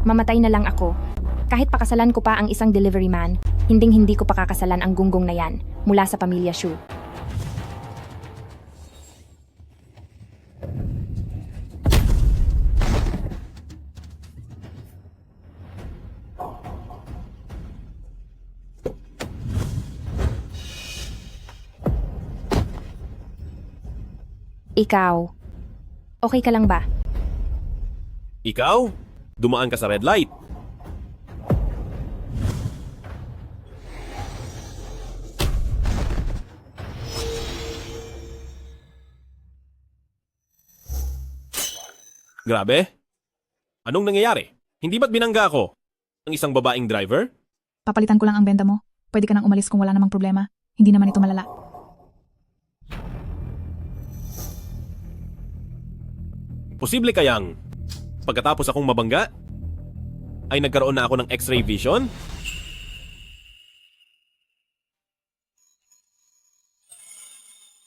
Mamatay na lang ako. Kahit pakasalan ko pa ang isang delivery man, hinding-hindi ko pakakasalan ang gunggong na yan mula sa pamilya Shu. Ikaw, okay ka lang ba? Ikaw? Dumaan ka sa red light. Grabe? Anong nangyayari? Hindi ba't binangga ako? Ang isang babaeng driver? Papalitan ko lang ang benda mo. Pwede ka nang umalis kung wala namang problema. Hindi naman ito malala. Posible kayang pagkatapos akong mabangga, ay nagkaroon na ako ng X-ray vision?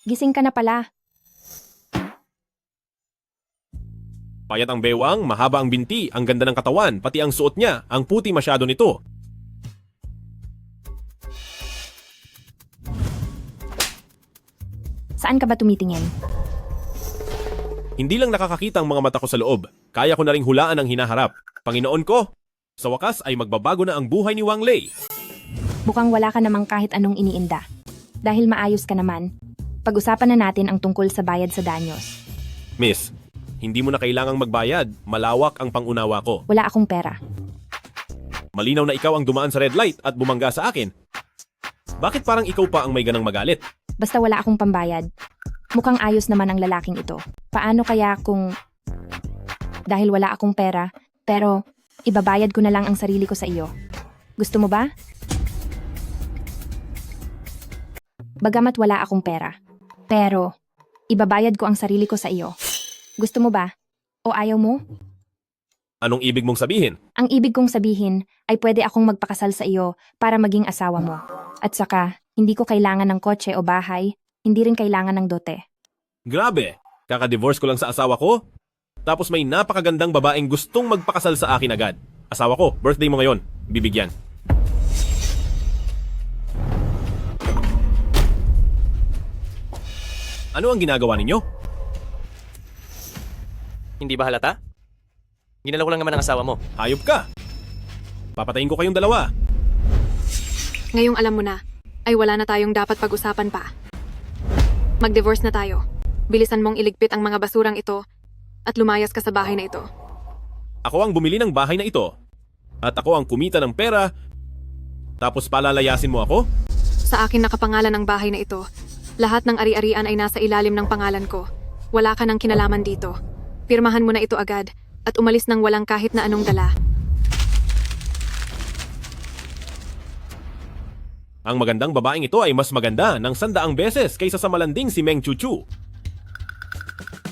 Gising ka na pala. Payat ang bewang, mahaba ang binti, ang ganda ng katawan, pati ang suot niya, ang puti masyado nito. Saan ka ba tumitingin? Hindi lang nakakakita ang mga mata ko sa loob, kaya ko na ring hulaan ang hinaharap. Panginoon ko, sa wakas ay magbabago na ang buhay ni Wang Lei. Mukhang wala ka namang kahit anong iniinda. Dahil maayos ka naman, pag-usapan na natin ang tungkol sa bayad sa danyos. Miss, hindi mo na kailangang magbayad, malawak ang pangunawa ko. Wala akong pera. Malinaw na ikaw ang dumaan sa red light at bumangga sa akin. Bakit parang ikaw pa ang may ganang magalit? Basta wala akong pambayad. Mukhang ayos naman ang lalaking ito. Paano kaya kung... Dahil wala akong pera, pero ibabayad ko na lang ang sarili ko sa iyo. Gusto mo ba? Bagamat wala akong pera, pero ibabayad ko ang sarili ko sa iyo. Gusto mo ba? O ayaw mo? Anong ibig mong sabihin? Ang ibig kong sabihin ay pwede akong magpakasal sa iyo para maging asawa mo. At saka, hindi ko kailangan ng kotse o bahay, hindi rin kailangan ng dote. Grabe, kaka-divorce ko lang sa asawa ko. Tapos may napakagandang babaeng gustong magpakasal sa akin agad. Asawa ko, birthday mo ngayon, bibigyan. Ano ang ginagawa ninyo? Hindi ba halata? Ginalaw ko lang naman ang asawa mo. Hayop ka! Papatayin ko kayong dalawa. Ngayong alam mo na, ay wala na tayong dapat pag-usapan pa. Mag-divorce na tayo. Bilisan mong iligpit ang mga basurang ito at lumayas ka sa bahay na ito. Ako ang bumili ng bahay na ito. At ako ang kumita ng pera. Tapos palalayasin mo ako? Sa akin nakapangalan ang bahay na ito. Lahat ng ari-arian ay nasa ilalim ng pangalan ko. Wala ka ng kinalaman dito. Pirmahan mo na ito agad at umalis nang walang kahit na anong dala. Ang magandang babaeng ito ay mas maganda ng 100 beses kaysa sa malanding si Meng Chuchu.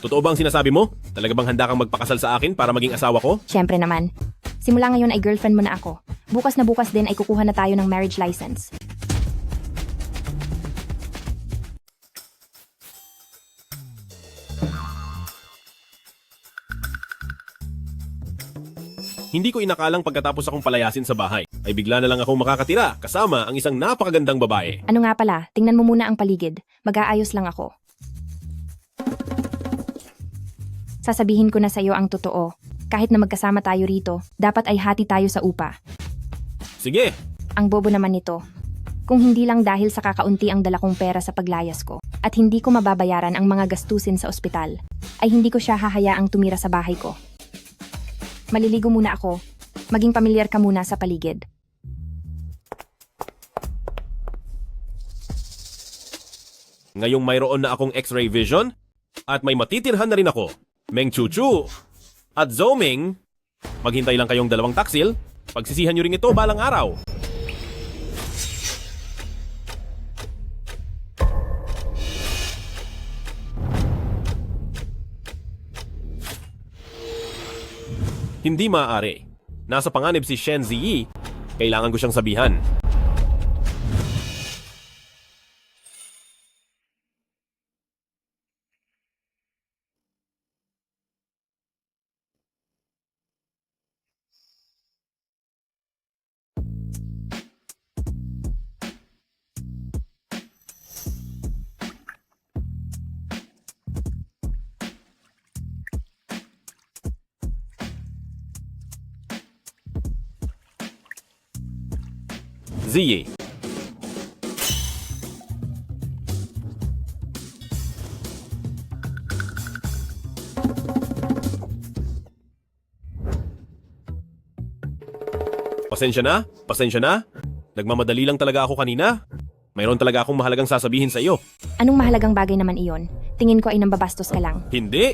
Totoo ba ang sinasabi mo? Talaga bang handa kang magpakasal sa akin para maging asawa ko? Siyempre naman. Simula ngayon ay girlfriend mo na ako. Bukas na bukas din ay kukuha na tayo ng marriage license. Hindi ko inakalang pagkatapos akong palayasin sa bahay, ay bigla na lang akong makakatira kasama ang isang napakagandang babae. Ano nga pala, tingnan mo muna ang paligid. Mag-aayos lang ako. Sasabihin ko na sa iyo ang totoo. Kahit na magkasama tayo rito, dapat ay hati tayo sa upa. Sige, Ang bobo naman nito. Kung hindi lang dahil sa kakaunti ang dala kong pera sa paglayas ko, at hindi ko mababayaran ang mga gastusin sa ospital, ay hindi ko siya hahayaang tumira sa bahay ko. Maliligo muna ako. Maging pamilyar ka muna sa paligid. ngayong mayroon na akong X-ray vision, at may matitirhan na rin ako, Meng Chuchu at Zoming, maghintay lang kayong dalawang taksil, pagsisihan nyo rin ito balang araw. Hindi maaari. Nasa panganib si Shen Ziyi. Kailangan ko siyang sabihan. Ziyi. Pasensya na. Nagmamadali lang talaga ako kanina. Mayroon talaga akong mahalagang sasabihin sa iyo. Anong mahalagang bagay naman iyon? Tingin ko ay nambabastos ka lang. Hindi.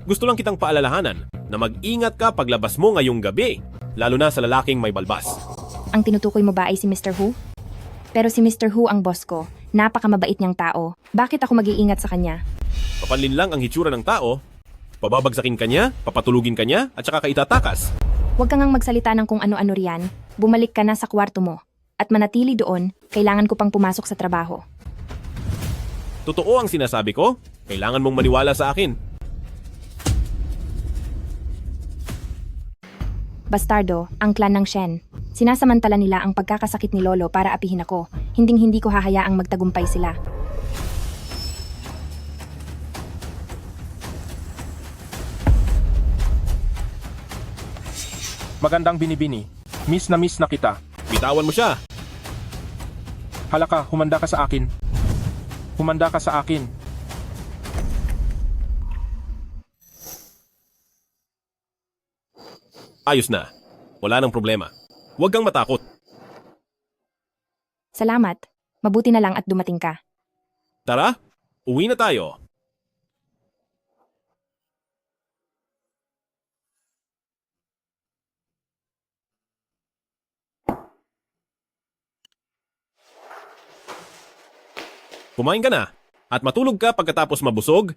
Gusto lang kitang paalalahanan na mag-ingat ka paglabas mo ngayong gabi, lalo na sa lalaking may balbas. Ang tinutukoy mo ba ay si Mr. Hu? Pero si Mr. Hu ang boss ko. Napakamabait niyang tao. Bakit ako mag-iingat sa kanya? Papanlin lang ang hitsura ng tao, pababagsakin ka niya, papatulugin ka niya, at saka ka itatakas. Huwag kang magsalita ng kung ano-ano riyan. Bumalik ka na sa kwarto mo. At manatili doon, kailangan ko pang pumasok sa trabaho. Totoo ang sinasabi ko, kailangan mong maniwala sa akin. Bastardo, ang clan ng Shen. Sinasamantala nila ang pagkakasakit ni Lolo para apihin ako. Hinding-hindi ko hahayaang magtagumpay sila. Magandang binibini. Miss na kita. Bitawan mo siya. Halaka, humanda ka sa akin. Humanda ka sa akin. Ayos na. Wala nang problema. Huwag kang matakot. Salamat. Mabuti na lang at dumating ka. Tara, uwi na tayo. Kumain ka na at matulog ka pagkatapos mabusog.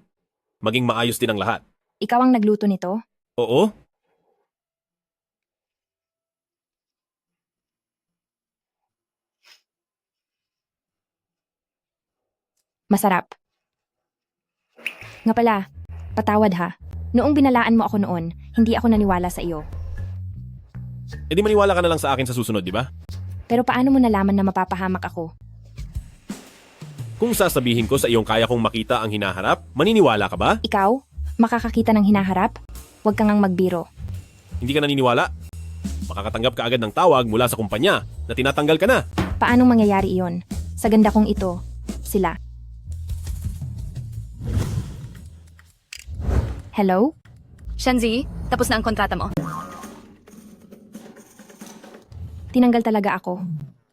Maging maayos din ang lahat. Ikaw ang nagluto nito? Oo? Masarap. Nga pala, patawad ha. Noong binalaan mo ako noon, hindi ako naniwala sa iyo. E di maniwala ka na lang sa akin sa susunod, di ba? Pero paano mo nalaman na mapapahamak ako? Kung sasabihin ko sa iyong kaya kong makita ang hinaharap, maniniwala ka ba? Ikaw? Makakakita ng hinaharap? Huwag kang ngang magbiro. Hindi ka naniniwala? Makakatanggap ka agad ng tawag mula sa kumpanya na tinatanggal ka na. Paanong mangyayari iyon? Sa ganda kong ito, sila. Hello? Shanzi, tapos na ang kontrata mo. Tinanggal talaga ako.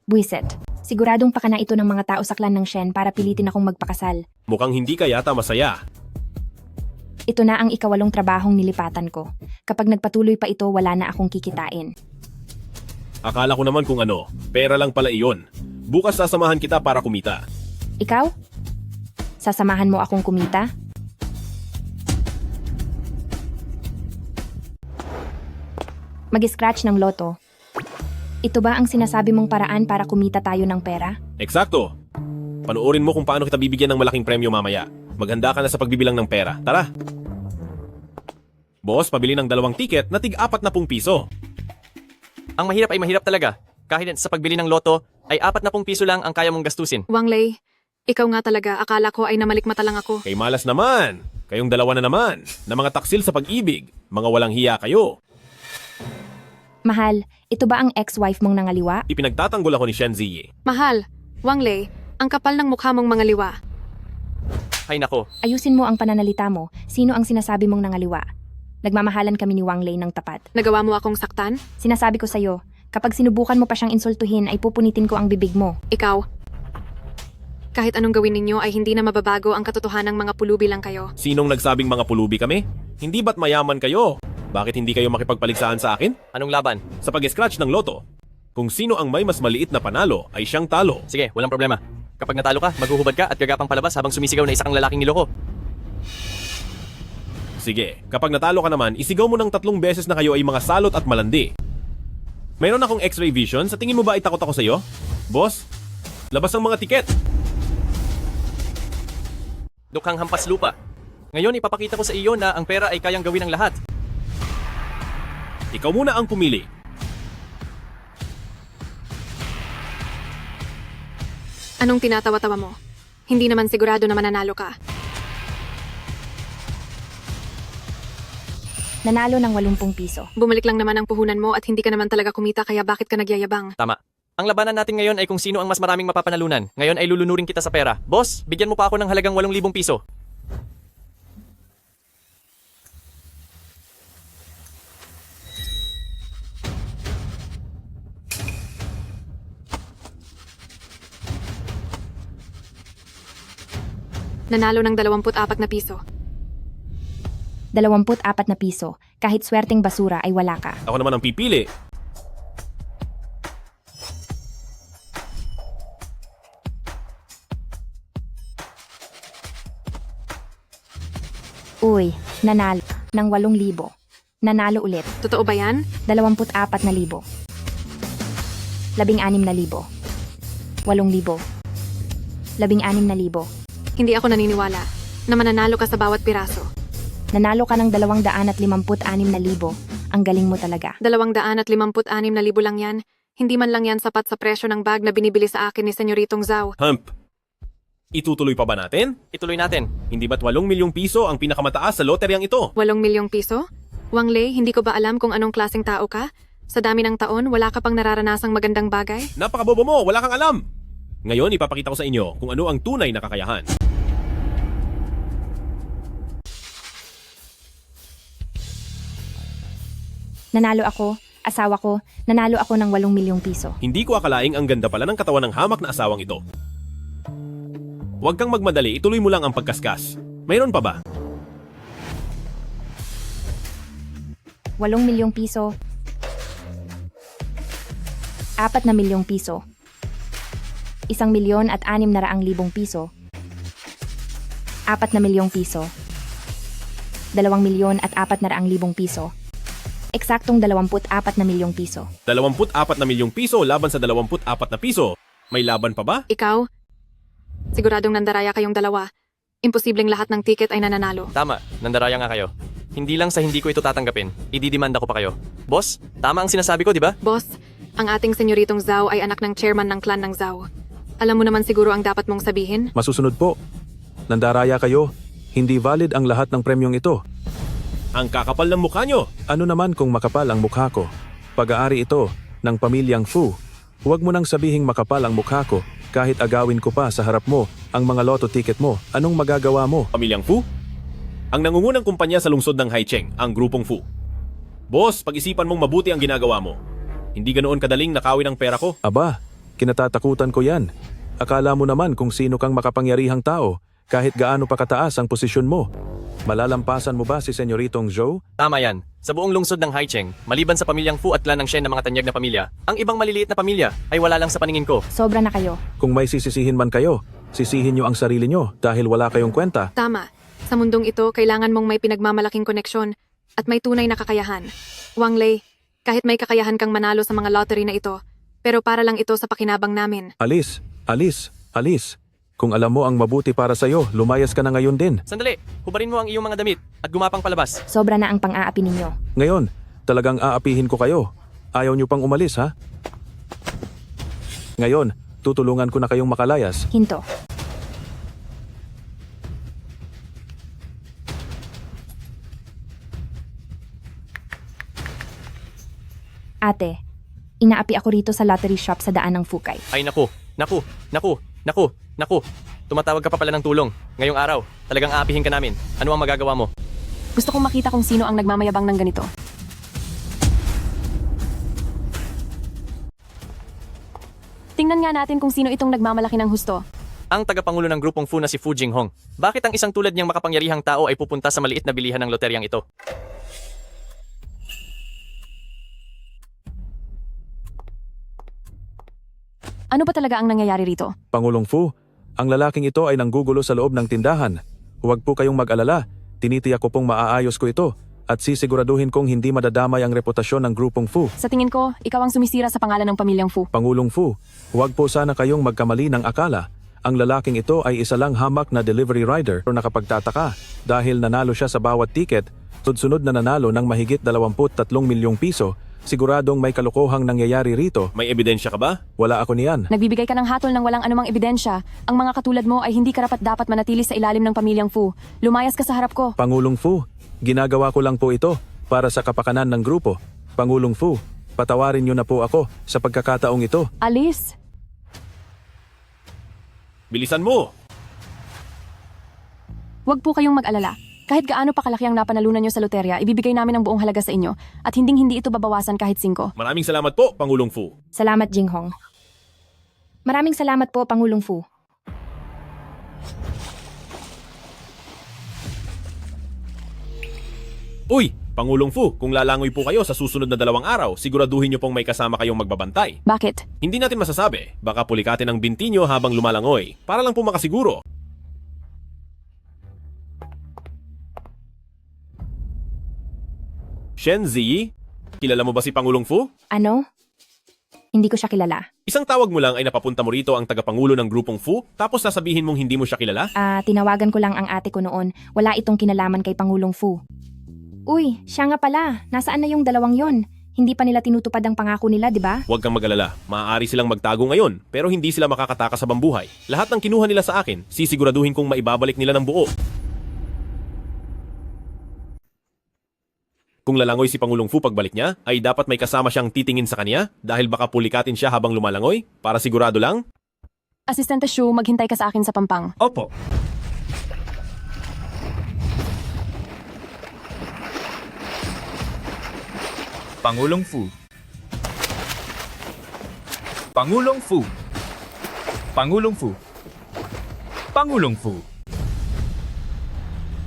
Buiset. Siguradong pakana ito ng mga tao sa clan ng Shen para pilitin akong magpakasal. Mukhang hindi ka yata masaya. Ito na ang ikawalong trabahong nilipatan ko. Kapag nagpatuloy pa ito, wala na akong kikitain. Akala ko naman kung ano, pera lang pala iyon. Bukas sasamahan kita para kumita. Ikaw? Sasamahan mo akong kumita? Mag-scratch ng loto. Ito ba ang sinasabi mong paraan para kumita tayo ng pera? Eksakto. Panoorin mo kung paano kita bibigyan ng malaking premyo mamaya. Maghanda ka na sa pagbibilang ng pera. Tara! Boss, pabili ng 2 tiket na tig-40 piso. Ang mahirap ay mahirap talaga. Kahit sa pagbili ng loto, ay 40 piso lang ang kaya mong gastusin. Wang Lei, ikaw nga talaga, akala ko ay namalikmata lang ako. Kay malas naman. Kayong dalawa na naman. Na mga taksil sa pag-ibig. Mga walang hiya kayo. Mahal, ito ba ang ex-wife mong nangaliwa? Ipinagtatanggol ako ni Shen Ziyi. Mahal, Wang Lei, ang kapal ng mukha mong mga liwa. Ay nako, Ayusin mo ang pananalita mo. Sino ang sinasabi mong nangaliwa? Nagmamahalan kami ni Wang Lei ng tapat. Nagawa mo akong saktan? Sinasabi ko sa'yo, kapag sinubukan mo pa siyang insultuhin ay pupunitin ko ang bibig mo. Ikaw. Kahit anong gawin ninyo ay hindi na mababago ang katotohanang mga pulubi lang kayo. Sinong nagsabing mga pulubi kami? Hindi ba't mayaman kayo? Bakit hindi kayo makipagpaligsahan sa akin? anong laban? Sa pag-scratch ng loto, kung sino ang may mas maliit na panalo ay siyang talo. Sige, walang problema. Kapag natalo ka, maghuhubad ka at gagapang palabas habang sumisigaw na isa kang lalaking niloko. Sige, kapag natalo ka naman, isigaw mo ng 3 beses na kayo ay mga salot at malandi. Mayroon akong x-ray vision, sa tingin mo ba ay takot ako sa'yo? Boss, labas ang mga tiket. Dukhang hampas lupa. Ngayon ipapakita ko sa iyo na ang pera ay kayang gawin ng lahat. Ikaw muna ang pumili. Anong tinatawa-tawa mo? Hindi naman sigurado na mananalo ka. Nanalo ng 80 piso. Bumalik lang naman ang puhunan mo at hindi ka naman talaga kumita kaya bakit ka nagyayabang? Tama. Ang labanan natin ngayon ay kung sino ang mas maraming mapapanalunan. Ngayon ay lulunurin kita sa pera. Boss, bigyan mo pa ako ng halagang 8,000 piso. Nanalo ng 24 na piso. 24 na piso. Kahit swerteng basura ay wala ka. Ako naman ang pipili. Uy, nanalo ng 8,000. Nanalo ulit. Totoo ba yan? 24,000. 16,000. 8,000. 16,000. Hindi ako naniniwala na mananalo ka sa bawat piraso. Nanalo ka ng 256,000. Ang galing mo talaga. 256,000 lang yan. Hindi man lang yan sapat sa presyo ng bag na binibili sa akin ni Senyoritong Zhao. Hump. Itutuloy pa ba natin? Ituloy natin. Hindi ba't 8,000,000 piso ang pinakamataas sa loteryang ito? 8,000,000 piso? Wang Lei, hindi ko ba alam kung anong klaseng tao ka? Sa dami ng taon, wala ka pang nararanasang magandang bagay? Napakabobo mo, wala kang alam! Ngayon, ipapakita ko sa inyo kung ano ang tunay na kakayahan. Nanalo ako, asawa ko, nanalo ako ng 8,000,000 piso. Hindi ko akalaing ang ganda pala ng katawan ng hamak na asawang ito. Huwag kang magmadali, ituloy mo lang ang pagkaskas. Mayroon pa ba? 8,000,000 piso. 4,000,000 piso. 1,600,000 piso. 4,000,000 piso. 2,400,000 piso. Eksaktong 24,000,000 piso. 24,000,000 piso laban sa 24 na piso. May laban pa ba? Ikaw? Siguradong nandaraya kayong dalawa. Imposibleng lahat ng tiket ay nananalo. Tama, nandaraya nga kayo. Hindi lang sa hindi ko ito tatanggapin, ididimanda ko pa kayo. Boss, tama ang sinasabi ko, di ba? Boss, ang ating Senyoritong Zhao ay anak ng chairman ng clan ng Zhao. Alam mo naman siguro ang dapat mong sabihin? Masusunod po. Nandaraya kayo. Hindi valid ang lahat ng premyong ito. Ang kakapal ng mukha nyo. Ano naman kung makapal ang mukha ko? Pag-aari ito ng pamilyang Fu. Huwag mo nang sabihing makapal ang mukha ko kahit agawin ko pa sa harap mo ang mga loto ticket mo. Anong magagawa mo? Pamilyang Fu? Ang nangungunang kumpanya sa lungsod ng Haicheng, ang grupong Fu. Boss, pag-isipan mong mabuti ang ginagawa mo. Hindi ganoon kadaling nakawin ang pera ko. Aba, kinatatakutan ko yan. Akala mo naman kung sino kang makapangyarihang tao kahit gaano pa kataas ang posisyon mo. Malalampasan mo ba si Senyoritong Zhou? Tama yan. Sa buong lungsod ng Haicheng, maliban sa pamilyang Fu at clan ng Shen na mga tanyag na pamilya, ang ibang maliliit na pamilya ay wala lang sa paningin ko. Sobra na kayo. Kung may sisisihin man kayo, sisihin nyo ang sarili nyo dahil wala kayong kwenta. Tama. Sa mundong ito, kailangan mong may pinagmamalaking koneksyon at may tunay na kakayahan. Wang Lei, kahit may kakayahan kang manalo sa mga lottery na ito, pero para lang ito sa pakinabang namin. Alis, alis, alis. Kung alam mo ang mabuti para sa'yo, lumayas ka na ngayon din. Sandali, hubarin mo ang iyong mga damit at gumapang palabas. Sobra na ang pang-aapi ninyo. Ngayon, talagang aapihin ko kayo. Ayaw nyo pang umalis, ha? Ngayon, tutulungan ko na kayong makalayas. Hinto. Ate, inaapi ako rito sa lottery shop sa daan ng Fukay. Ay naku, naku, naku, naku, naku. Tumatawag ka pa pala ng tulong. Ngayong araw, talagang aapihin ka namin. Ano ang magagawa mo? Gusto kong makita kung sino ang nagmamayabang ng ganito. Tingnan nga natin kung sino itong nagmamalaki ng husto. Ang tagapangulo ng grupong Fu na si Fu Jinghong. Bakit ang isang tulad niyang makapangyarihang tao ay pupunta sa maliit na bilihan ng loteryang ito? Ano ba talaga ang nangyayari rito? Pangulong Fu, ang lalaking ito ay nanggugulo sa loob ng tindahan. Huwag po kayong mag-alala. Tinitiyak ko pong maaayos ko ito at sisiguraduhin kong hindi madadamay ang reputasyon ng grupong Fu. Sa tingin ko, ikaw ang sumisira sa pangalan ng pamilyang Fu. Pangulong Fu, huwag po sana kayong magkamali ng akala. Ang lalaking ito ay isa lang hamak na delivery rider o nakapagtataka dahil nanalo siya sa bawat ticket, sunod na nanalo ng mahigit 23 milyong piso. Siguradong may kalokohang nangyayari rito. May ebidensya ka ba? Wala ako niyan. Nagbibigay ka ng hatol ng walang anumang ebidensya. Ang mga katulad mo ay hindi karapat-dapat manatili sa ilalim ng pamilyang Fu. Lumayas ka sa harap ko. Pangulong Fu, ginagawa ko lang po ito para sa kapakanan ng grupo. Pangulong Fu, Patawarin niyo na po ako sa pagkakataong ito. Alice! Bilisan mo! Huwag po kayong mag-alala. Kahit gaano pa kalaki ang napanalunan nyo sa loterya, ibibigay namin ang buong halaga sa inyo at hindi ito babawasan kahit 5. Maraming salamat po, Pangulong Fu. Salamat, Jinghong. Maraming salamat po, Pangulong Fu. Uy, Pangulong Fu, kung lalangoy po kayo sa susunod na 2 araw, siguraduhin niyo pong may kasama kayong magbabantay. Bakit? Hindi natin masasabi, baka pulikatin ang binti niyo habang lumalangoy, para lang po makasiguro. Shen Ziyi, kilala mo ba si Pangulong Fu? Ano? Hindi ko siya kilala. Isang tawag mo lang ay napapunta mo rito ang tagapangulo ng grupong Fu, tapos sasabihin mong hindi mo siya kilala? Tinawagan ko lang ang ate ko noon. Wala itong kinalaman kay Pangulong Fu. Uy, siya nga pala. Nasaan na yung 2 yon? Hindi pa nila tinutupad ang pangako nila, di ba? Huwag kang mag-alala, maaari silang magtago ngayon, pero hindi sila makakatakas sa bambuhay. Lahat ng kinuha nila sa akin, sisiguraduhin kong maibabalik nila ng buo. Kung lalangoy si Pangulong Fu pagbalik niya, ay dapat may kasama siyang titingin sa kanya dahil baka pulikatin siya habang lumalangoy, para sigurado lang. Asistente Shu, maghintay ka sa akin sa pampang. Opo. Pangulong Fu. Pangulong Fu. Pangulong Fu. Pangulong Fu.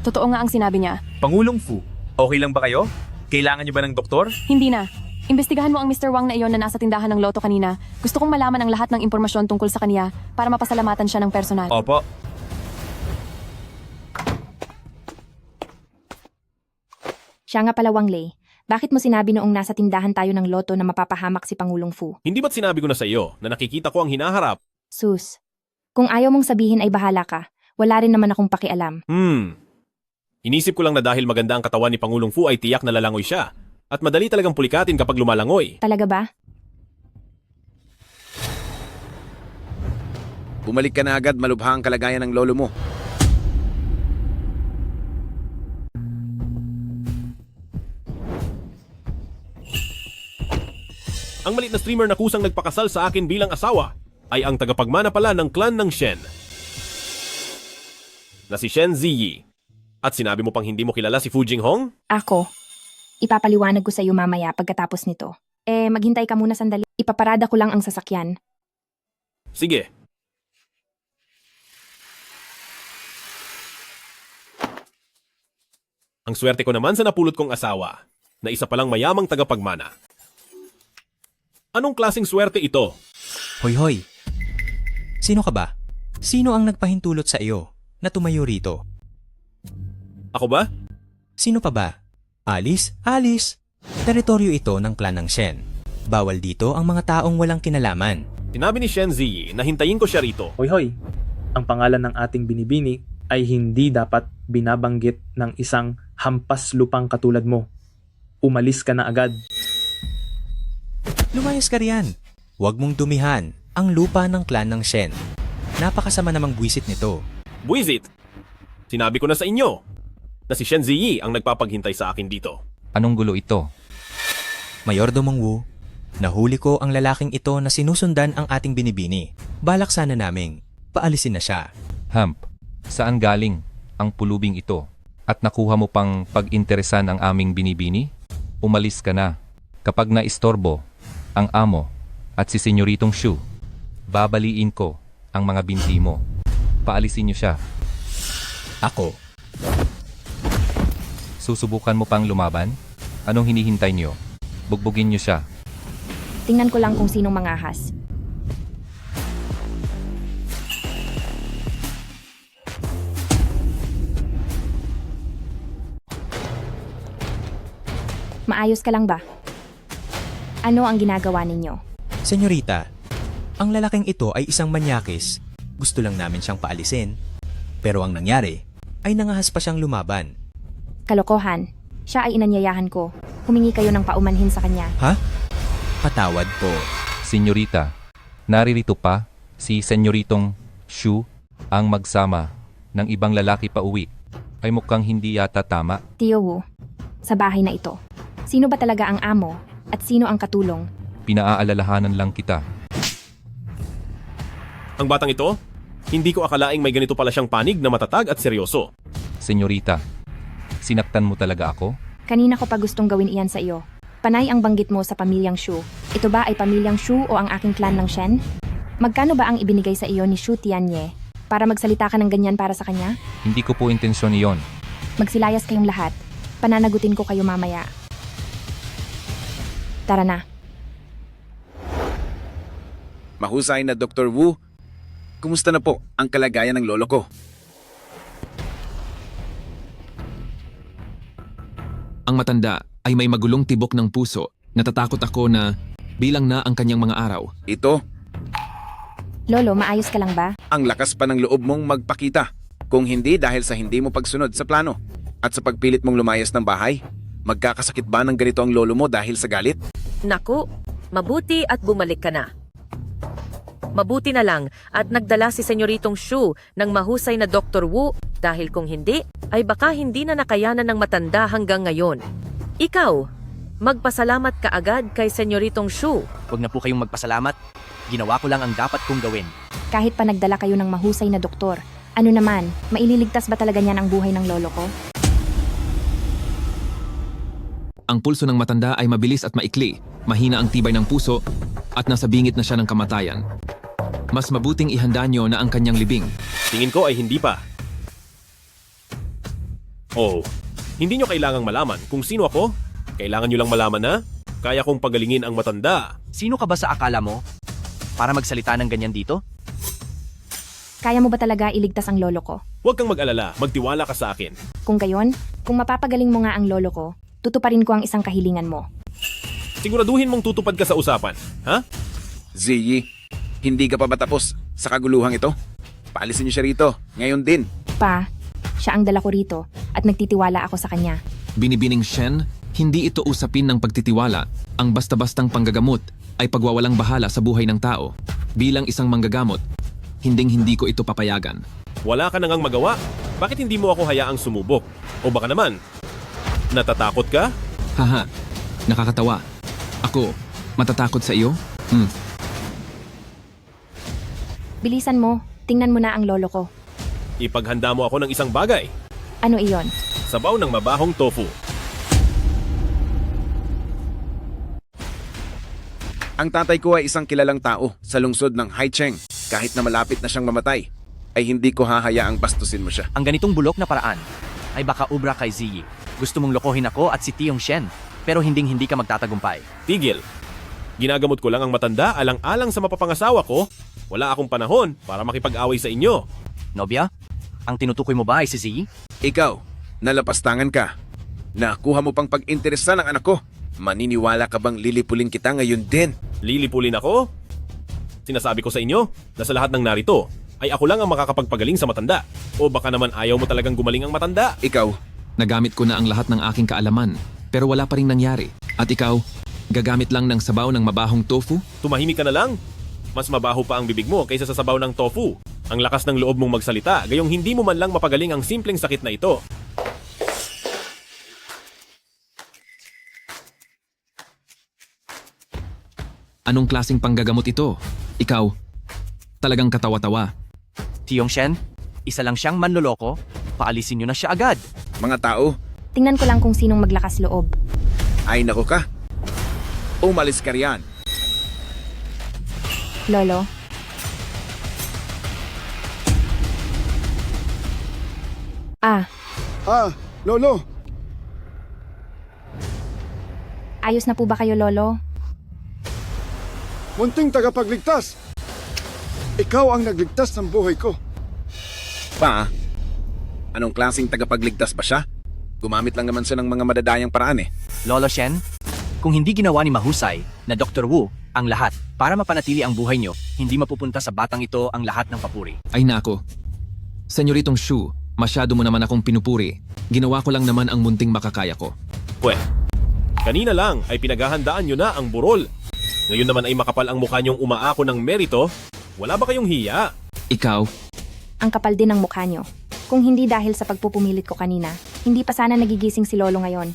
Totoo nga ang sinabi niya. Pangulong Fu. Okay lang ba kayo? Kailangan niyo ba ng doktor? Hindi na. Imbestigahan mo ang Mr. Wang na iyon na nasa tindahan ng loto kanina. Gusto kong malaman ang lahat ng impormasyon tungkol sa kanya para mapasalamatan siya ng personal. Opo. Siya nga pala, Wang Lei. Bakit mo sinabi noong nasa tindahan tayo ng loto na mapapahamak si Pangulong Fu? Hindi ba't sinabi ko na sa iyo na nakikita ko ang hinaharap? Sus, kung ayaw mong sabihin ay bahala ka. Wala rin naman akong pakialam. Inisip ko lang na dahil maganda ang katawan ni Pangulong Fu ay tiyak na lalangoy siya. At madali talagang pulikatin kapag lumalangoy. Talaga ba? Bumalik ka na agad, malubha ang kalagayan ng lolo mo. Ang maliit na streamer na kusang nagpakasal sa akin bilang asawa ay ang tagapagmana pala ng clan ng Shen. Na si Shen Ziyi. At sinabi mo pang hindi mo kilala si Fu Jinghong? Ako. Ipapaliwanag ko sa iyo mamaya pagkatapos nito. Maghintay ka muna sandali. Ipaparada ko lang ang sasakyan. Sige. Ang swerte ko naman sa napulot kong asawa, na isa palang mayamang tagapagmana. Anong klaseng swerte ito? Hoy hoy! Sino ka ba? Sino ang nagpahintulot sa iyo na tumayo rito? Ako ba? Sino pa ba? Alice? Alice! Teritoryo ito ng clan ng Shen. Bawal dito ang mga taong walang kinalaman. Sinabi ni Shen Ziyi na hintayin ko siya rito. Hoy hoy, ang pangalan ng ating binibini ay hindi dapat binabanggit ng isang hampas lupang katulad mo. Umalis ka na agad. Lumayas ka riyan. Huwag mong dumihan ang lupa ng clan ng Shen. Napakasama namang buwisit nito. Buwisit? Sinabi ko na sa inyo na si Shen Ziyi ang nagpapaghintay sa akin dito. Anong gulo ito? Mayordomong Wu, nahuli ko ang lalaking ito na sinusundan ang ating binibini. Balak sana naming paalisin na siya. Hamp, saan galing ang pulubing ito? At nakuha mo pang pag-interesan ang aming binibini? Umalis ka na. Kapag naistorbo ang amo at si Senyoritong Shu, babaliin ko ang mga binti mo. Paalisin niyo siya. Ako. Susubukan mo pang lumaban? Anong hinihintay niyo? Bugbugin niyo siya. Tingnan ko lang kung sinong mangahas. Maayos ka lang ba? Ano ang ginagawa ninyo? Senyorita, ang lalaking ito ay isang manyakis. Gusto lang namin siyang paalisin. Pero ang nangyari ay nangahas pa siyang lumaban. Kalokohan. Siya ay inanyayahan ko. Humingi kayo ng paumanhin sa kanya. Ha? Patawad po. Senyorita, naririto pa si Senyoritong Shu ang magsama ng ibang lalaki pa uwi. Ay mukhang hindi yata tama. Tio Wu, sa bahay na ito, sino ba talaga ang amo At sino ang katulong? Pinaaalalahanan lang kita. Ang batang ito, hindi ko akalaing may ganito pala siyang panig na matatag at seryoso. Senyorita, sinaktan mo talaga ako? Kanina ko pa gustong gawin iyan sa iyo. Panay ang banggit mo sa pamilyang Shu. Ito ba ay pamilyang Shu o ang aking clan ng Shen? Magkano ba ang ibinigay sa iyo ni Shu Tianye para magsalita ka ng ganyan para sa kanya? Hindi ko po intensyon iyon. Magsilayas kayong lahat. Pananagutin ko kayo mamaya. Tara na. Mahusay na Dr. Wu. Kumusta na po ang kalagayan ng lolo ko? Ang matanda ay may magulong tibok ng puso. Natatakot ako na bilang na ang kanyang mga araw. Ito, Lolo, maayos ka lang ba? ang lakas pa ng loob mong magpakita. Kung hindi dahil sa hindi mo pagsunod sa plano at sa pagpilit mong lumayas ng bahay, magkakasakit ba ng ganito ang lolo mo dahil sa galit? Naku, mabuti at bumalik ka na. Mabuti na lang at nagdala si Senyoritong Shu ng mahusay na Dr. Wu dahil kung hindi, ay baka hindi na nakayanan ng matanda hanggang ngayon. Ikaw, magpasalamat ka agad kay Senyoritong Shu. Huwag na po kayong magpasalamat. Ginawa ko lang ang dapat kong gawin. Kahit pa nagdala kayo ng mahusay na doktor, ano naman, maililigtas ba talaga niyan ang buhay ng lolo ko? Ang pulso ng matanda ay mabilis at maikli. Mahina ang tibay ng puso at nasa bingit na siya ng kamatayan. Mas mabuting ihanda nyo na ang kanyang libing. Tingin ko ay hindi pa. Oh, hindi nyo kailangang malaman kung sino ako. Kailangan nyo lang malaman na kaya kong pagalingin ang matanda. Sino ka ba sa akala mo? Para magsalita ng ganyan dito? Kaya mo ba talaga iligtas ang lolo ko? Huwag kang mag-alala, magtiwala ka sa akin. Kung gayon, kung mapapagaling mo nga ang lolo ko, tutuparin ko ang isang kahilingan mo. Siguraduhin mong tutupad ka sa usapan, ha? Ziyi, hindi ka pa ba tapos sa kaguluhang ito? Paalisin niyo siya rito, ngayon din. Pa, siya ang dala ko rito at nagtitiwala ako sa kanya. Binibining Shen, hindi ito usapin ng pagtitiwala. Ang basta-bastang panggagamot ay pagwawalang bahala sa buhay ng tao. Bilang isang manggagamot, hinding-hindi ko ito papayagan. Wala ka nangang magawa. Bakit hindi mo ako hayaang sumubok? O baka naman, natatakot ka? Haha, nakakatawa. Ako, matatakot sa iyo? Bilisan mo, tingnan mo na ang lolo ko. Ipaghanda mo ako ng isang bagay. Ano iyon? Sabaw ng mabahong tofu. Ang tatay ko ay isang kilalang tao sa lungsod ng Haicheng. Kahit na malapit na siyang mamatay, ay hindi ko hahayaang bastusin mo siya. Ang ganitong bulok na paraan ay baka ubra kay Ziyi. Gusto mong lokohin ako at si Tiong Shen, pero hindi ka magtatagumpay. Tigil. Ginagamot ko lang ang matanda alang-alang sa mapapangasawa ko. Wala akong panahon para makipag-away sa inyo. Nobya, ang tinutukoy mo ba ay si Ziyi? Ikaw, nalapastangan ka. Nakuha mo pang pag-interesa ng anak ko. Maniniwala ka bang lilipulin kita ngayon din? Lilipulin ako? Sinasabi ko sa inyo na sa lahat ng narito ay ako lang ang makakapagpagaling sa matanda. O baka naman ayaw mo talagang gumaling ang matanda. Ikaw, Nagamit ko na ang lahat ng aking kaalaman, pero wala pa rin nangyari. At ikaw, gagamit lang ng sabaw ng mabahong tofu? Tumahimik ka na lang. Mas mabaho pa ang bibig mo kaysa sa sabaw ng tofu. Ang lakas ng loob mong magsalita, gayong hindi mo man lang mapagaling ang simpleng sakit na ito. Anong klaseng panggagamot ito? Ikaw, talagang katawa-tawa. Tiong Shen, isa lang siyang manloloko. Paalisin niyo na siya agad. Mga tao, Tingnan ko lang kung sinong maglakas loob. ay nako ka. Umalis ka riyan. Lolo, Lolo, ayos na po ba kayo, Lolo? munting tagapagligtas. Ikaw ang nagligtas ng buhay ko. Pa, anong klaseng tagapagligtas ba siya? Gumamit lang naman siya ng mga madadayang paraan eh. Lolo Shen, kung hindi ginawa ni Mahusay na Dr. Wu ang lahat para mapanatili ang buhay niyo, hindi mapupunta sa batang ito ang lahat ng papuri. Ay nako. Senyoritong Shu, masyado mo naman akong pinupuri. Ginawa ko lang naman ang munting makakaya ko. Kanina lang ay pinaghahandaan nyo na ang burol. Ngayon naman ay makapal ang mukha nyong umaako ng merito. Wala ba kayong hiya? Ikaw, Ang kapal din ng mukha nyo. Kung hindi dahil sa pagpupumilit ko kanina, hindi pa sana nagigising si Lolo ngayon.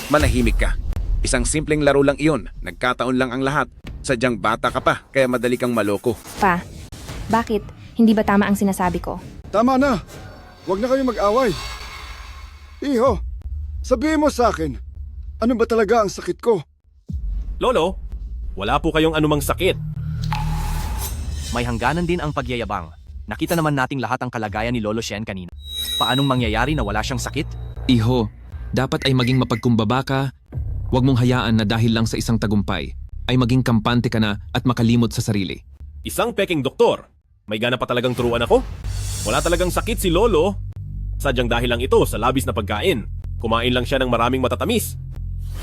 Manahimik ka. Isang simpleng laro lang iyon. Nagkataon lang ang lahat. Sadyang bata ka pa, kaya madali kang maloko. Pa, bakit? Hindi ba tama ang sinasabi ko? Tama na. Huwag na kayong mag-away. Iho, sabihin mo sa akin, ano ba talaga ang sakit ko? Lolo, wala po kayong anumang sakit. May hangganan din ang pagyayabang. Nakita naman nating lahat ang kalagayan ni Lolo Shen kanina. Paanong mangyayari na wala siyang sakit? Iho, dapat ay maging mapagkumbaba ka. Huwag mong hayaan na dahil lang sa isang tagumpay, ay maging kampante ka na at makalimot sa sarili. Isang peking doktor. May gana pa talagang turuan ako? Wala talagang sakit si Lolo. Sadyang dahil lang ito sa labis na pagkain. Kumain lang siya ng maraming matatamis.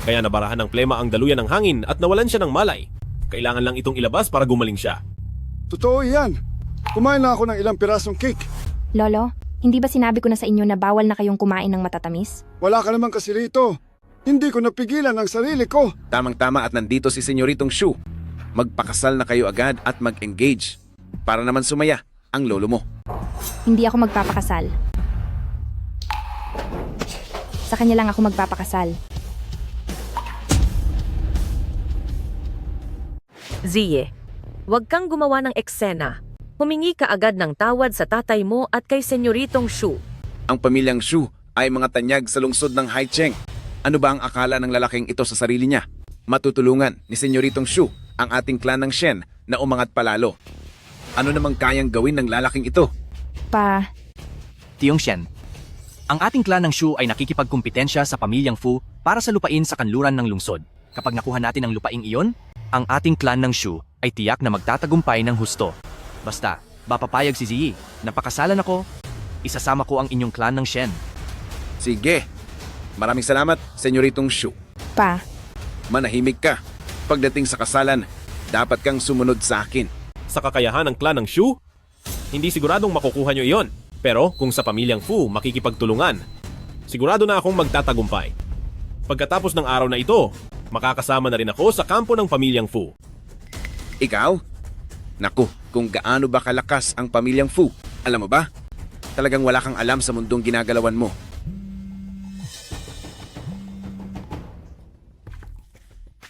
Kaya nabarahan ng plema ang daluyan ng hangin at nawalan siya ng malay. Kailangan lang itong ilabas para gumaling siya. Totoo yan. Kumain na ako ng ilang pirasong cake. Lolo, hindi ba sinabi ko na sa inyo na bawal na kayong kumain ng matatamis? Wala ka naman kasi rito. Hindi ko napigilan ang sarili ko. Tamang-tama at nandito si Senyoritong Shu. Magpakasal na kayo agad at mag-engage. Para naman sumaya ang lolo mo. Hindi ako magpapakasal. Sa kanya lang ako magpapakasal. Ziye, huwag kang gumawa ng eksena. Humingi ka agad ng tawad sa tatay mo at kay Senyoritong Shu. Ang pamilyang Shu ay mga tanyag sa lungsod ng Haicheng. Ano ba ang akala ng lalaking ito sa sarili niya? Matutulungan ni Senyoritong Shu ang ating klan ng Shen na umangat palalo. Ano namang kayang gawin ng lalaking ito? Pa, Tiyong Shen, ang ating klan ng Shu ay nakikipagkumpetensya sa pamilyang Fu para sa lupain sa kanluran ng lungsod. Kapag nakuha natin ang lupaing iyon, ang ating klan ng Shu ay tiyak na magtatagumpay ng husto. Basta, papapayag si Ziyi, napakasalan ako, isasama ko ang inyong klan ng Shen. Sige. Maraming salamat, Senyoritong Shu. Pa, Manahimik ka. Pagdating sa kasalan, dapat kang sumunod sa akin. Sa kakayahan ng klan ng Shu, hindi siguradong makukuha nyo iyon. Pero kung sa pamilyang Fu makikipagtulungan, sigurado na akong magtatagumpay. Pagkatapos ng araw na ito, makakasama na rin ako sa kampo ng pamilyang Fu. Ikaw? Naku, kung gaano ba kalakas ang pamilyang Fu. Alam mo ba? Talagang wala kang alam sa mundong ginagalawan mo.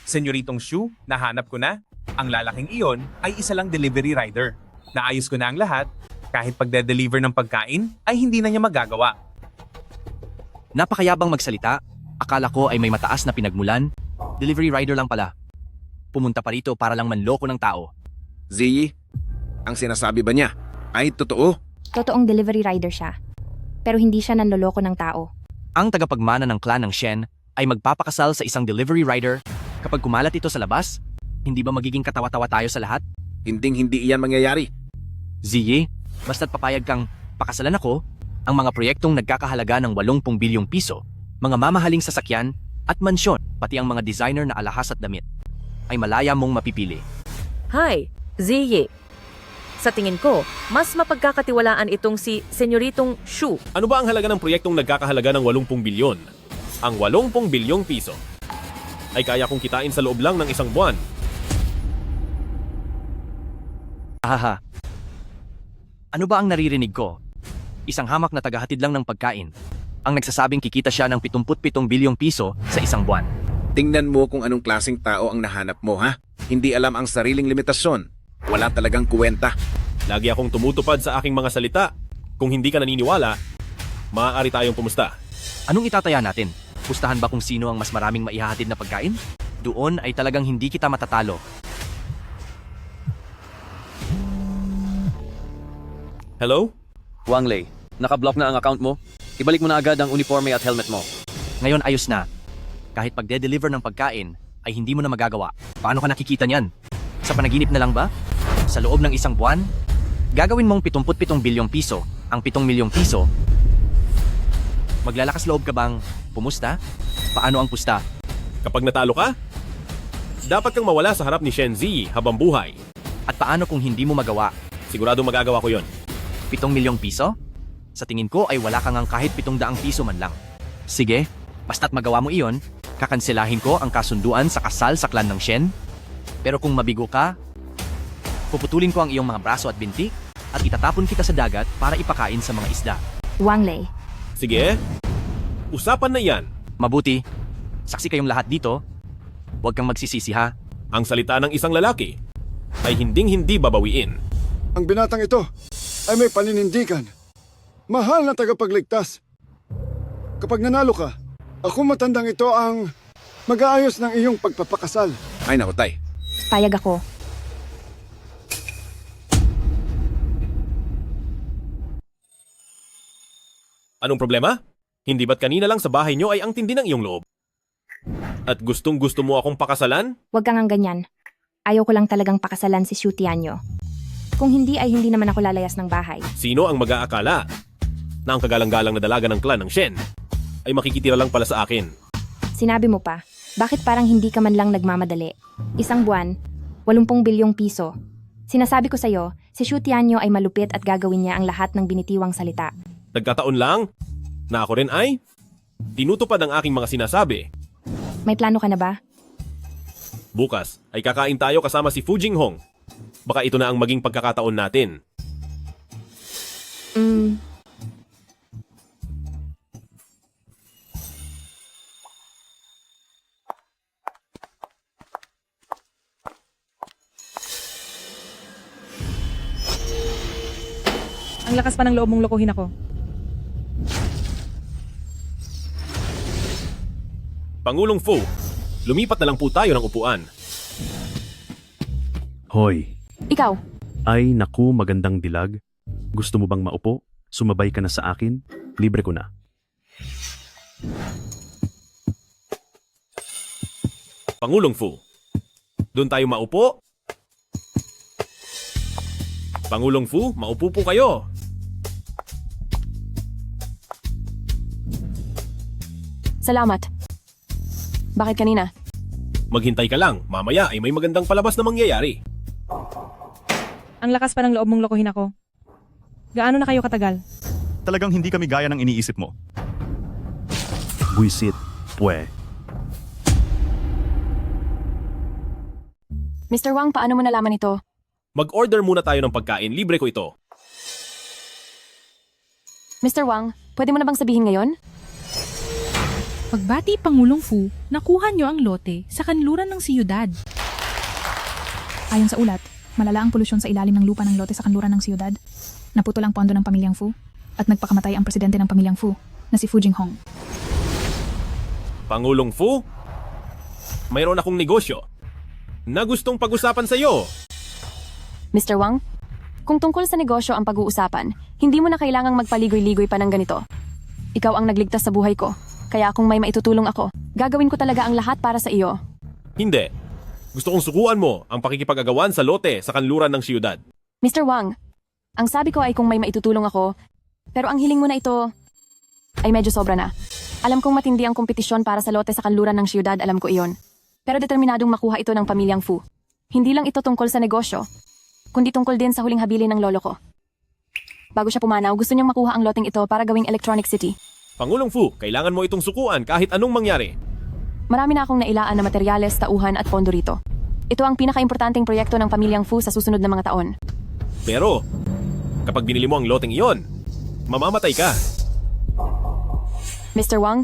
Senyoritong Shu, nahanap ko na. Ang lalaking iyon ay isa lang delivery rider. Naayos ko na ang lahat. Kahit pagde-deliver ng pagkain, ay hindi na niya magagawa. Napakayabang magsalita, akala ko ay may mataas na pinagmulan, delivery rider lang pala. Pumunta pa rito para lang manloko ng tao. Ziyi, ang sinasabi ba niya ay totoo? totoong delivery rider siya. Pero hindi siya nanloloko ng tao. Ang tagapagmana ng clan ng Shen ay magpapakasal sa isang delivery rider. Kapag kumalat ito sa labas, hindi ba magiging katawa-tawa tayo sa lahat? Hindi iyan mangyayari. Ziyi, basta't papayag kang pakasalan ako, ang mga proyektong nagkakahalaga ng 80 bilyong piso, mga mamahaling sasakyan at mansyon, pati ang mga designer na alahas at damit, ay malaya mong mapipili. Hi, Ziyi. Sa tingin ko, mas mapagkakatiwalaan itong si Senyoritong Shu. Ano ba ang halaga ng proyektong nagkakahalaga ng 80 bilyon? Ang 80 bilyong piso ay kaya kong kitain sa loob lang ng isang buwan. Ahaha. Ano ba ang naririnig ko? Isang hamak na tagahatid lang ng pagkain. Ang nagsasabing kikita siya ng 77 bilyong piso sa isang buwan. Tingnan mo kung anong klaseng tao ang nahanap mo, ha? Hindi alam ang sariling limitasyon. Wala talagang kuwenta. Lagi akong tumutupad sa aking mga salita. Kung hindi ka naniniwala, maaari tayong pumusta. Anong itataya natin? Pustahan ba kung sino ang mas maraming maihahatid na pagkain? Doon ay talagang hindi kita matatalo. Hello? Wang Lei, nakablock na ang account mo. Ibalik mo na agad ang uniforme at helmet mo. Ngayon ayos na. Kahit pagde-deliver ng pagkain, ay hindi mo na magagawa. Paano ka nakikita niyan? Sa panaginip na lang ba? Sa loob ng isang buwan? Gagawin mong 77 bilyong piso, ang 7 milyong piso. Maglalakas loob ka bang pumusta? Paano ang pusta? Kapag natalo ka, dapat kang mawala sa harap ni Shen Zi habang buhay. At paano kung hindi mo magawa? Sigurado magagawa ko yon. 7 milyong piso? Sa tingin ko ay wala kang kahit 700 piso man lang. Sige, basta't magawa mo iyon, kakanselahin ko ang kasunduan sa kasal sa klan ng Shen. Pero kung mabigo ka, puputulin ko ang iyong mga braso at binti at itatapon kita sa dagat para ipakain sa mga isda. Wang Lei. Sige, usapan na yan. Mabuti, saksi kayong lahat dito, Huwag kang magsisisi ha. Ang salita ng isang lalaki ay hinding-hindi babawiin. Ang binatang ito ay may paninindigan. Mahal na tagapagligtas. Kapag nanalo ka, ako matandang ito ang mag-aayos ng iyong pagpapakasal. Ay naku, Tay. Payag ako. Anong problema? Hindi ba't kanina lang sa bahay nyo ay ang tindi ng iyong loob? At gustong-gusto mo akong pakasalan? Huwag kang ang ganyan. Ayaw ko lang talagang pakasalan si Shu Tianyo. Kung hindi ay hindi naman ako lalayas ng bahay. Sino ang mag-aakala na ang kagalang-galang na dalaga ng clan ng Shen ay makikitira lang pala sa akin? Sinabi mo pa, bakit parang hindi ka man lang nagmamadali? Isang buwan, 80 bilyong piso. Sinasabi ko sa'yo, si Shu Tianyo ay malupit at gagawin niya ang lahat ng binitiwang salita. Nagkataon lang na ako rin ay tinutupad ang aking mga sinasabi. May plano ka na ba? Bukas ay kakain tayo kasama si Fu Jinghong. Baka ito na ang maging pagkakataon natin. Ang lakas pa ng loob mong lokohin ako. Pangulong Fu, lumipat na lang po tayo ng upuan. Hoy, Ikaw, ay naku magandang dilag. Gusto mo bang maupo? Sumabay ka na sa akin? Libre ko na. Pangulong Fu, doon tayo maupo? Pangulong Fu, maupo po kayo. salamat. Bakit kanina? Maghintay ka lang, mamaya ay may magandang palabas na mangyayari. Ang lakas pa ng loob mong lokohin ako. Gaano na kayo katagal? Talagang hindi kami gaya ng iniisip mo. Buisit, pwe. Mr. Wang, paano mo nalaman ito? Mag-order muna tayo ng pagkain, libre ko ito. Mr. Wang, pwede mo na bang sabihin ngayon? Pagbati Pangulong Fu, nakuha niyo ang lote sa kanluran ng siyudad. Ayon sa ulat, malala ang polusyon sa ilalim ng lupa ng lote sa kanluran ng siyudad. Naputol ang pondo ng pamilyang Fu at nagpakamatay ang presidente ng pamilyang Fu na si Fu Jinghong. Pangulong Fu, mayroon akong negosyo na gustong pag-usapan sa iyo. Mr. Wang, kung tungkol sa negosyo ang pag-uusapan, hindi mo na kailangang magpaligoy-ligoy pa ng ganito. Ikaw ang nagligtas sa buhay ko, kaya kung may maitutulong ako, gagawin ko talaga ang lahat para sa iyo. Hindi. Gusto kong sukuan mo ang pakikipag-agawan sa lote sa kanluran ng siyudad. Mr. Wang, ang sabi ko ay kung may maitutulong ako, pero ang hiling mo na ito ay medyo sobra na. Alam kong matindi ang kompetisyon para sa lote sa kanluran ng siyudad, alam ko iyon. Pero determinadong makuha ito ng pamilyang Fu. Hindi lang ito tungkol sa negosyo, kundi tungkol din sa huling habilin ng lolo ko. Bago siya pumanaw, gusto niyang makuha ang loteng ito para gawing electronic city. Pangulong Fu, kailangan mo itong sukuan kahit anong mangyari. Marami na akong nailaan na materyales, tauhan at pondo rito. Ito ang pinakaimportanteng proyekto ng pamilyang Fu sa susunod na mga taon. Pero, kapag binili mo ang loteng iyon, mamamatay ka. Mr. Wang,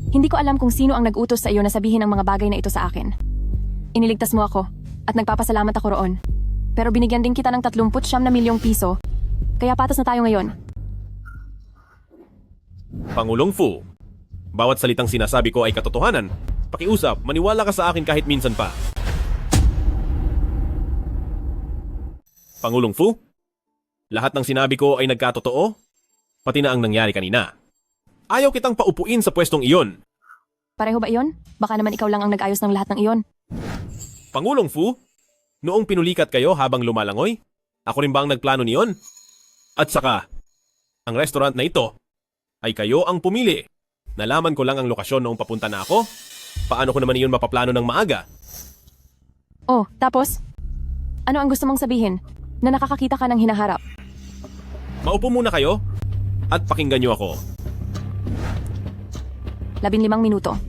hindi ko alam kung sino ang nag-utos sa iyo na sabihin ang mga bagay na ito sa akin. Iniligtas mo ako at nagpapasalamat ako roon. Pero binigyan din kita ng 39 milyong piso, kaya patas na tayo ngayon. Pangulong Fu, bawat salitang sinasabi ko ay katotohanan. Pakiusap, maniwala ka sa akin kahit minsan pa. Pangulong Fu, lahat ng sinabi ko ay nagkatotoo, pati na ang nangyari kanina. Ayaw kitang paupuin sa pwestong iyon. Pareho ba iyon? Baka naman ikaw lang ang nag-ayos ng lahat ng iyon. Pangulong Fu, noong pinulikat kayo habang lumalangoy, ako rin ba ang nagplano niyon? At saka, ang restaurant na ito ay kayo ang pumili. Nalaman ko lang ang lokasyon noong papunta na ako. Paano ko naman iyon mapaplano ng maaga? Oh, tapos? Ano ang gusto mong sabihin? Na nakakakita ka ng hinaharap? Maupo muna kayo at pakinggan niyo ako. 15 minuto.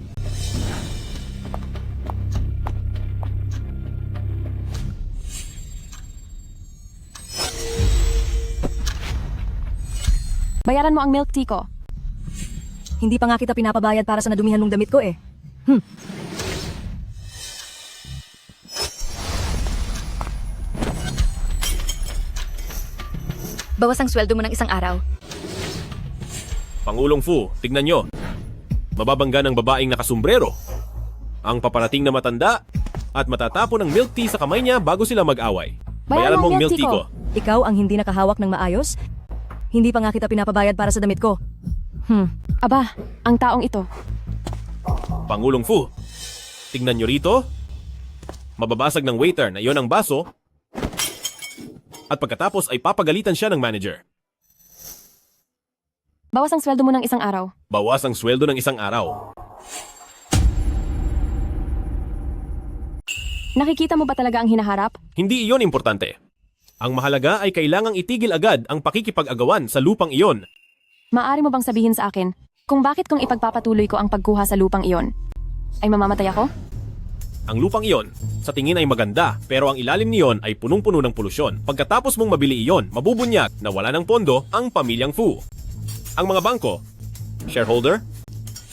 Bayaran mo ang milk tea ko. Hindi pa nga kita pinapabayad para sa nadumihan mong damit ko eh. Bawas ang sweldo mo ng isang araw. Pangulong Fu, tignan nyo. Mababangga ng babaeng nakasumbrero. Ang paparating na matanda at matatapon ng milk tea sa kamay niya bago sila mag-away. Bayaran mong milk tea ko. Ikaw ang hindi nakahawak ng maayos? Hindi pa nga kita pinapabayad para sa damit ko. Aba, ang taong ito. Pangulong Fu, tignan nyo rito. Mababasag ng waiter na iyon ang baso at pagkatapos ay papagalitan siya ng manager. Bawas ang sweldo mo ng isang araw. Bawas ang sweldo ng isang araw. Nakikita mo ba talaga ang hinaharap? Hindi iyon importante. Ang mahalaga ay kailangang itigil agad ang pakikipag-agawan sa lupang iyon. Maari mo bang sabihin sa akin kung bakit kung ipagpapatuloy ko ang pagkuha sa lupang iyon, ay mamamatay ako? Ang lupang iyon, sa tingin ay maganda, pero ang ilalim niyon ay punong-puno ng polusyon. Pagkatapos mong mabili iyon, mabubunyag na wala ng pondo ang pamilyang Fu. Ang mga bangko, shareholder,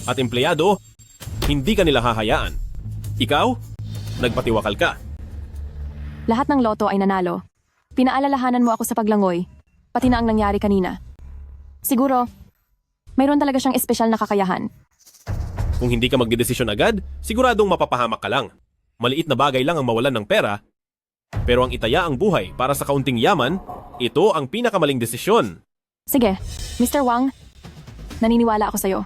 at empleyado, hindi ka nila hahayaan. Ikaw, nagpatiwakal ka. Lahat ng loto ay nanalo. Pinaalalahanan mo ako sa paglangoy, pati na ang nangyari kanina. Siguro, mayroon talaga siyang espesyal na kakayahan. Kung hindi ka magdedesisyon agad, siguradong mapapahamak ka lang. Maliit na bagay lang ang mawalan ng pera, pero ang itaya ang buhay para sa kaunting yaman, ito ang pinakamaling desisyon. Sige, Mr. Wang, naniniwala ako sa'yo.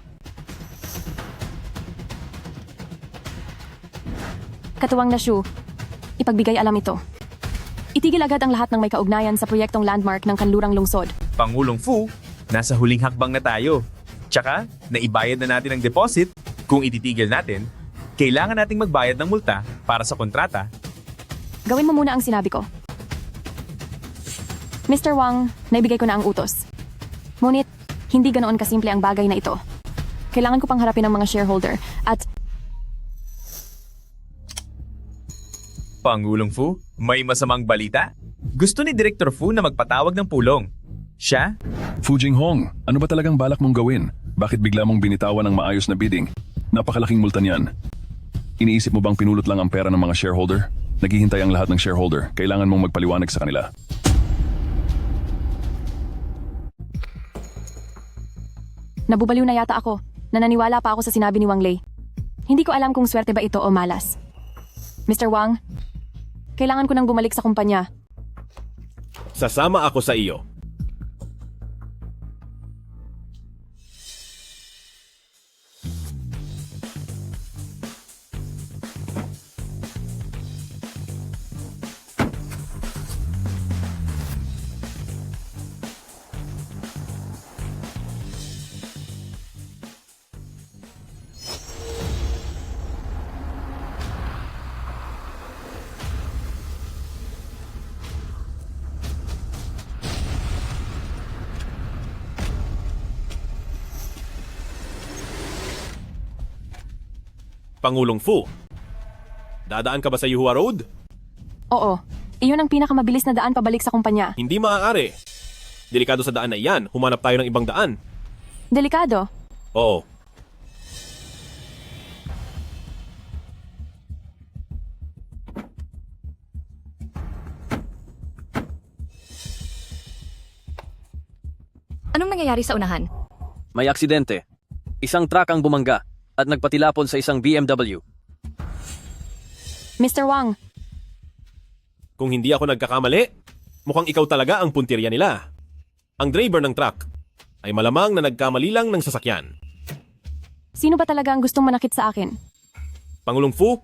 Katuwang na Shu, ipagbigay alam ito. Itigil agad ang lahat ng may kaugnayan sa proyektong landmark ng kanlurang lungsod. Pangulong Fu, nasa huling hakbang na tayo. Tsaka, naibayad na natin ang deposit. Kung ititigil natin, kailangan nating magbayad ng multa para sa kontrata. Gawin mo muna ang sinabi ko. Mr. Wang, naibigay ko na ang utos. Ngunit, hindi ganoon kasimple ang bagay na ito. Kailangan ko pang harapin ang mga shareholder at Pangulong Fu, may masamang balita? Gusto ni Director Fu na magpatawag ng pulong. Siya? Fu Jinghong, ano ba talagang balak mong gawin? Bakit bigla mong binitawan ng maayos na bidding? Napakalaking multa niyan. Iniisip mo bang pinulot lang ang pera ng mga shareholder? Naghihintay ang lahat ng shareholder. Kailangan mong magpaliwanag sa kanila. nabubaliw na yata ako. Nananiwala pa ako sa sinabi ni Wang Lei. Hindi ko alam kung swerte ba ito o malas. Mr. Wang, kailangan ko nang bumalik sa kumpanya. Sasama ako sa iyo. Pangulong Fu, dadaan ka ba sa Yuhua Road? Oo, iyon ang pinakamabilis na daan pabalik sa kumpanya. Hindi maaari. Delikado sa daan na iyan. Humanap tayo ng ibang daan. Delikado? Oo. Anong nangyayari sa unahan? May aksidente. Isang truck ang bumangga at nagpatilapon sa isang BMW. Mr. Wang, Kung hindi ako nagkakamali, mukhang ikaw talaga ang puntirya nila. Ang driver ng truck ay malamang na nagkamali lang ng sasakyan. sino ba talaga ang gustong manakit sa akin? Pangulong Fu,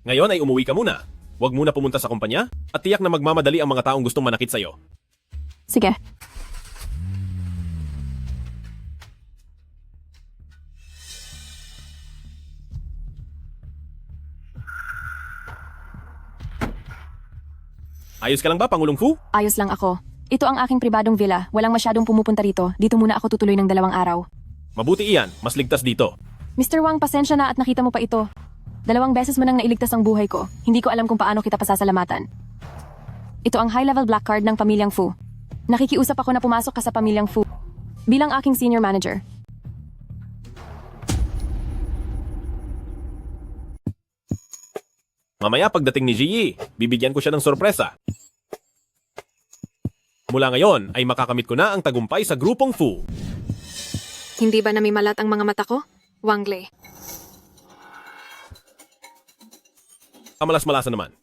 ngayon ay umuwi ka muna. Huwag muna pumunta sa kumpanya at tiyak na magmamadali ang mga taong gustong manakit sa'yo. Sige. Ayos ka lang ba, Pangulong Fu? Ayos lang ako. Ito ang aking pribadong villa. Walang masyadong pumupunta rito. Dito muna ako tutuloy ng 2 araw. Mabuti iyan, mas ligtas dito. Mr. Wang, pasensya na at nakita mo pa ito. 2 beses mo nang nailigtas ang buhay ko. Hindi ko alam kung paano kita pasasalamatan. Ito ang high-level black card ng pamilyang Fu. Nakikiusap ako na pumasok ka sa pamilyang Fu bilang aking senior manager. Mamaya pagdating ni Ji, bibigyan ko siya ng sorpresa. Mula ngayon ay makakamit ko na ang tagumpay sa grupong Fu. Hindi ba namimalat ang mga mata ko? Wang Lei. Kamalas-malasa naman.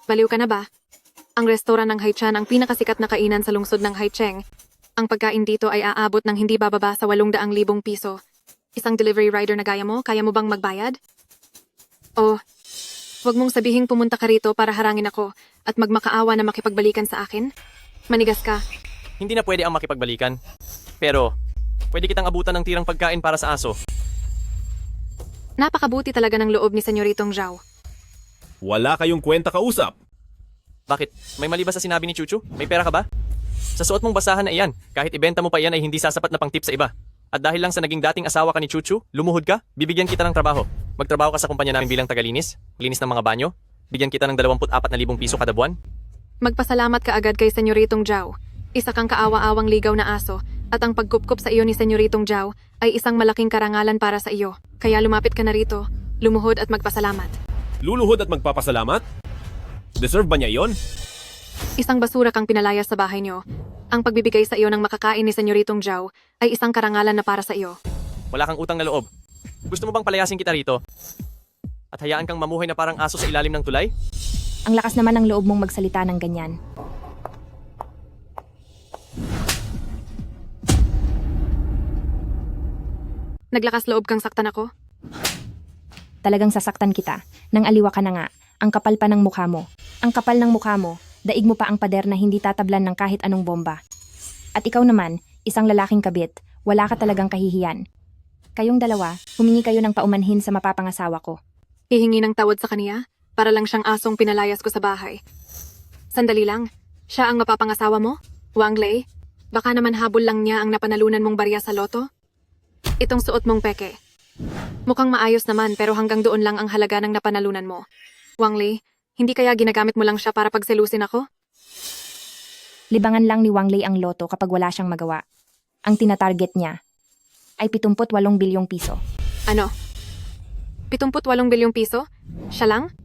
Baliw ka na ba? Ang restoran ng Haichan ang pinakasikat na kainan sa lungsod ng Haicheng. Ang pagkain dito ay aabot ng hindi bababa sa 800,000 piso. Isang delivery rider na gaya mo, kaya mo bang magbayad? O, huwag mong sabihing pumunta ka rito para harangin ako at magmakaawa na makipagbalikan sa akin? Manigas ka. Hindi na pwede ang makipagbalikan. Pero, pwede kitang abutan ng tirang pagkain para sa aso. Napakabuti talaga ng loob ni Senyoritong Zhao. Wala kayong kwenta kausap. Bakit? May mali ba sa sinabi ni Chuchu? May pera ka ba? Sa suot mong basahan na iyan, kahit ibenta mo pa iyan ay hindi sasapat na pang tip sa iba. At dahil lang sa naging dating asawa ka ni Chuchu, lumuhod ka, bibigyan kita ng trabaho. Magtrabaho ka sa kumpanya namin bilang tagalinis, linis ng mga banyo, bigyan kita ng 24,000 piso kada buwan. Magpasalamat ka agad kay Senyoritong Zhao. Isa kang kaawa-awang ligaw na aso, at ang pagkupkup sa iyo ni Senyoritong Zhao ay isang malaking karangalan para sa iyo. Kaya lumapit ka na rito, lumuhod at magpasalamat. Luluhod at magpapasalamat? Deserve ba niya iyon? Isang basura kang pinalayas sa bahay niyo. Ang pagbibigay sa iyo ng makakain ni Senyoritong Zhao ay isang karangalan na para sa iyo. Wala kang utang na loob. Gusto mo bang palayasin kita rito? At hayaan kang mamuhay na parang aso sa ilalim ng tulay? Ang lakas naman ng loob mong magsalita ng ganyan. Naglakas loob kang saktan ako? Talagang sasaktan kita. Nang aliwa ka na nga. Ang kapal pa ng mukha mo. Ang kapal ng mukha mo. Daig mo pa ang pader na hindi tatablan ng kahit anong bomba. At ikaw naman, isang lalaking kabit, wala ka talagang kahihiyan. Kayong dalawa, humingi kayo ng paumanhin sa mapapangasawa ko. Hihingi ng tawad sa kaniya? Para lang siyang asong pinalayas ko sa bahay. Sandali lang, siya ang mapapangasawa mo? Wang Lei? Baka naman habol lang niya ang napanalunan mong barya sa loto? Itong suot mong peke. Mukhang maayos naman pero hanggang doon lang ang halaga ng napanalunan mo. Wang Lei, hindi kaya ginagamit mo lang siya para pagselusin ako? Libangan lang ni Wang Lei ang loto kapag wala siyang magawa. Ang tinatarget niya ay 78 bilyong piso. Ano? 78 bilyong piso? Siya lang?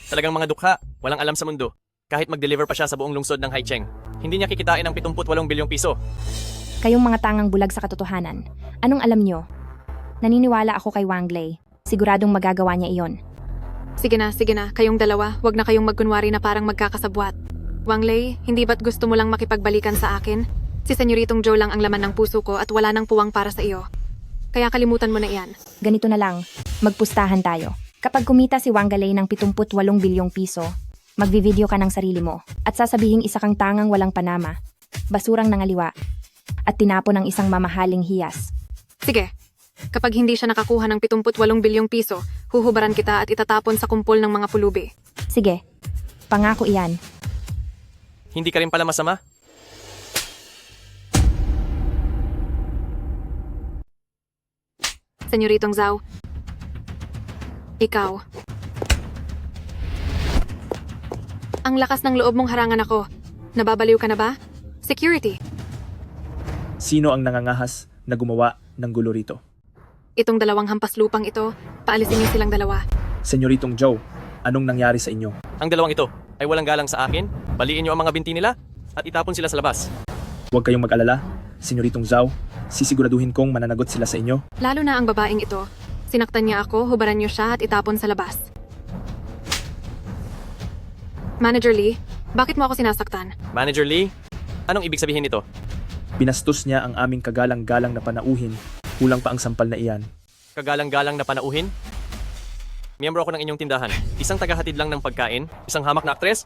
Talagang mga dukha, walang alam sa mundo. Kahit mag-deliver pa siya sa buong lungsod ng Haicheng, hindi niya kikitain ang 78 bilyong piso. Kayong mga tangang bulag sa katotohanan. Anong alam nyo? Naniniwala ako kay Wang Lei. Siguradong magagawa niya iyon. Sige na, kayong dalawa, wag na kayong magkunwari na parang magkakasabwat. Wang Lei, hindi ba't gusto mo lang makipagbalikan sa akin? Si Senyoritong Zhao lang ang laman ng puso ko at wala nang puwang para sa iyo. Kaya kalimutan mo na iyan. Ganito na lang, magpustahan tayo. Kapag kumita si Wang Lei ng 78 bilyong piso, magvi-video ka ng sarili mo at sasabihing isa kang tangang walang panama, basurang nangaliwa, at tinapon ng isang mamahaling hiyas. Sige, kapag hindi siya nakakuha ng 78 bilyong piso, huhubaran kita at itatapon sa kumpol ng mga pulubi. Sige, pangako iyan. Hindi ka rin pala masama? Senyoritong Zhao, ikaw. Ang lakas ng loob mong harangan ako. Nababaliw ka na ba? Security. Sino ang nangangahas na gumawa ng gulo rito? Itong dalawang hampas lupang ito, paalisin niyo silang dalawa. Senyoritong Zhao, anong nangyari sa inyo? Ang dalawang ito ay walang galang sa akin, baliin niyo ang mga binti nila at itapon sila sa labas. Huwag kayong mag-alala, Senyoritong Zhao, sisiguraduhin kong mananagot sila sa inyo. Lalo na ang babaeng ito. Sinaktan niya ako, hubaran niyo siya at itapon sa labas. Manager Lee, bakit mo ako sinasaktan? Manager Lee, anong ibig sabihin nito? Pinastos niya ang aming kagalang-galang na panauhin, kulang pa ang sampal na iyan. Kagalang-galang na panauhin? Miyembro ako ng inyong tindahan. Isang tagahatid lang ng pagkain? Isang hamak na aktres?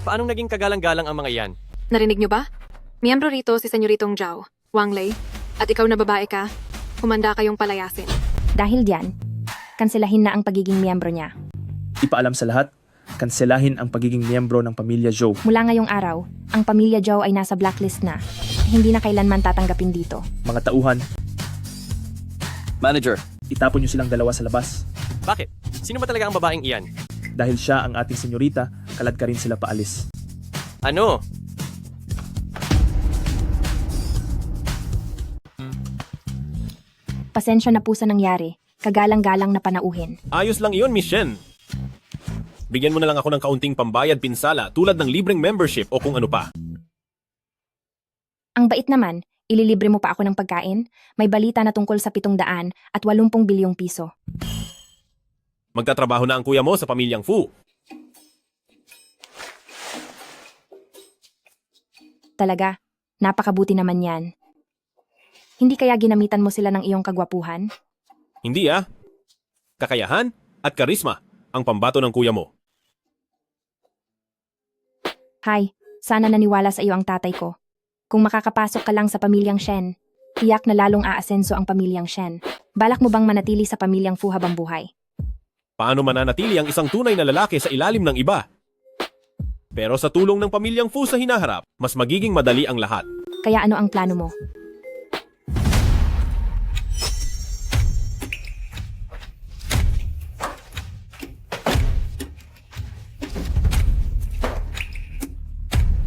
Paanong naging kagalang-galang ang mga iyan? Narinig niyo ba? Miyembro rito si Senyoritong Zhao, Wang Lei, at ikaw na babae ka, humanda kayong palayasin. Dahil diyan, kanselahin na ang pagiging miyembro niya. Ipaalam sa lahat, kanselahin ang pagiging miyembro ng pamilya Zhao. Mula ngayong araw, ang pamilya Zhao ay nasa blacklist na. Hindi na kailanman tatanggapin dito. Mga tauhan, Manager, itapon niyo silang dalawa sa labas. bakit? Sino ba talaga ang babaeng iyan? Dahil siya ang ating senyorita, kalad ka rin sila paalis. Ano? Pasensya na po sa nangyari. Kagalang-galang na panauhin. Ayos lang iyon, Miss Shen. Bigyan mo na lang ako ng kaunting pambayad pinsala tulad ng libreng membership o kung ano pa. Ang bait naman, ililibre mo pa ako ng pagkain? May balita na tungkol sa 780 bilyong piso. Magtatrabaho na ang kuya mo sa pamilyang Fu. Talaga, napakabuti naman yan. Hindi kaya ginamitan mo sila ng iyong kagwapuhan? Hindi ah. Kakayahan at karisma ang pambato ng kuya mo. Hay, sana naniwala sa iyo ang tatay ko. Kung makakapasok ka lang sa pamilyang Shen, tiyak na lalong aasenso ang pamilyang Shen. Balak mo bang manatili sa pamilyang Fu habang buhay? Paano mananatili ang isang tunay na lalaki sa ilalim ng iba? Pero sa tulong ng pamilyang Fu sa hinaharap, mas magiging madali ang lahat. Kaya ano ang plano mo?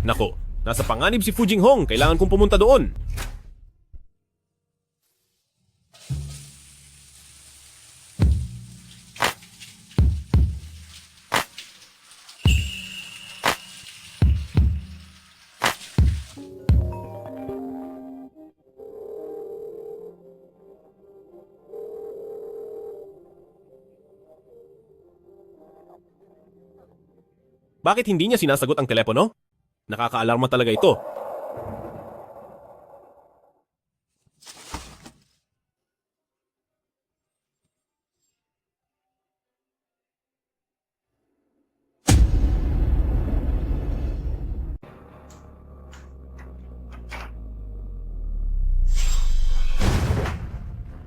Nako, nasa panganib si Fu Jinghong. Kailangan kong pumunta doon. Bakit hindi niya sinasagot ang telepono? Nakakaalarma talaga ito.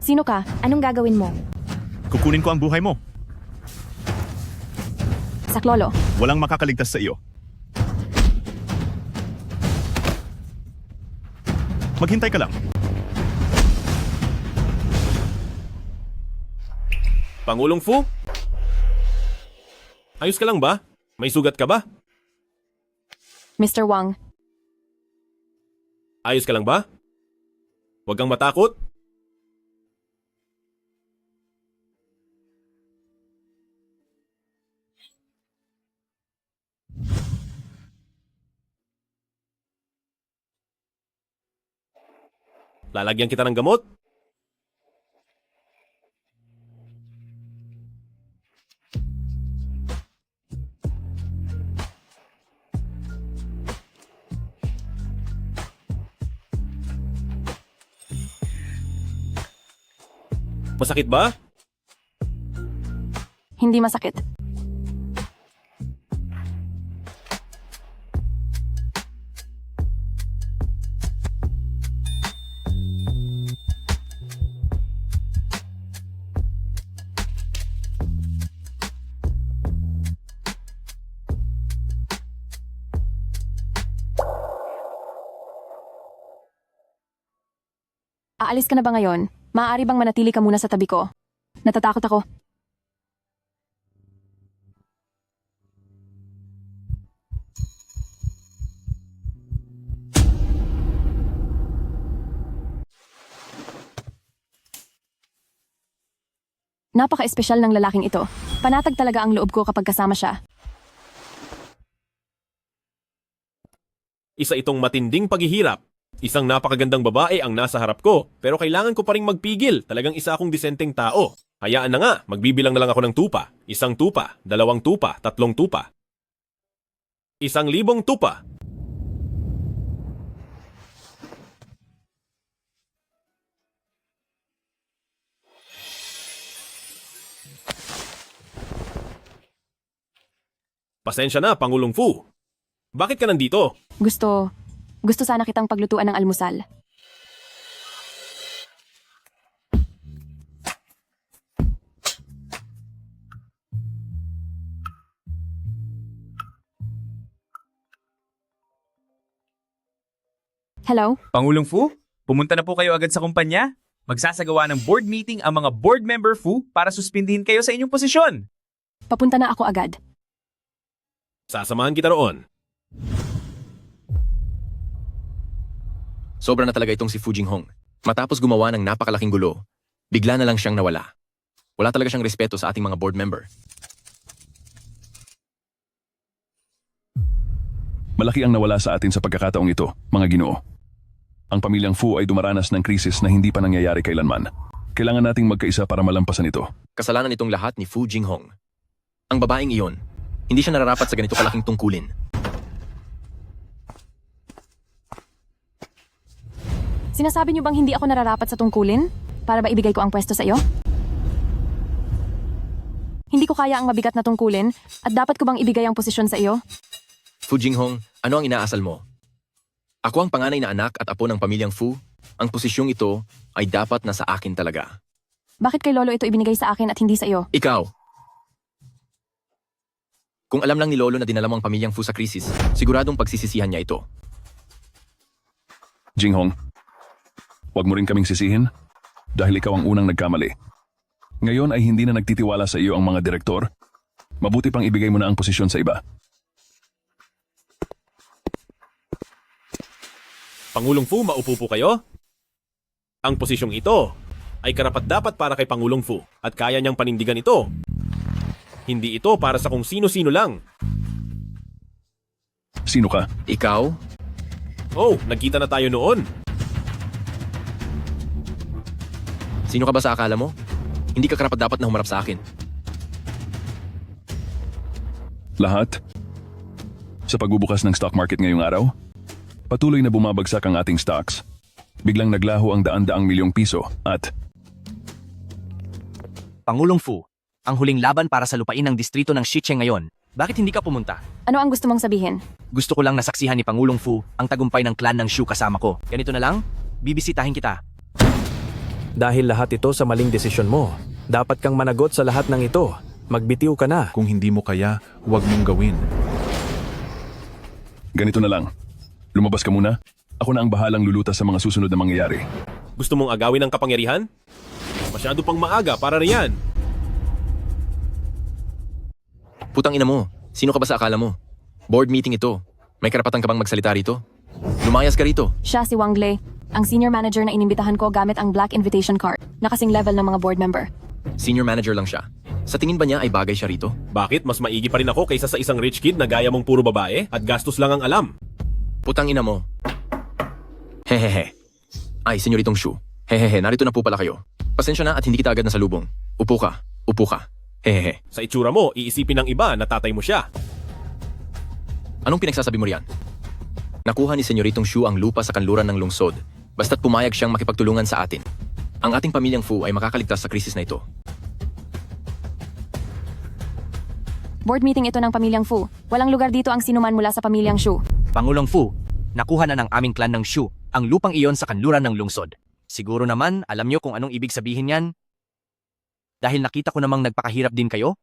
Sino ka? Anong gagawin mo? Kukunin ko ang buhay mo. Saklolo. Walang makakaligtas sa iyo. Maghintay ka lang. Pangulong Fu? Ayos ka lang ba? May sugat ka ba? Mr. Wang, Ayos ka lang ba? Huwag kang matakot. Lalagyan kita ng gamot. Masakit ba? hindi masakit. Aalis ka na ba ngayon? Maaari bang manatili ka muna sa tabi ko? Natatakot ako. Napaka-espesyal ng lalaking ito. Panatag talaga ang loob ko kapag kasama siya. Isa itong matinding paghihirap. Isang napakagandang babae ang nasa harap ko, pero kailangan ko pa ring magpigil. Talagang isa akong disenteng tao. Hayaan na nga, magbibilang na lang ako ng tupa. 1 tupa, 2 tupa, 3 tupa. 1,000 tupa. Pasensya na, Pangulong Fu. Bakit ka nandito? Gusto sana kitang paglutuan ng almusal. Hello? Pangulong Fu, pumunta na po kayo agad sa kumpanya. Magsasagawa ng board meeting ang mga board member Fu para suspindihin kayo sa inyong posisyon. Papunta na ako agad. Sasamahan kita roon. Sobra na talaga itong si Fu Jinghong. Matapos gumawa ng napakalaking gulo, bigla na lang siyang nawala. Wala talaga siyang respeto sa ating mga board member. Malaki ang nawala sa atin sa pagkakataong ito, mga Ginoo. Ang pamilyang Fu ay dumaranas ng krisis na hindi pa nangyayari kailanman. Kailangan nating magkaisa para malampasan ito. Kasalanan itong lahat ni Fu Jinghong. Ang babaeng iyon, hindi siya nararapat sa ganito kalaking tungkulin. Sinasabi niyo bang hindi ako nararapat sa tungkulin? Para ba ibigay ko ang pwesto sa iyo? Hindi ko kaya ang mabigat na tungkulin at dapat ko bang ibigay ang posisyon sa iyo? Fu Jinghong, ano ang inaasal mo? Ako ang panganay na anak at apo ng pamilyang Fu. Ang posisyong ito ay dapat nasa akin talaga. Bakit kay Lolo ito ibinigay sa akin at hindi sa iyo? Ikaw! Kung alam lang ni Lolo na dinala mo ang pamilyang Fu sa krisis, siguradong pagsisisihan niya ito. Jinghong, huwag mo rin kaming sisihin dahil ikaw ang unang nagkamali. Ngayon ay hindi na nagtitiwala sa iyo ang mga direktor. Mabuti pang ibigay mo na ang posisyon sa iba. Pangulong Fu, maupo po kayo? Ang posisyong ito ay karapat-dapat para kay Pangulong Fu at kaya niyang panindigan ito. Hindi ito para sa kung sino-sino lang. Sino ka? Ikaw? Oh, nagkita na tayo noon. Sino ka ba sa akala mo? Hindi ka karapat-dapat na humarap sa akin. Lahat? Sa pagbubukas ng stock market ngayong araw? Patuloy na bumabagsak ang ating stocks. Biglang naglaho ang daan-daang milyong piso at... Pangulong Fu, ang huling laban para sa lupain ng distrito ng Xicheng ngayon. Bakit hindi ka pumunta? Ano ang gusto mong sabihin? Gusto ko lang nasaksihan ni Pangulong Fu ang tagumpay ng clan ng Shu kasama ko. Ganito na lang, bibisitahin kita. Dahil lahat ito sa maling desisyon mo, dapat kang managot sa lahat ng ito. Magbitiw ka na. Kung hindi mo kaya, huwag mong gawin. Ganito na lang. Lumabas ka muna. Ako na ang bahalang lulutas sa mga susunod na mangyayari. Gusto mong agawin ang kapangyarihan? Masyado pang maaga para riyan. Putang ina mo, sino ka ba sa akala mo? Board meeting ito. May karapatan ka bang magsalita rito? Lumayas ka rito. Siya si Wang Lei, ang senior manager na inimbitahan ko gamit ang black invitation card na kasing level ng mga board member. Senior manager lang siya. Sa tingin ba niya ay bagay siya rito? Bakit? Mas maigi pa rin ako kaysa sa isang rich kid na gaya mong puro babae at gastos lang ang alam. Putang ina mo. Hehehe. Ay, senyoritong Shu. Hehehe, narito na po pala kayo. Pasensya na at hindi kita agad nasalubong. Upo ka. Upo ka. Hehehe. Sa itsura mo, iisipin ng iba na tatay mo siya. Anong pinagsasabi mo riyan? Nakuha ni senyoritong Shu ang lupa sa kanluran ng lungsod. Basta't pumayag siyang makipagtulungan sa atin. Ang ating pamilyang Fu ay makakaligtas sa krisis na ito. Board meeting ito ng pamilyang Fu. Walang lugar dito ang sinuman mula sa pamilyang Shu. Pangulong Fu, nakuha na ng aming clan ng Shu ang lupang iyon sa kanluran ng lungsod. Siguro naman, alam niyo kung anong ibig sabihin yan? Dahil nakita ko namang nagpakahirap din kayo?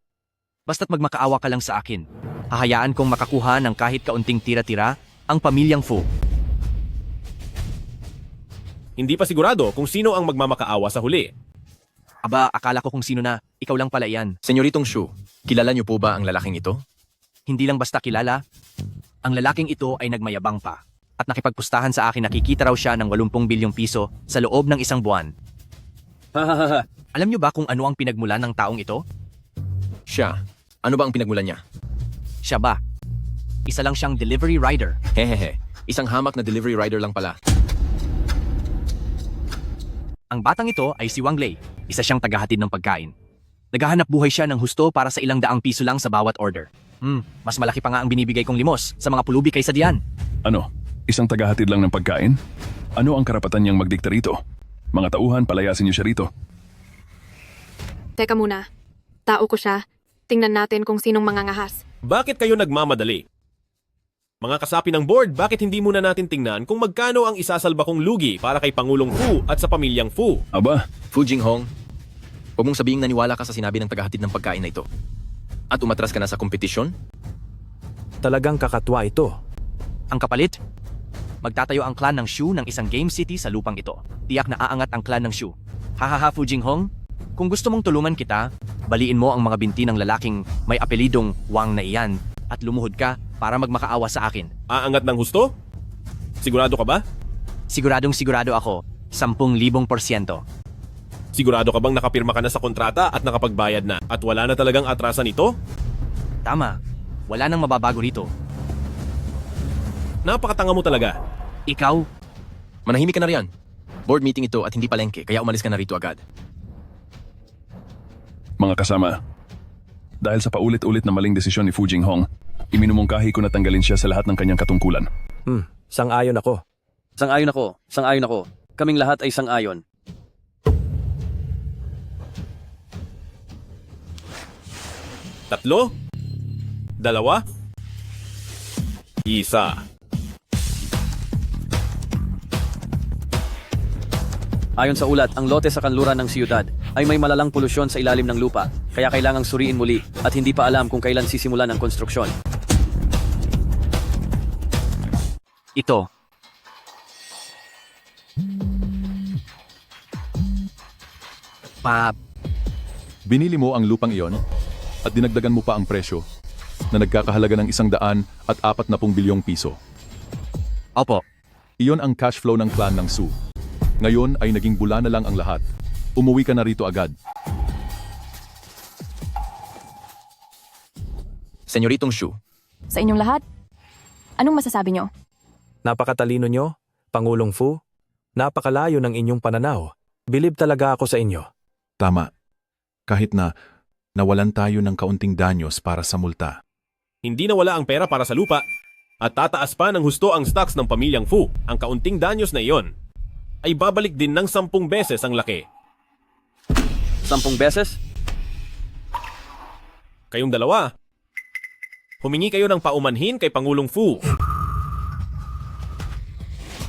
Basta't magmakaawa ka lang sa akin. Hahayaan kong makakuha ng kahit kaunting tira-tira ang pamilyang Fu. Hindi pa sigurado kung sino ang magmamakaawa sa huli. Aba, akala ko kung sino na. Ikaw lang pala iyan. Senyoritong Shu, kilala niyo po ba ang lalaking ito? Hindi lang basta kilala. Ang lalaking ito ay nagmayabang pa. At nakipagpustahan sa akin nakikita raw siya ng 80 bilyong piso sa loob ng isang buwan. Alam niyo ba kung ano ang pinagmulan ng taong ito? Siya. Ano ba ang pinagmulan niya? Siya ba? Isa lang siyang delivery rider. Hehehe. Isang hamak na delivery rider lang pala. Ang batang ito ay si Wang Lei. Isa siyang tagahatid ng pagkain. Naghahanap buhay siya ng husto para sa 200 piso lang sa bawat order. Mas malaki pa nga ang binibigay kong limos sa mga pulubi kaysa diyan. Ano? Isang tagahatid lang ng pagkain? Ano ang karapatan niyang magdikta rito? Mga tauhan, palayasin niyo siya rito. Teka muna. Tao ko siya. Tingnan natin kung sinong mangangahas. Bakit kayo nagmamadali? Mga kasapi ng board, bakit hindi muna natin tingnan kung magkano ang isasalba kong lugi para kay Pangulong Fu at sa pamilyang Fu? Aba? Fu Jinghong, huwag mong sabihing naniwala ka sa sinabi ng tagahatid ng pagkain na ito. At umatras ka na sa kompetisyon? Talagang kakatwa ito. Ang kapalit? Magtatayo ang clan ng Shu ng isang game city sa lupang ito. Tiyak na aangat ang clan ng Shu. Hahaha Fu Jinghong, kung gusto mong tulungan kita, baliin mo ang mga binti ng lalaking may apelidong Wang na iyan at lumuhod ka para magmakaawa sa akin. Aangat ng husto? Sigurado ka ba? Siguradong sigurado ako, 10,000%. Sigurado ka bang nakapirma ka na sa kontrata at nakapagbayad na at wala na talagang atrasan ito? Tama, wala nang mababago rito. Napakatanga mo talaga. Ikaw, Manahimik ka na riyan. Board meeting ito at hindi palengke, kaya umalis ka na rito agad. Mga kasama, dahil sa paulit-ulit na maling desisyon ni Fu Jinghong, iminumungkahi ko na tanggalin siya sa lahat ng kanyang katungkulan. Sang-ayon ako. Sang-ayon ako. Sang-ayon ako. Kaming lahat ay sang-ayon. Tatlo? Dalawa? Isa. Ayon sa ulat, ang lote sa kanluran ng siyudad ay may malalang polusyon sa ilalim ng lupa, kaya kailangang suriin muli at hindi pa alam kung kailan sisimulan ang konstruksyon. Ito. Binili mo ang lupang iyon at dinagdagan mo pa ang presyo na nagkakahalaga ng 140 bilyong piso. Opo. Iyon ang cash flow ng clan ng Su. Ngayon ay naging bula na lang ang lahat. Umuwi ka na rito agad. Senyoritong Shu, Sa inyong lahat, anong masasabi nyo? Napakatalino nyo, Pangulong Fu. Napakalayo ng inyong pananaw. Bilib talaga ako sa inyo. Tama. Kahit na nawalan tayo ng kaunting danyos para sa multa. Hindi nawala ang pera para sa lupa at tataas pa ng husto ang stocks ng pamilyang Fu. Ang kaunting danyos na iyon ay babalik din ng 10 beses ang laki. 10 beses? Kayong dalawa, humingi kayo ng paumanhin kay Pangulong Fu.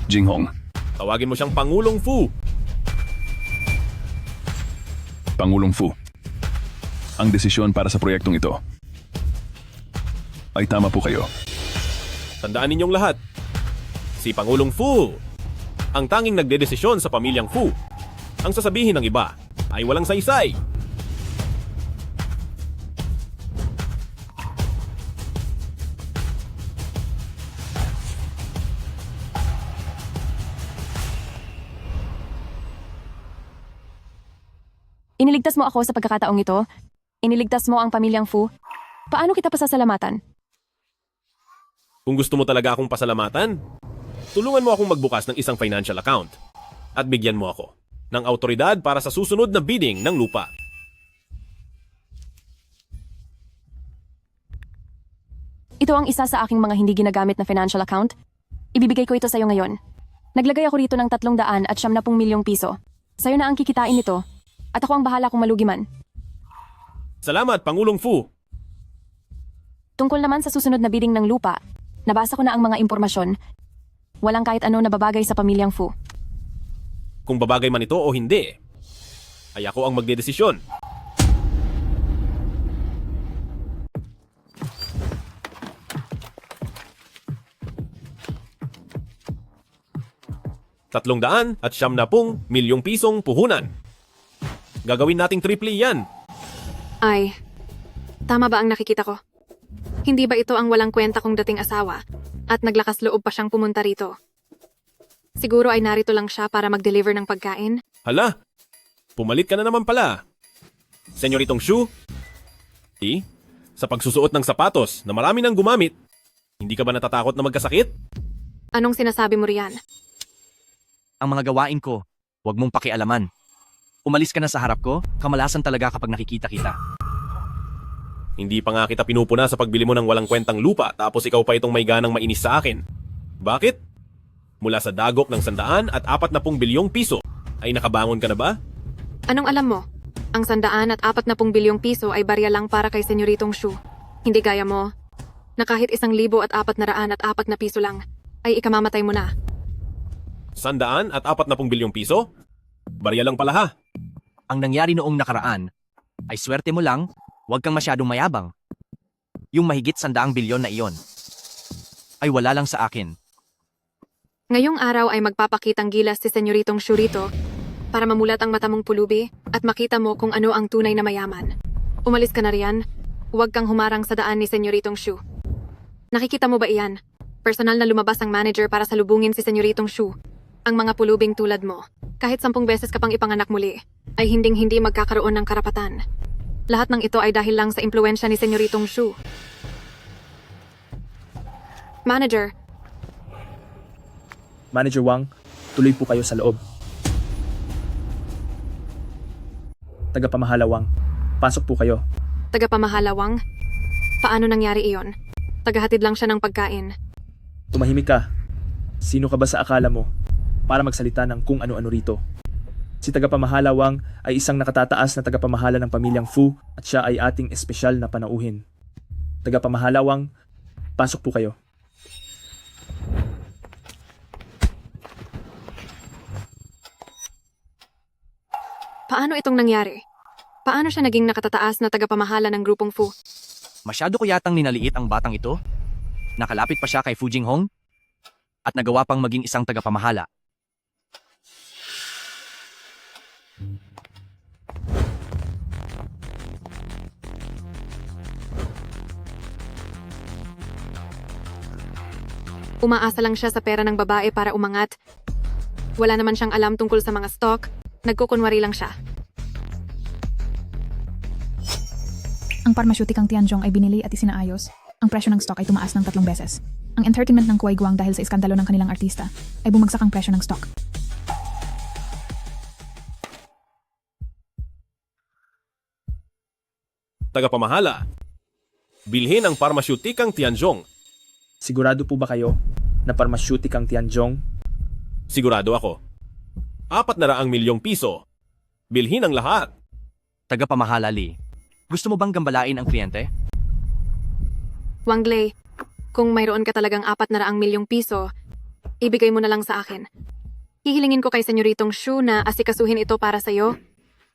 Jinghong, Tawagin mo siyang Pangulong Fu. Pangulong Fu, ang desisyon para sa proyektong ito ay tama po kayo. Tandaan ninyong lahat, si Pangulong Fu ang tanging nagdedesisyon sa pamilyang Fu. Ang sasabihin ng iba ay walang saysay. Iniligtas mo ako sa pagkakataong ito. Iniligtas mo ang pamilyang Fu. Paano kita pasasalamatan? Kung gusto mo talaga akong pasalamatan, tulungan mo akong magbukas ng isang financial account at bigyan mo ako ng autoridad para sa susunod na bidding ng lupa. Ito ang isa sa aking mga hindi ginagamit na financial account. Ibibigay ko ito sa iyo ngayon. Naglagay ako rito ng 370 milyong piso. Sa'yo na ang kikitain nito at ako ang bahala kung malugi man. Salamat, Pangulong Fu. Tungkol naman sa susunod na bidding ng lupa, nabasa ko na ang mga impormasyon. Walang kahit ano na babagay sa pamilyang Fu. Kung babagay man ito o hindi, ay ako ang magdedesisyon. $370 milyong pisong puhunan. Gagawin nating triple yan. Ay, tama ba ang nakikita ko? Hindi ba ito ang walang kwenta kong dating asawa at naglakas loob pa siyang pumunta rito? Siguro ay narito lang siya para mag-deliver ng pagkain? Hala, pumalit ka na naman pala. Senyoritong Shu, sa pagsusuot ng sapatos na marami nang gumamit, hindi ka ba natatakot na magkasakit? Anong sinasabi mo riyan? ang mga gawain ko, huwag mong pakialaman. Umalis ka na sa harap ko, kamalasan talaga kapag nakikita kita. Hindi pa nga kita pinupuna sa pagbili mo ng walang kwentang lupa tapos ikaw pa itong may ganang mainis sa akin. Bakit? Mula sa dagok ng 140 bilyong piso, ay nakabangon ka na ba? Anong alam mo? Ang 140 bilyong piso ay barya lang para kay Senyoritong Shu. Hindi gaya mo, na kahit 1,440 piso lang, ay ikamamatay mo na. 140 bilyong piso? Barya lang pala ha. Ang nangyari noong nakaraan, ay swerte mo lang, huwag kang masyadong mayabang. Yung mahigit 100 bilyon na iyon, ay wala lang sa akin. Ngayong araw ay magpapakitang gilas si Senyoritong Shu rito para mamulat ang mata mong pulubi at makita mo kung ano ang tunay na mayaman. Umalis ka na riyan, huwag kang humarang sa daan ni Senyoritong Shu. Nakikita mo ba iyan? Personal na lumabas ang manager para salubungin si Senyoritong Shu. Ang mga pulubing tulad mo, kahit 10 beses ka pang ipanganak muli, ay hinding-hindi magkakaroon ng karapatan. Lahat ng ito ay dahil lang sa impluensya ni Senyoritong Shu. Manager Wang, Tuloy po kayo sa loob. Tagapamahalawang, pasok po kayo. Tagapamahalawang? Paano nangyari iyon? Tagahatid lang siya ng pagkain. Tumahimik ka. Sino ka ba sa akala mo para magsalita ng kung ano-ano rito? Si tagapamahalawang ay isang nakatataas na tagapamahala ng pamilyang Fu at siya ay ating espesyal na panauhin. Tagapamahalawang, pasok po kayo. Paano itong nangyari? Paano siya naging nakatataas na tagapamahala ng grupong Fu? Masyado ko yatang ninaliit ang batang ito. Nakalapit pa siya kay Fu Jinghong at nagawa pang maging isang tagapamahala. Umaasa lang siya sa pera ng babae para umangat. Wala naman siyang alam tungkol sa mga stock. Nagkukunwari lang siya. Ang pharmaceuticang Tianzhong ay binili at isinaayos. Ang presyo ng stock ay tumaas ng 3 beses. Ang entertainment ng Kuai Guang dahil sa iskandalo ng kanilang artista ay bumagsak ang presyo ng stock. Tagapamahala, bilhin ang pharmaceuticang Tianzhong. Sigurado po ba kayo na pharmaceuticang Tianzhong? Sigurado ako. 400 milyong piso. Bilhin ang lahat. Tagapamahala Li, gusto mo bang gambalain ang kliyente? Wang Lei, kung mayroon ka talagang 400 milyong piso, ibigay mo na lang sa akin. Hihilingin ko kay Senyoritong Shu na asikasuhin ito para sa'yo.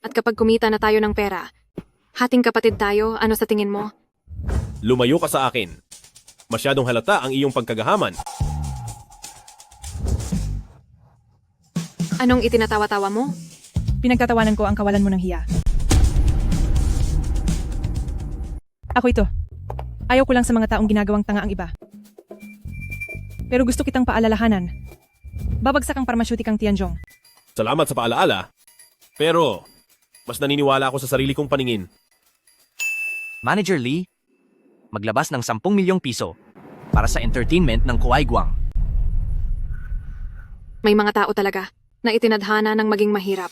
At kapag kumita na tayo ng pera, hating kapatid tayo, ano sa tingin mo? Lumayo ka sa akin. Masyadong halata ang iyong pagkagahaman. Anong itinatawa-tawa mo? Pinagtatawanan ko ang kawalan mo ng hiya. Ako ito. Ayaw ko lang sa mga taong ginagawang tanga ang iba. Pero gusto kitang paalalahanan. Babagsak ang pharmaceuticang Tianzhong. Salamat sa paalaala. Pero, mas naniniwala ako sa sarili kong paningin. Manager Lee, maglabas ng 10 milyong piso para sa entertainment ng Kuai Guang. May mga tao talaga na itinadhana ng maging mahirap.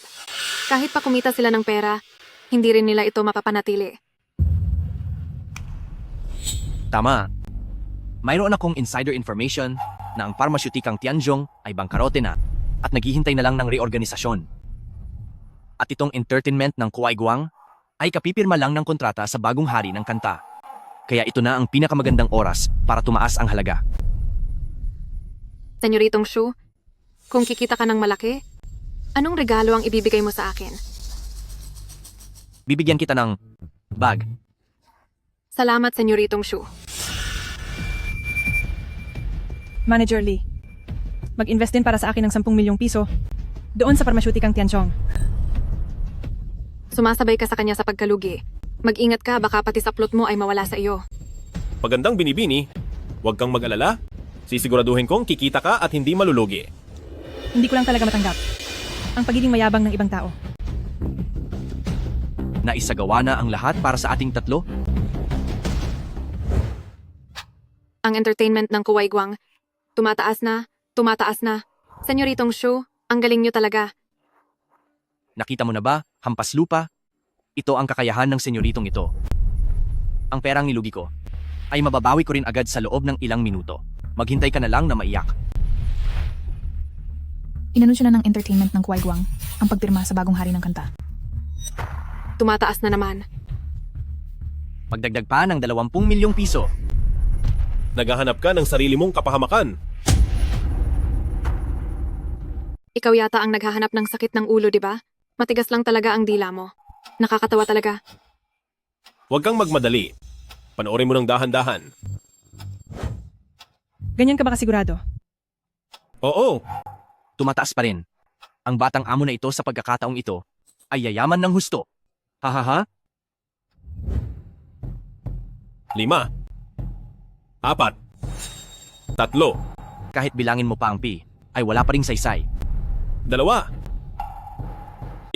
Kahit pa kumita sila ng pera, hindi rin nila ito mapapanatili. Tama. Mayroon akong insider information na ang pharmaceuticang Tianzhong ay bangkarote na at naghihintay na lang ng reorganisasyon. At itong entertainment ng Kuai Guang ay kapipirma lang ng kontrata sa bagong hari ng kanta. Kaya ito na ang pinakamagandang oras para tumaas ang halaga. Senyoritong Shu, kung kikita ka ng malaki, anong regalo ang ibibigay mo sa akin? Bibigyan kita ng bag. Salamat, Senyoritong Shu. Manager Lee, mag-invest din para sa akin ng 10 milyong piso doon sa pharmaceuticang Tianzhong. Sumasabay ka sa kanya sa pagkalugi. Mag-ingat ka, baka pati sa plot mo ay mawala sa iyo. Pagandang binibini, huwag kang mag-alala. Sisiguraduhin kong kikita ka at hindi malulugi. Hindi ko lang talaga matanggap ang pagiging mayabang ng ibang tao. Naisagawa na ang lahat para sa ating tatlo? Ang entertainment ng Kuai Guang, tumataas na, tumataas na. Senyoritong Shu, ang galing nyo talaga. Nakita mo na ba, hampas lupa? Ito ang kakayahan ng senyoritong ito. Ang perang nilugi ko ay mababawi ko rin agad sa loob ng ilang minuto. Maghintay ka na lang na maiyak. Inanunsyo na ng entertainment ng Kuai Guang ang pagpirma sa bagong hari ng kanta. Tumataas na naman. Magdagdag pa ng 20 milyong piso. Naghahanap ka ng sarili mong kapahamakan. Ikaw yata ang naghahanap ng sakit ng ulo, di ba? Matigas lang talaga ang dila mo. Nakakatawa talaga. Huwag kang magmadali. Panoorin mo ng dahan-dahan. Ganyan ka ba kasigurado? Oo. Tumataas pa rin. Ang batang amo na ito sa pagkakataong ito ay yayaman ng husto. Hahaha. 5, 4, 3. Kahit bilangin mo pa ang pi, ay wala pa ring saysay. 2, 1.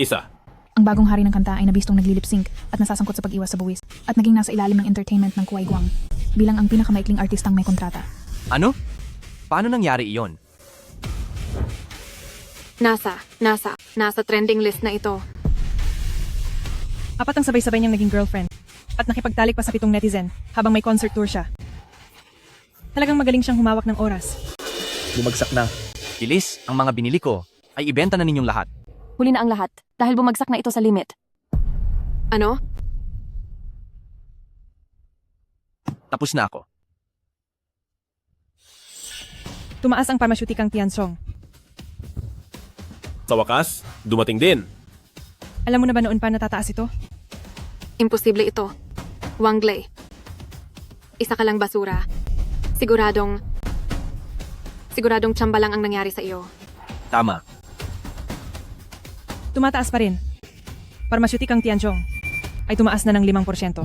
Ang bagong hari ng kanta ay nabistong nagli-lip-sync at nasasangkot sa pag-iwas sa buwis at naging nasa ilalim ng entertainment ng Kuai Guang bilang ang pinakamaikling artistang may kontrata. Ano? Paano nangyari iyon? Nasa trending list na ito. 4 ang sabay-sabay niyang naging girlfriend. At nakipagtalik pa sa 7 netizen habang may concert tour siya. Talagang magaling siyang humawak ng oras. Bumagsak na. Bilis, ang mga binili ko ay ibenta na ninyong lahat. Huli na ang lahat dahil bumagsak na ito sa limit. Ano? Tapos na ako. Tumaas ang pharmaceuticang Tiansong. Sa wakas, dumating din. Alam mo na ba noon pa natataas ito? Imposible ito. Wang Lei. Isa ka lang basura. Siguradong tsamba lang ang nangyari sa iyo. Tama. Tumataas pa rin. Pharmaceuticang Tianzhong ay tumaas na ng 5%.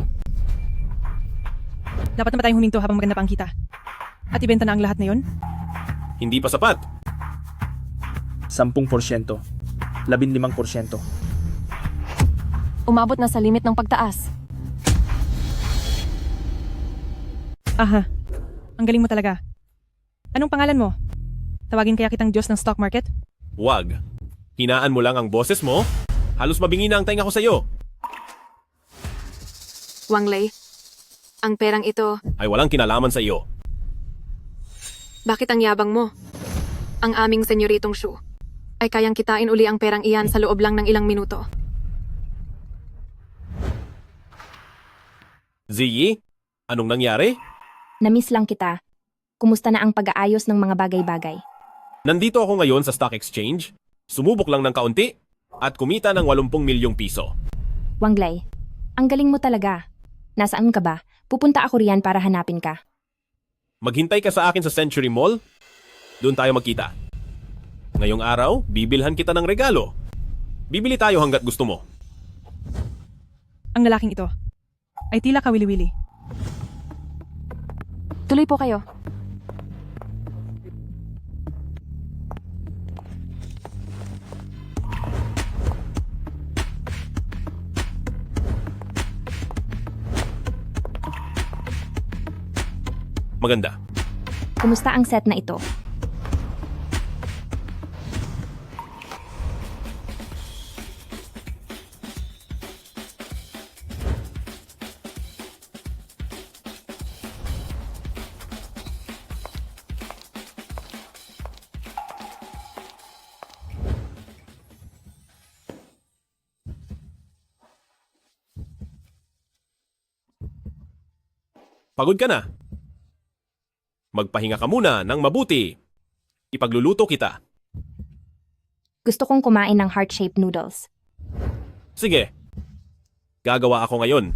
Dapat na ba tayong huminto habang maganda pa ang kita? At ibenta na ang lahat na yon? Hindi pa sapat. 10%. 15%. Umabot na sa limit ng pagtaas. Aha. Ang galing mo talaga. Anong pangalan mo? Tawagin kaya kitang Diyos ng stock market? Wag. Hinaan mo lang ang boses mo. Halos mabingi na ang tainga ko sa'yo. Wang Lei, ang perang ito, Ay walang kinalaman sa iyo. bakit ang yabang mo? Ang aming senyoritong Shu ay kayang kitain uli ang perang iyan sa loob lang ng ilang minuto. Ziyi, anong nangyari? Namiss lang kita. Kumusta na ang pag-aayos ng mga bagay-bagay? Nandito ako ngayon sa stock exchange. Sumubok lang ng kaunti at kumita ng 80 milyong piso. Wang Lei, ang galing mo talaga. Nasaan ka ba? Pupunta ako riyan para hanapin ka. Maghintay ka sa akin sa Century Mall. Doon tayo magkita. Ngayong araw, bibilhan kita ng regalo. Bibili tayo hanggat gusto mo. Ang lalaking ito ay tila kawili-wili. Tuloy po kayo. Maganda. Kumusta ang set na ito? Pagod ka na. Magpahinga ka muna ng mabuti. Ipagluluto kita. Gusto kong kumain ng heart-shaped noodles. Sige. Gagawa ako ngayon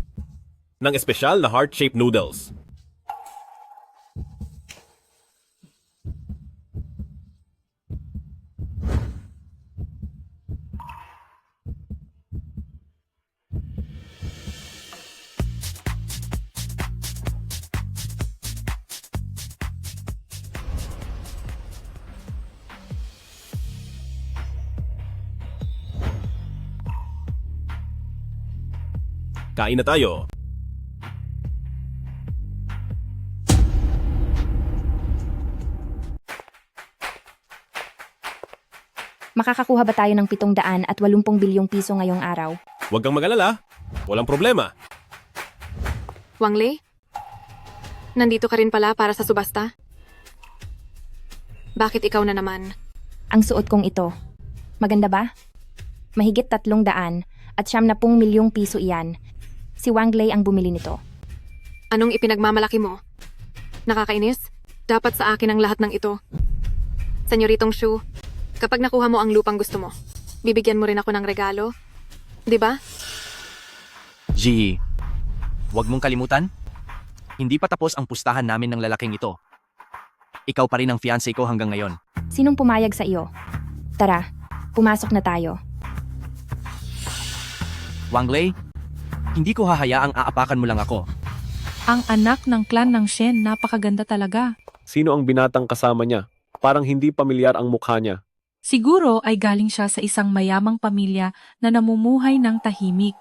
ng espesyal na heart-shaped noodles. Kain na tayo. Makakakuha ba tayo ng 780 bilyong piso ngayong araw? Huwag kang mag-alala. Walang problema. Wang Lei, nandito ka rin pala para sa subasta? Bakit ikaw na naman? Ang suot kong ito. Maganda ba? Mahigit 300 at 70 milyong piso iyan. Si Wang Lei ang bumili nito. Anong ipinagmamalaki mo? Nakakainis? Dapat sa akin ang lahat ng ito. Senyoritong Shu, kapag nakuha mo ang lupang gusto mo, bibigyan mo rin ako ng regalo. Di ba? Ji, huwag mong kalimutan. Hindi pa tapos ang pustahan namin ng lalaking ito. Ikaw pa rin ang fiancé ko hanggang ngayon. Sinong pumayag sa iyo? Tara, pumasok na tayo. Wang Lei, hindi ko hahayaang aapakan mo lang ako. Ang anak ng clan ng Shen, napakaganda talaga. Sino ang binatang kasama niya? Parang hindi pamilyar ang mukha niya. Siguro ay galing siya sa isang mayamang pamilya na namumuhay ng tahimik.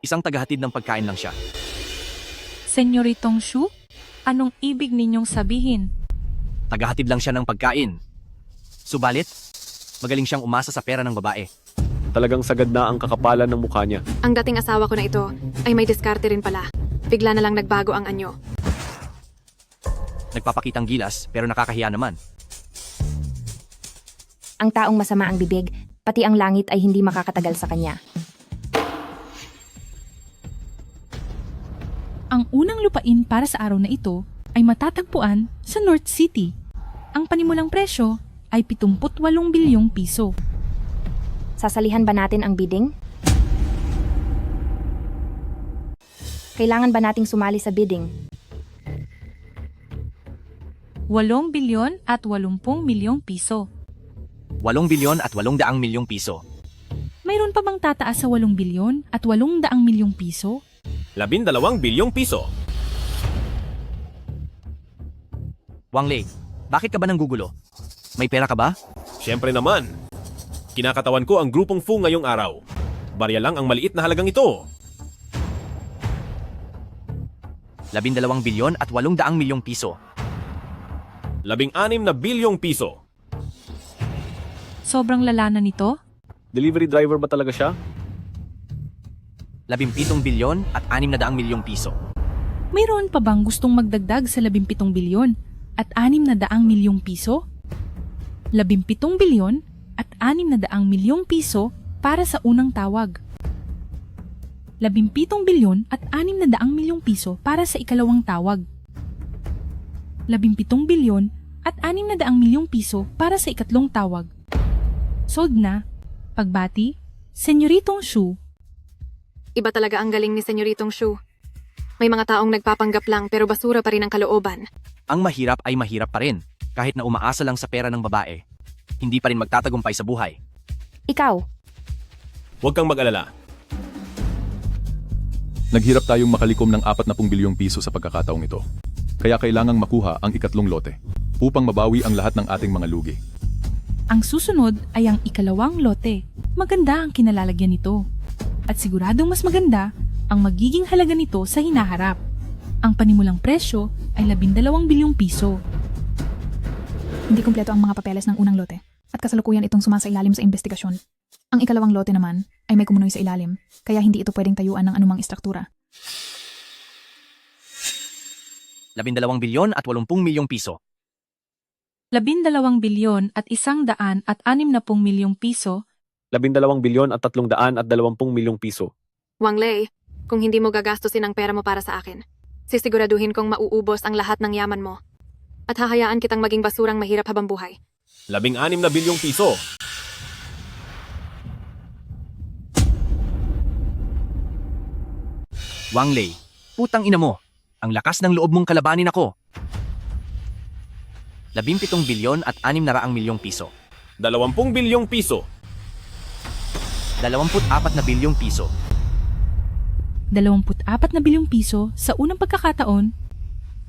Isang tagahatid ng pagkain lang siya. Senyoritong Shu, anong ibig ninyong sabihin? Tagahatid lang siya ng pagkain. Subalit, Magaling siyang umasa sa pera ng babae. Talagang sagad na ang kakapalan ng mukha niya. Ang dating asawa ko na ito ay may diskarte rin pala. Bigla na lang nagbago ang anyo. Nagpapakitang gilas pero nakakahiya naman. Ang taong masama ang bibig, pati ang langit ay hindi makakatagal sa kanya. Ang unang lupain para sa araw na ito ay matatagpuan sa North City. Ang panimulang presyo ay 78 bilyong piso. Sasalihan ba natin ang bidding? Kailangan ba nating sumali sa bidding? 8 bilyon at 80 milyong piso. 8 bilyon at 800 milyong piso. Mayroon pa bang tataas sa 8 bilyon at 800 milyong piso? 12 bilyong piso. Wang Lei, bakit ka ba nanggugulo? May pera ka ba? Siyempre naman. Kinakatawan ko ang grupong Fu ngayong araw. Barya lang ang maliit na halagang ito. 12 bilyon at 800 milyong piso. 16 na bilyong piso. Sobrang lala na nito? Delivery driver ba talaga siya? 17 bilyon at 600 milyong piso. Mayroon pa bang gustong magdagdag sa 17 bilyon at 600 milyong piso? 17 bilyon at 600 milyong piso para sa unang tawag. 17 bilyon at 600 milyong piso para sa ikalawang tawag. 17 bilyon at 600 milyong piso para sa ikatlong tawag. Sold na. Pagbati, Senyoritong Shu. Iba talaga ang galing ni Senyoritong Shu. May mga taong nagpapanggap lang pero basura pa rin ang kalooban. Ang mahirap ay mahirap pa rin, kahit na umaasa lang sa pera ng babae. Hindi pa rin magtatagumpay sa buhay. Ikaw. Huwag kang mag-alala. Naghirap tayong makalikom ng 40 bilyong piso sa pagkakataong ito. Kaya kailangang makuha ang ikatlong lote upang mabawi ang lahat ng ating mga lugi. Ang susunod ay ang ikalawang lote. Maganda ang kinalalagyan nito. At siguradong mas maganda ang magiging halaga nito sa hinaharap. Ang panimulang presyo ay 12 bilyong piso. Hindi kumpleto ang mga papeles ng unang lote at kasalukuyan itong sumasailalim sa investigasyon. Ang ikalawang lote naman ay may kumunoy sa ilalim, kaya hindi ito pwedeng tayuan ng anumang istruktura. 12 bilyon at 80 milyong piso. 12 bilyon at 160 milyong piso. 12 bilyon at 320 milyong piso. Wang Lei, kung hindi mo gagastusin ang pera mo para sa akin, sisiguraduhin kong mauubos ang lahat ng yaman mo. At hahayaan kitang maging basurang mahirap habang buhay. 16 na bilyong piso. Wang Lei, putang ina mo. Ang lakas ng loob mong kalabanin ako. 17 bilyon at 600 milyong piso. 20 bilyong piso. 24 na bilyong piso. 24 na bilyong piso sa unang pagkakataon,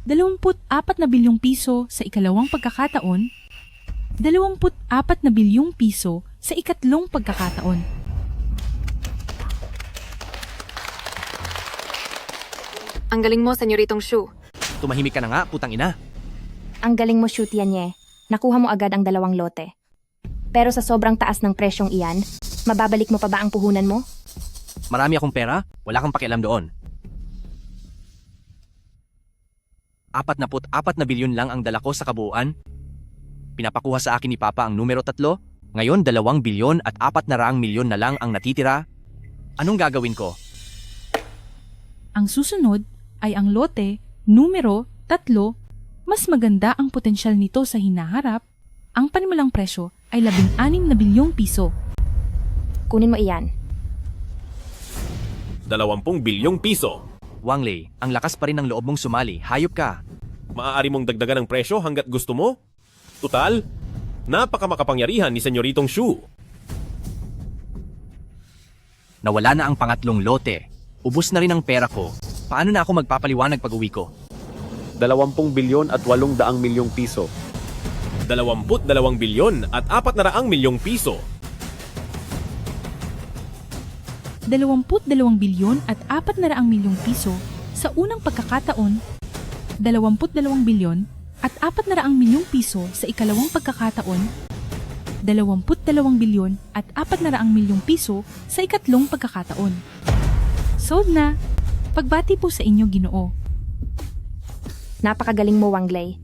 24 na bilyong piso sa ikalawang pagkakataon, 24 na bilyong piso sa ikatlong pagkakataon. Ang galing mo, Senyoritong Shu. Tumahimik ka na nga, putang ina. Ang galing mo, Shu Tianye. Nakuha mo agad ang 2 lote. Pero sa sobrang taas ng presyong iyan, mababalik mo pa ba ang puhunan mo? Marami akong pera, wala kang pakialam doon. 44 na bilyon lang ang dala ko sa kabuuan. Pinapakuha sa akin ni Papa ang numero 3, ngayon 2 bilyon at 400 milyon na lang ang natitira. Anong gagawin ko? Ang susunod ay ang lote numero 3. Mas maganda ang potensyal nito sa hinaharap. Ang panimulang presyo ay 16 na bilyong piso. Kunin mo iyan. 20 bilyong piso. Wang Lei, ang lakas pa rin ng loob mong sumali. Hayop ka. Maaari mong dagdagan ng presyo hanggat gusto mo. Tutal, napakamakapangyarihan ni Senyoritong Shu. Nawala na ang pangatlong lote. Ubus na rin ang pera ko. Paano na ako magpapaliwanag pag uwi ko? 20 bilyon at 800 milyong piso. 22 bilyon at 400 milyong piso. 22 bilyon at 400 milyong piso sa unang pagkakataon, 22 bilyon at 400 milyong piso sa ikalawang pagkakataon, 22 bilyon at 400 milyong piso sa ikatlong pagkakataon. Sold na! Pagbati po sa inyo, Ginoo. Napakagaling mo, Wangley.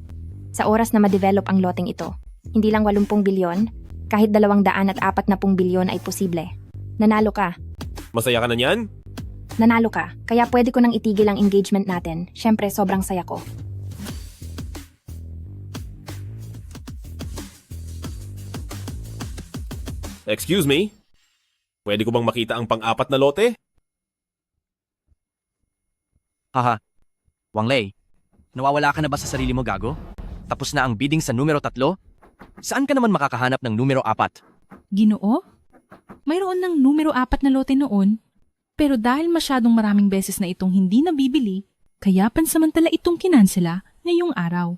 Sa oras na ma-develop ang loteng ito, hindi lang 80 bilyon, kahit 240 bilyon ay posible. Nanalo ka. Masaya ka na niyan? Nanalo ka. Kaya pwede ko nang itigil ang engagement natin. Siyempre, sobrang saya ko. Excuse me? Pwede ko bang makita ang pang-apat na lote? Haha. Wangley, nawawala ka na ba sa sarili mo, gago? Tapos na ang bidding sa numero 3? Saan ka naman makakahanap ng numero 4? Ginoo? Mayroon ng numero 4 na lote noon, pero dahil masyadong maraming beses na itong hindi nabibili, kaya pansamantala itong kinansela ngayong araw.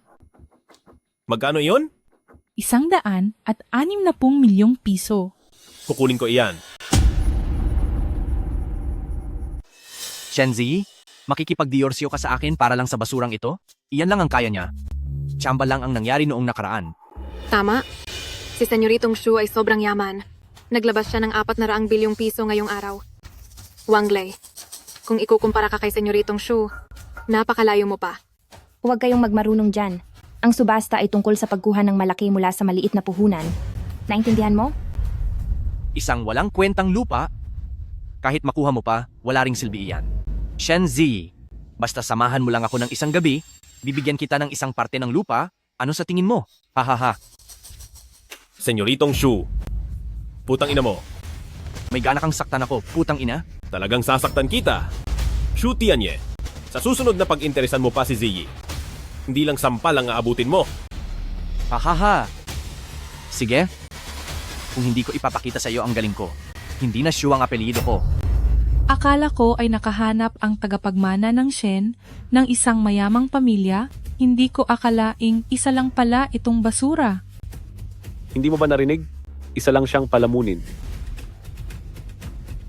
Magkano iyon? 160 milyong piso. Kukunin ko iyan. Shenzi, makikipagdiyorsyo ka sa akin para lang sa basurang ito? Iyan lang ang kaya niya. Tsamba lang ang nangyari noong nakaraan. Tama. Si Senyoritong Shu ay sobrang yaman. Naglabas siya ng 400 bilyong piso ngayong araw. Wangley, kung ikukumpara ka kay Senyoritong Shu, napakalayo mo pa. Huwag kayong magmarunong dyan. Ang subasta ay tungkol sa pagkuha ng malaki mula sa maliit na puhunan. Naintindihan mo? Isang walang kwentang lupa, kahit makuha mo pa, wala ring silbi iyan. Shenzi, basta samahan mo lang ako ng isang gabi, bibigyan kita ng isang parte ng lupa, ano sa tingin mo? Hahaha. Senyoritong Shu, putang ina mo. May gana kang saktan ako, putang ina. Talagang sasaktan kita. Shu Tianye, sa susunod na pag-interesan mo pa si Ziyi, hindi lang sampal ang aabutin mo. Hahaha. Sige. Kung hindi ko ipapakita sa iyo ang galing ko, hindi na Shu ang apelyido ko. Akala ko ay nakahanap ang tagapagmana ng Shen ng isang mayamang pamilya, hindi ko akalaing isa lang pala itong basura. Hindi mo ba narinig? Isa lang siyang palamunin.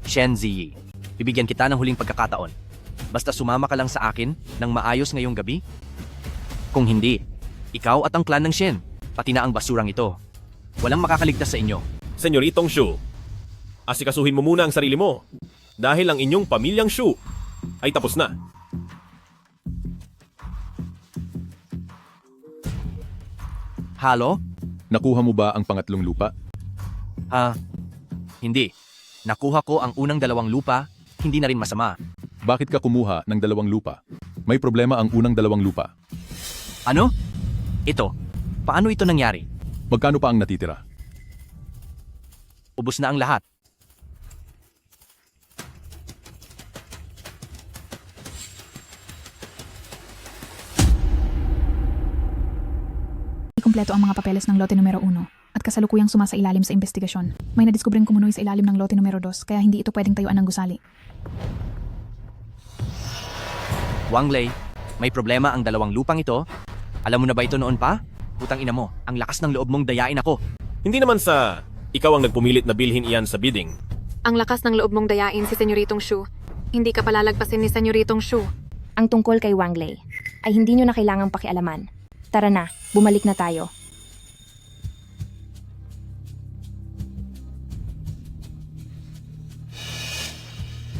Shenzi, bibigyan kita ng huling pagkakataon. Basta sumama ka lang sa akin ng maayos ngayong gabi. Kung hindi, ikaw at ang clan ng Shen, pati na ang basurang ito. Walang makakaligtas sa inyo. Senyoritong Shu, asikasuhin mo muna ang sarili mo dahil ang inyong pamilyang Shu ay tapos na. Halo? Nakuha mo ba ang pangatlong lupa? Hindi. Nakuha ko ang unang 2 lupa, hindi na rin masama. Bakit ka kumuha ng 2 lupa? May problema ang unang 2 lupa. Ano? Ito. Paano ito nangyari? Magkano pa ang natitira? Ubus na ang lahat. Kumpleto ang mga papeles ng lote numero 1 at kasalukuyang sumasailalim sa investigasyon. May nadiskubreng kumunoy sa ilalim ng lote numero 2 kaya hindi ito pwedeng tayuan ng gusali. Wangley, may problema ang 2 lupang ito. Alam mo na ba ito noon pa? Putang ina mo, ang lakas ng loob mong dayain ako. Hindi naman sa ikaw ang nagpumilit na bilhin iyan sa bidding. Ang lakas ng loob mong dayain si Senyoritong Shu. Hindi ka palalagpasin ni Senyoritong Shu. Ang tungkol kay Wangley ay hindi nyo na kailangang pakialaman. Tara na, bumalik na tayo.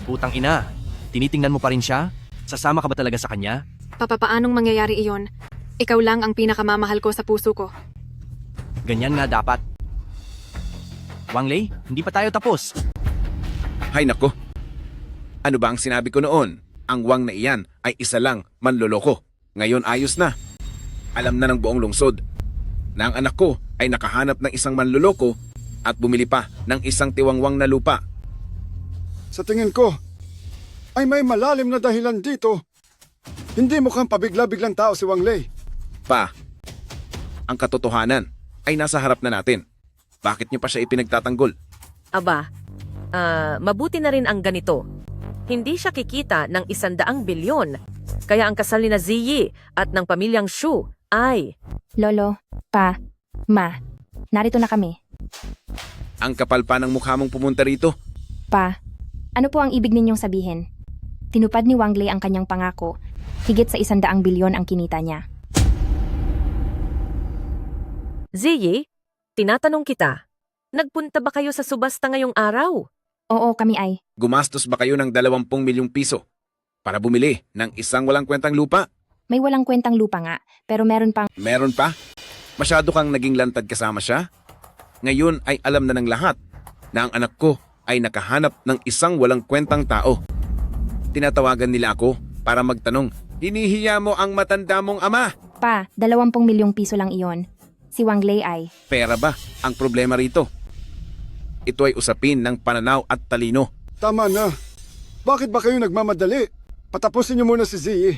Putang ina, tinitingnan mo pa rin siya? Sasama ka ba talaga sa kanya? Papaanong mangyayari iyon? Ikaw lang ang pinakamamahal ko sa puso ko. Ganyan nga dapat. Wangley, hindi pa tayo tapos. Hay nako. Ano ba ang sinabi ko noon? Ang Wang na iyan ay isa lang manloloko. Ngayon ayos na. Alam na ng buong lungsod na ang anak ko ay nakahanap ng isang manloloko at bumili pa ng isang tiwangwang na lupa. Sa tingin ko, ay may malalim na dahilan dito. Hindi mukhang pabigla-biglang tao si Wangley. Pa, ang katotohanan ay nasa harap na natin. Bakit niyo pa siya ipinagtatanggol? Aba, mabuti na rin ang ganito. Hindi siya kikita ng 100 bilyon. Kaya ang kasal ni na Ziyi at ng pamilyang Shu ay... Lolo, Pa, Ma, narito na kami. Ang kapal pa ng mukha mong pumunta rito. Pa, ano po ang ibig ninyong sabihin? Tinupad ni Wangley ang kanyang pangako. Higit sa 100 bilyon ang kinita niya. Ziyi, tinatanong kita, Nagpunta ba kayo sa subasta ngayong araw? Oo, kami ay. Gumastos ba kayo ng 20 milyong piso para bumili ng isang walang kwentang lupa? May walang kwentang lupa nga, pero meron pang... Meron pa? Masyado kang naging lantad kasama siya? Ngayon ay alam na ng lahat na ang anak ko ay nakahanap ng isang walang kwentang tao. Tinatawagan nila ako para magtanong, hinihiya mo ang matanda mong ama? Pa, 20 milyong piso lang iyon. Si Wang Lei ay... Pera ba ang problema rito? Ito ay usapin ng pananaw at talino. Tama na. Bakit ba kayo nagmamadali? Patapusin niyo muna si Ziyi.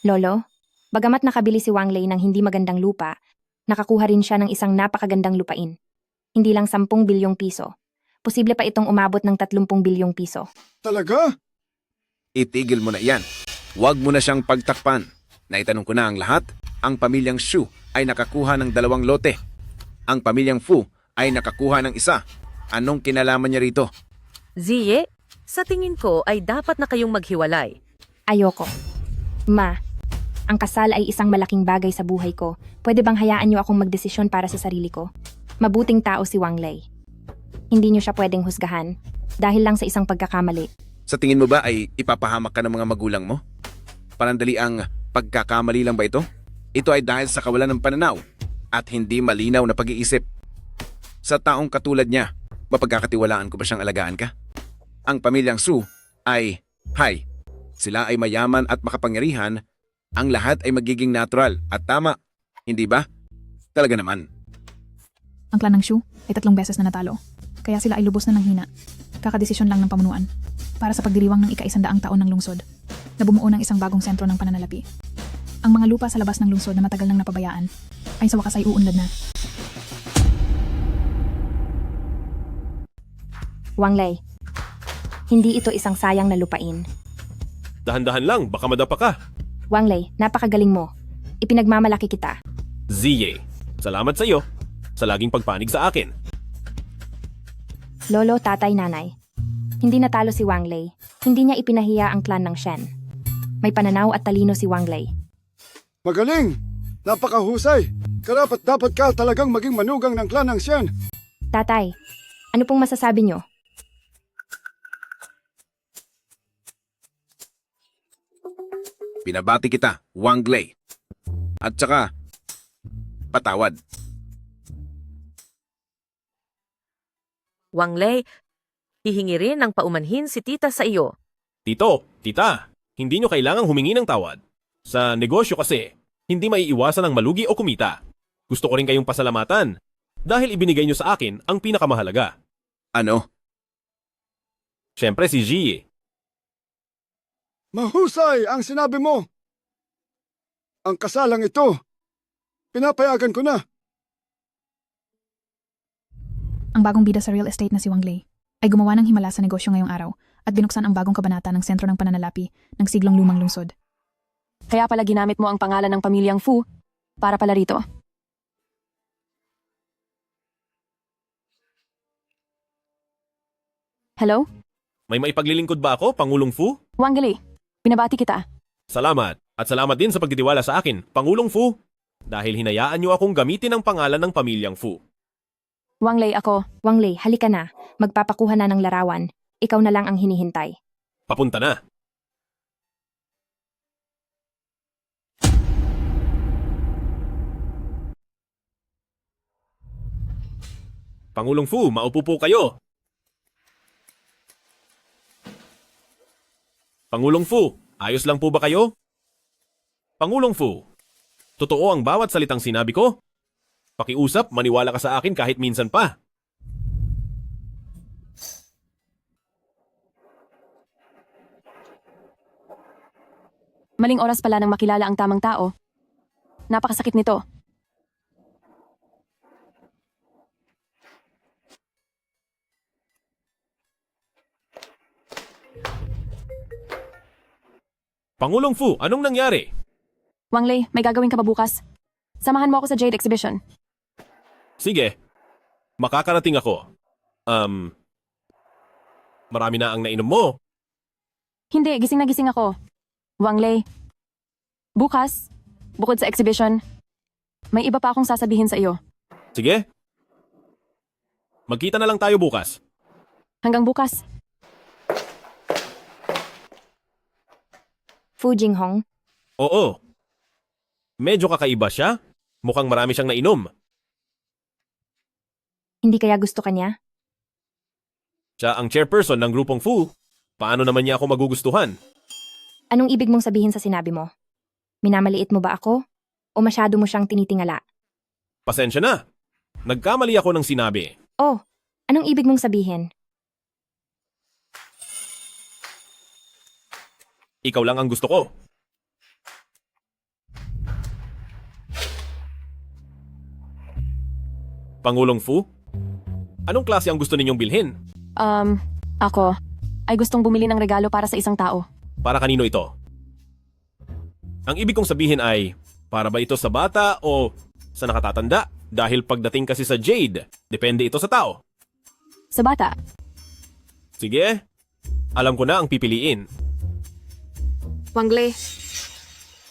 Lolo, bagamat nakabili si Wang Lei ng hindi magandang lupa, nakakuha rin siya ng isang napakagandang lupain. Hindi lang 10 bilyong piso. Posible pa itong umabot ng 30 bilyong piso. Talaga? Itigil mo na iyan. Huwag mo na siyang pagtakpan. Naitanong ko na ang lahat. Ang pamilyang Shu ay nakakuha ng 2 lote. Ang pamilyang Fu ay nakakuha ng 1. Anong kinalaman niya rito? Ziye, sa tingin ko ay dapat na kayong maghiwalay. Ayoko. Ma, ang kasal ay isang malaking bagay sa buhay ko. Pwede bang hayaan niyo akong magdesisyon para sa sarili ko? Mabuting tao si Wang Lei. Hindi niyo siya pwedeng husgahan dahil lang sa isang pagkakamali. Sa tingin mo ba ay ipapahamak ka ng mga magulang mo? Parandali ang pagkakamali lang ba ito? Ito ay dahil sa kawalan ng pananaw at hindi malinaw na pag-iisip. Sa taong katulad niya, mapagkakatiwalaan ko ba siyang alagaan ka? Ang pamilyang Su ay, sila ay mayaman at makapangyarihan, ang lahat ay magiging natural at tama, hindi ba? Talaga naman. Ang klan ng Shu ay 3 beses na natalo, kaya sila ay lubos na nanghina. Kakadesisyon lang ng pamunuan para sa pagdiriwang ng ika-100 taon ng lungsod na bumuo ng isang bagong sentro ng pananalapi. Ang mga lupa sa labas ng lungsod na matagal nang napabayaan ay sa wakas ay uunlad na. Wang Lei, hindi ito isang sayang na lupain. Dahan-dahan lang, baka madapa ka. Wang Lei, napakagaling mo. Ipinagmamalaki kita. Ziye, salamat sa iyo sa laging pagpanig sa akin. Lolo, tatay, nanay. Hindi natalo si Wang Lei. Hindi niya ipinahiya ang klan ng Shen. May pananaw at talino si Wang Lei. Magaling! Napakahusay! Karapat-dapat ka talagang maging manugang ng klan ng Shen. Tatay, ano pong masasabi niyo? Pinabati kita, Wang Lei. At saka, patawad. Wang Lei, hihingi rin ng paumanhin si tita sa iyo. Tito, tita, hindi nyo kailangang humingi ng tawad. Sa negosyo kasi, hindi maiiwasan ang malugi o kumita. Gusto ko rin kayong pasalamatan dahil ibinigay nyo sa akin ang pinakamahalaga. Ano? Siyempre si Ji. Mahusay ang sinabi mo. Ang kasalang ito, pinapayagan ko na. Ang bagong bida sa real estate na si Wang Lei ay gumawa ng himala sa negosyo ngayong araw at binuksan ang bagong kabanata ng sentro ng pananalapi ng siglong lumang lungsod. Kaya pala ginamit mo ang pangalan ng pamilyang Fu para pala rito. Hello? May maipaglilingkod ba ako, Pangulong Fu? Wang Lei, pinabati kita. Salamat. At salamat din sa pagtitiwala sa akin, Pangulong Fu. Dahil hinayaan nyo akong gamitin ang pangalan ng pamilyang Fu. Wang Lei ako. Wang Lei, halika na. Magpapakuha na ng larawan. Ikaw na lang ang hinihintay. Papunta na. Pangulong Fu, maupo po kayo. Pangulong Fu, ayos lang po ba kayo? Pangulong Fu, totoo ang bawat salitang sinabi ko? Pakiusap, maniwala ka sa akin kahit minsan pa. Maling oras pala nang makilala ang tamang tao. Napakasakit nito. Pangulong Fu, anong nangyari? Wang Lei, may gagawin ka ba bukas? Samahan mo ako sa Jade Exhibition. Sige, makakarating ako. Marami na ang nainom mo. Hindi, gising na gising ako. Wang Lei, bukas, bukod sa exhibition, may iba pa akong sasabihin sa iyo. Sige. Magkita na lang tayo bukas. Hanggang bukas. Fu Jinghong, Oo. Medyo kakaiba siya. Mukhang marami siyang nainom. hindi kaya gusto kanya? Siya ang chairperson ng grupong Fu. Paano naman niya ako magugustuhan? Anong ibig mong sabihin sa sinabi mo? Minamaliit mo ba ako? O masyado mo siyang tinitingala? Pasensya na. Nagkamali ako ng sinabi. Oh, anong ibig mong sabihin? Ikaw lang ang gusto ko. Pangulong Fu? Anong klase ang gusto ninyong bilhin? Ako ay gustong bumili ng regalo para sa isang tao. Para kanino ito? Ang ibig kong sabihin ay, para ba ito sa bata o sa nakatatanda? Dahil pagdating kasi sa Jade, depende ito sa tao. Sa bata. Sige, alam ko na ang pipiliin. Wangle,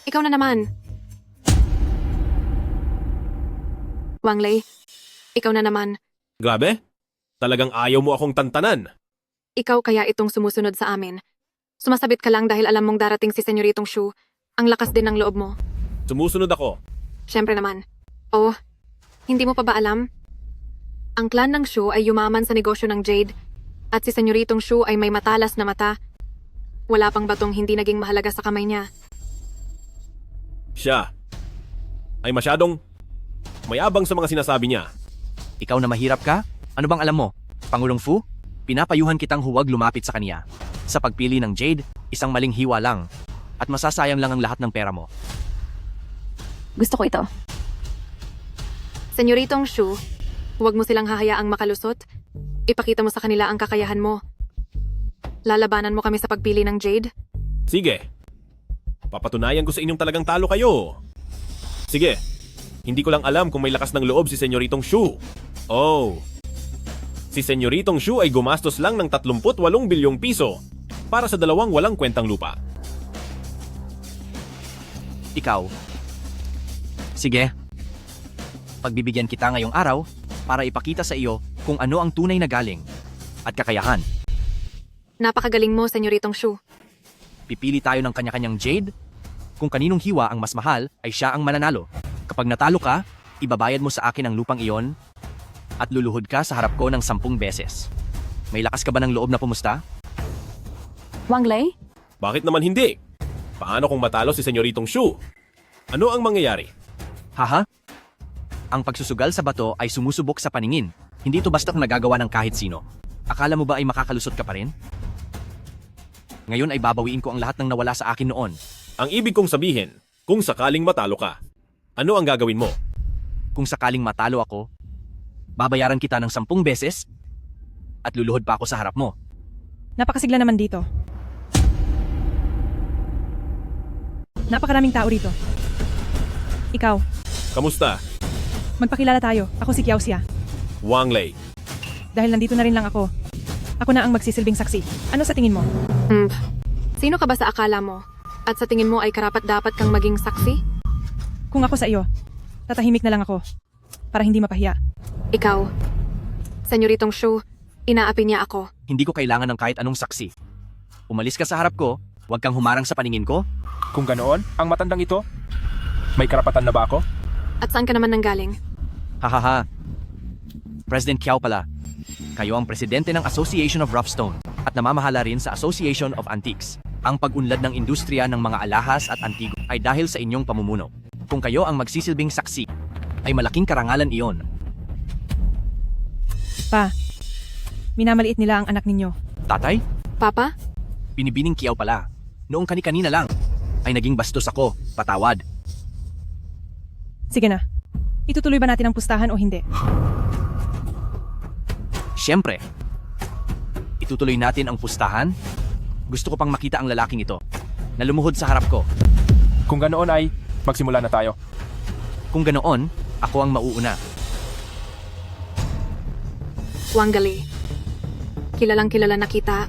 ikaw na naman. Wangle, ikaw na naman. Grabe, talagang ayaw mo akong tantanan. Ikaw kaya itong sumusunod sa amin. Sumasabit ka lang dahil alam mong darating si Senyoritong Shu. Ang lakas din ng loob mo. Sumusunod ako. Siyempre naman. Oh, hindi mo pa ba alam? Ang clan ng Shu ay yumaman sa negosyo ng Jade at si Senyoritong Shu ay may matalas na mata. Wala pang batong hindi naging mahalaga sa kamay niya. Siya ay masyadong mayabang sa mga sinasabi niya. Ikaw na mahirap ka? Ano bang alam mo? Pangulong Fu, pinapayuhan kitang huwag lumapit sa kanya. Sa pagpili ng Jade, isang maling hiwa lang. At masasayang lang ang lahat ng pera mo. Gusto ko ito. Senyoritong Shu, huwag mo silang hahayaang makalusot. Ipakita mo sa kanila ang kakayahan mo. Lalabanan mo kami sa pagpili ng Jade? Sige. Papatunayan ko sa inyong talagang talo kayo. Sige. Hindi ko lang alam kung may lakas ng loob si Senyoritong Shu. Oh. Si Senyoritong Shu ay gumastos lang ng 38 bilyong piso para sa dalawang walang kwentang lupa. Ikaw. Sige. Pagbibigyan kita ngayong araw para ipakita sa iyo kung ano ang tunay na galing at kakayahan. Napakagaling mo, Senyoritong Shu. Pipili tayo ng kanya-kanyang Jade. Kung kaninong hiwa ang mas mahal ay siya ang mananalo. Kapag natalo ka, ibabayad mo sa akin ang lupang iyon at luluhod ka sa harap ko ng 10 beses. May lakas ka ba ng loob na pumusta? Wangle? Bakit naman hindi? Paano kung matalo si Senyoritong Shu? Ano ang mangyayari? Haha? Ang pagsusugal sa bato ay sumusubok sa paningin. Hindi ito basta nagagawa ng kahit sino. Akala mo ba ay makakalusot ka pa rin? Ngayon ay babawiin ko ang lahat ng nawala sa akin noon. Ang ibig kong sabihin, kung sakaling matalo ka, ano ang gagawin mo? Kung sakaling matalo ako, babayaran kita ng 10 beses at luluhod pa ako sa harap mo. Napakasigla naman dito. Napakaraming tao rito. Ikaw, Kamusta? magpakilala tayo. Ako si Kiaoxia. Wang Lei. Dahil nandito na rin lang ako. Ako na ang magsisilbing saksi. Ano sa tingin mo? Sino ka ba sa akala mo? At sa tingin mo ay karapat-dapat kang maging saksi? Kung ako sa iyo, tatahimik na lang ako. Para hindi mapahiya. Ikaw, Senyoritong Shu, inaapi niya ako. Hindi ko kailangan ng kahit anong saksi. Umalis ka sa harap ko, huwag kang humarang sa paningin ko. Kung ganoon, ang matandang ito, may karapatan na ba ako? At saan ka naman nanggaling? Hahaha. President Kiao pala. Kayo ang presidente ng Association of Roughstone at namamahala rin sa Association of Antiques. Ang pag-unlad ng industriya ng mga alahas at antigo ay dahil sa inyong pamumuno. Kung kayo ang magsisilbing saksi, ay malaking karangalan iyon. Pa, minamaliit nila ang anak ninyo. Tatay? Papa? Binibining Kiao pala. Noong kani-kanina lang, ay naging bastos ako. Patawad. Sige na. Itutuloy ba natin ang pustahan o hindi? Siyempre. Itutuloy natin ang pustahan. Gusto ko pang makita ang lalaking ito na lumuhod sa harap ko. Kung ganoon ay, magsimula na tayo. Kung ganoon, ako ang mauuna. Wangali. Kilalang kilala na kita,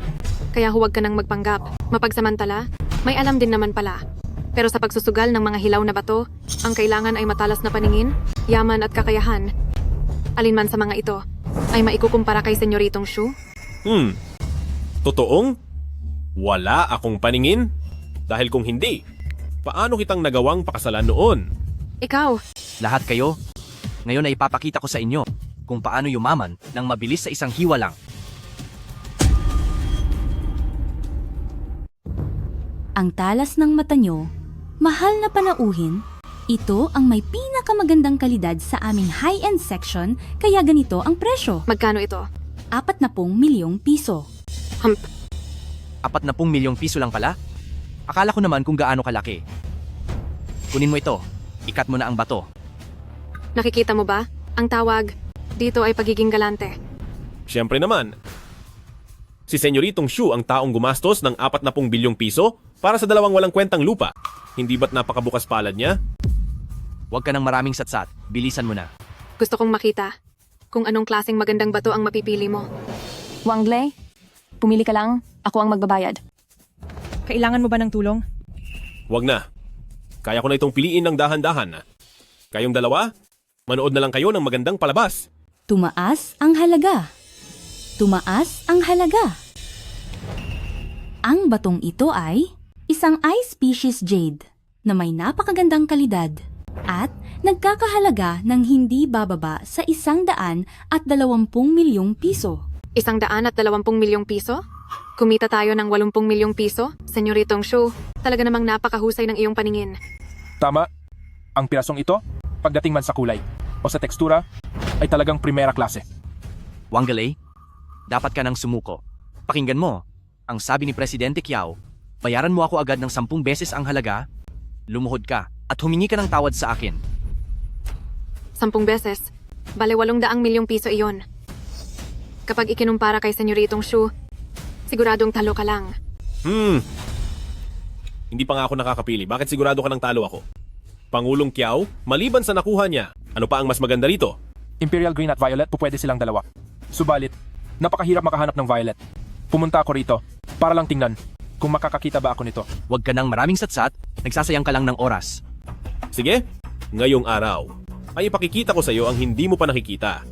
kaya huwag ka nang magpanggap. Mapagsamantala, may alam din naman pala. Pero sa pagsusugal ng mga hilaw na bato, ang kailangan ay matalas na paningin, yaman at kakayahan. Alin man sa mga ito ay maikukumpara kay Senyoritong Shu? Totoong? Wala akong paningin? Dahil kung hindi, paano kitang nagawang pakasalan noon? Ikaw, Lahat kayo, ngayon ay ipapakita ko sa inyo kung paano yumaman ng mabilis sa isang hiwa lang. Ang talas ng mata nyo, mahal na panauhin, ito ang may pinakamagandang kalidad sa aming high-end section kaya ganito ang presyo. Magkano ito? 40 milyong piso. 40 milyong piso lang pala? Akala ko naman kung gaano kalaki. Kunin mo ito, ikat mo na ang bato. Nakikita mo ba? Ang tawag dito ay pagiging galante. Siyempre naman. Si Senyoritong Shu ang taong gumastos ng 40 bilyong piso para sa dalawang walang kwentang lupa. Hindi ba't napakabukas palad niya? Huwag ka ng maraming satsat, bilisan mo na. Gusto kong makita kung anong klaseng magandang bato ang mapipili mo. Wang Lei, pumili ka lang, ako ang magbabayad. Kailangan mo ba ng tulong? Wag na. Kaya ko na itong piliin ng dahan-dahan. Kayong dalawa, manood na lang kayo ng magandang palabas. Tumaas ang halaga. Tumaas ang halaga. Ang batong ito ay isang ice species jade na may napakagandang kalidad at nagkakahalaga ng hindi bababa sa 120 milyong piso. 120 milyong piso? Kumita tayo ng 80 milyong piso? Senyoritong Shu, talaga namang napakahusay ng iyong paningin. Tama. Ang pirasong ito, pagdating man sa kulay o sa tekstura, ay talagang primera klase. Wang Lei, dapat ka nang sumuko. Pakinggan mo, ang sabi ni Presidente Kiao, bayaran mo ako agad ng 10 beses ang halaga, lumuhod ka at humingi ka ng tawad sa akin. 10 beses? Bale 800 milyong piso iyon. Kapag ikinumpara kay Senyoritong Shu, siguradong talo ka lang. Hindi pa nga ako nakakapili. Bakit sigurado ka ng talo ako? Pangulong Kiao, maliban sa nakuha niya, ano pa ang mas maganda rito? Imperial Green at Violet, pupwede silang dalawa. Subalit, napakahirap makahanap ng Violet. Pumunta ako rito para lang tingnan kung makakakita ba ako nito. Huwag ka ng maraming satsat, nagsasayang ka lang ng oras. Sige, ngayong araw ay ipakikita ko sa iyo ang hindi mo pa nakikita.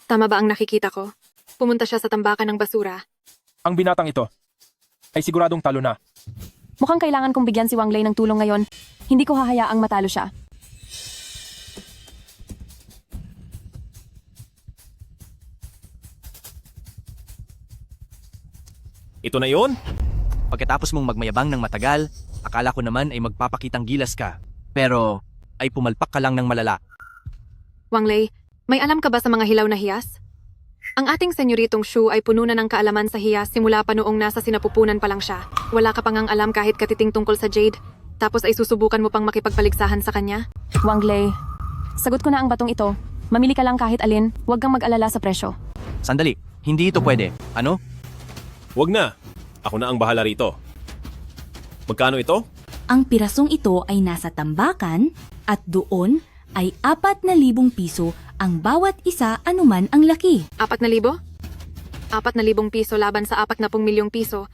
Tama ba ang nakikita ko? Pumunta siya sa tambakan ng basura. Ang binatang ito ay siguradong talo na. Mukhang kailangan kong bigyan si Wang Lei ng tulong ngayon. Hindi ko hahayaang matalo siya. Ito na yon? Pagkatapos mong magmayabang ng matagal, akala ko naman ay magpapakitang gilas ka. Pero, ay pumalpak ka lang ng malala. Wang Lei, may alam ka ba sa mga hilaw na hiyas? Ang ating Senyoritong Shu ay puno na ng kaalaman sa hiyas simula pa noong nasa sinapupunan pa lang siya. Wala ka pang ang alam kahit katiting tungkol sa Jade, tapos ay susubukan mo pang makipagpaligsahan sa kanya? Wang Lei, sagot ko na ang batong ito. Mamili ka lang kahit alin, huwag kang mag-alala sa presyo. Sandali, hindi ito pwede. Ano? Wag na. Ako na ang bahala rito. Magkano ito? Ang pirasong ito ay nasa tambakan at doon ay 4,000 piso ang bawat isa anuman ang laki. 4,000? 4,000 piso laban sa 40 milyong piso.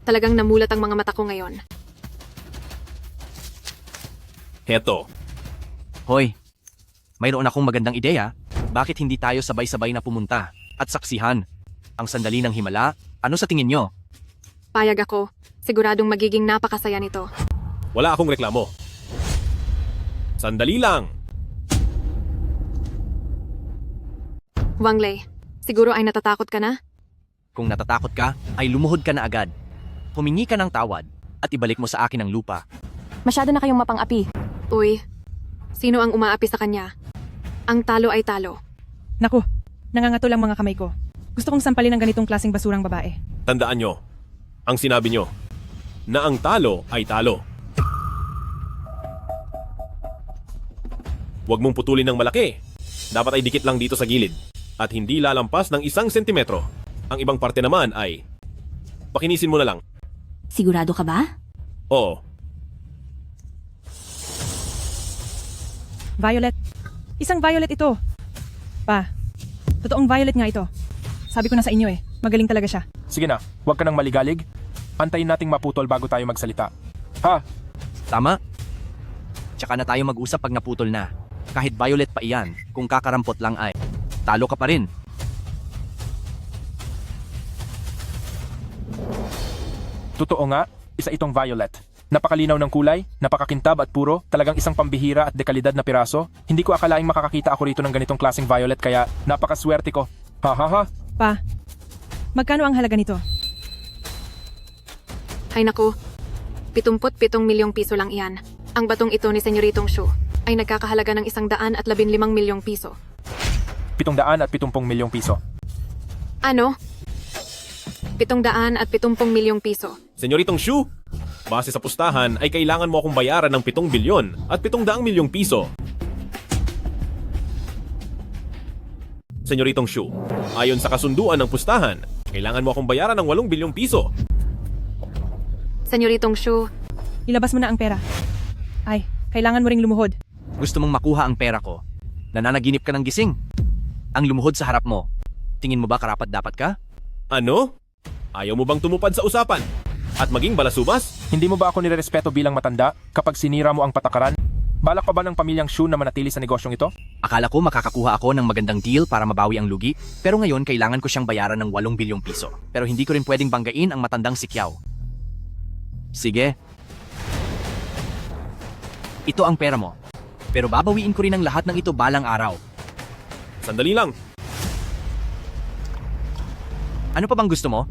Talagang namulat ang mga mata ko ngayon. Heto. Hoy, mayroon akong magandang ideya. Bakit hindi tayo sabay-sabay na pumunta at saksihan ang sandali ng himala? Ano sa tingin nyo? Payag ako. Siguradong magiging napakasaya nito. Wala akong reklamo. Sandali lang. Wang Lei, siguro ay natatakot ka na? Kung natatakot ka, ay lumuhod ka na agad. Humingi ka ng tawad at ibalik mo sa akin ang lupa. Masyado na kayong mapang-api. Uy, sino ang umaapi sa kanya? Ang talo ay talo. Naku, nangangato lang mga kamay ko. Gusto kong sampalin ng ganitong klaseng basurang babae. Tandaan nyo, ang sinabi nyo, na ang talo ay talo. Huwag mong putulin ng malaki. Dapat ay dikit lang dito sa gilid at hindi lalampas ng 1 sentimetro. Ang ibang parte naman ay pakinisin mo na lang. Sigurado ka ba? Oo. Violet. Isang violet ito. Pa, totoong violet nga ito. Sabi ko na sa inyo magaling talaga siya. Sige na, huwag ka nang maligalig. Antayin nating maputol bago tayo magsalita. Ha? Tama. Tsaka na tayo mag-usap pag naputol na. Kahit violet pa iyan, kung kakarampot lang ay talo ka pa rin. Totoo nga, isa itong violet. Napakalinaw ng kulay, napakakintab at puro, talagang isang pambihira at dekalidad na piraso. Hindi ko akalaing makakakita ako rito ng ganitong klaseng violet kaya napakaswerte ko. Ha ha ha. Pa, magkano ang halaga nito? Ay naku, 77 milyong piso lang iyan. Ang batong ito ni Senyoritong Shu ay nagkakahalaga ng 115 milyong piso. 770 milyong piso. Ano? 770 milyong piso. Senyoritong Shu, base sa pustahan ay kailangan mo akong bayaran ng 7 bilyon at 700 milyong piso. Senyoritong Shu, ayon sa kasunduan ng pustahan, kailangan mo akong bayaran ng 8 bilyong piso. Senyoritong Shu, ilabas mo na ang pera. Ay, kailangan mo ring lumuhod. Gusto mong makuha ang pera ko. Nananaginip ka ng gising. Ang lumuhod sa harap mo. Tingin mo ba karapat dapat ka? Ano? Ayaw mo bang tumupad sa usapan? At maging balasubas? Hindi mo ba ako nirerespeto bilang matanda kapag sinira mo ang patakaran? Balak pa ba ng pamilyang Shu na manatili sa negosyong ito? Akala ko makakakuha ako ng magandang deal para mabawi ang lugi, pero ngayon kailangan ko siyang bayaran ng 8 bilyong piso. Pero hindi ko rin pwedeng banggain ang matandang si Kiao. Sige. Ito ang pera mo. Pero babawiin ko rin ang lahat ng ito balang araw. Sandali lang. Ano pa bang gusto mo?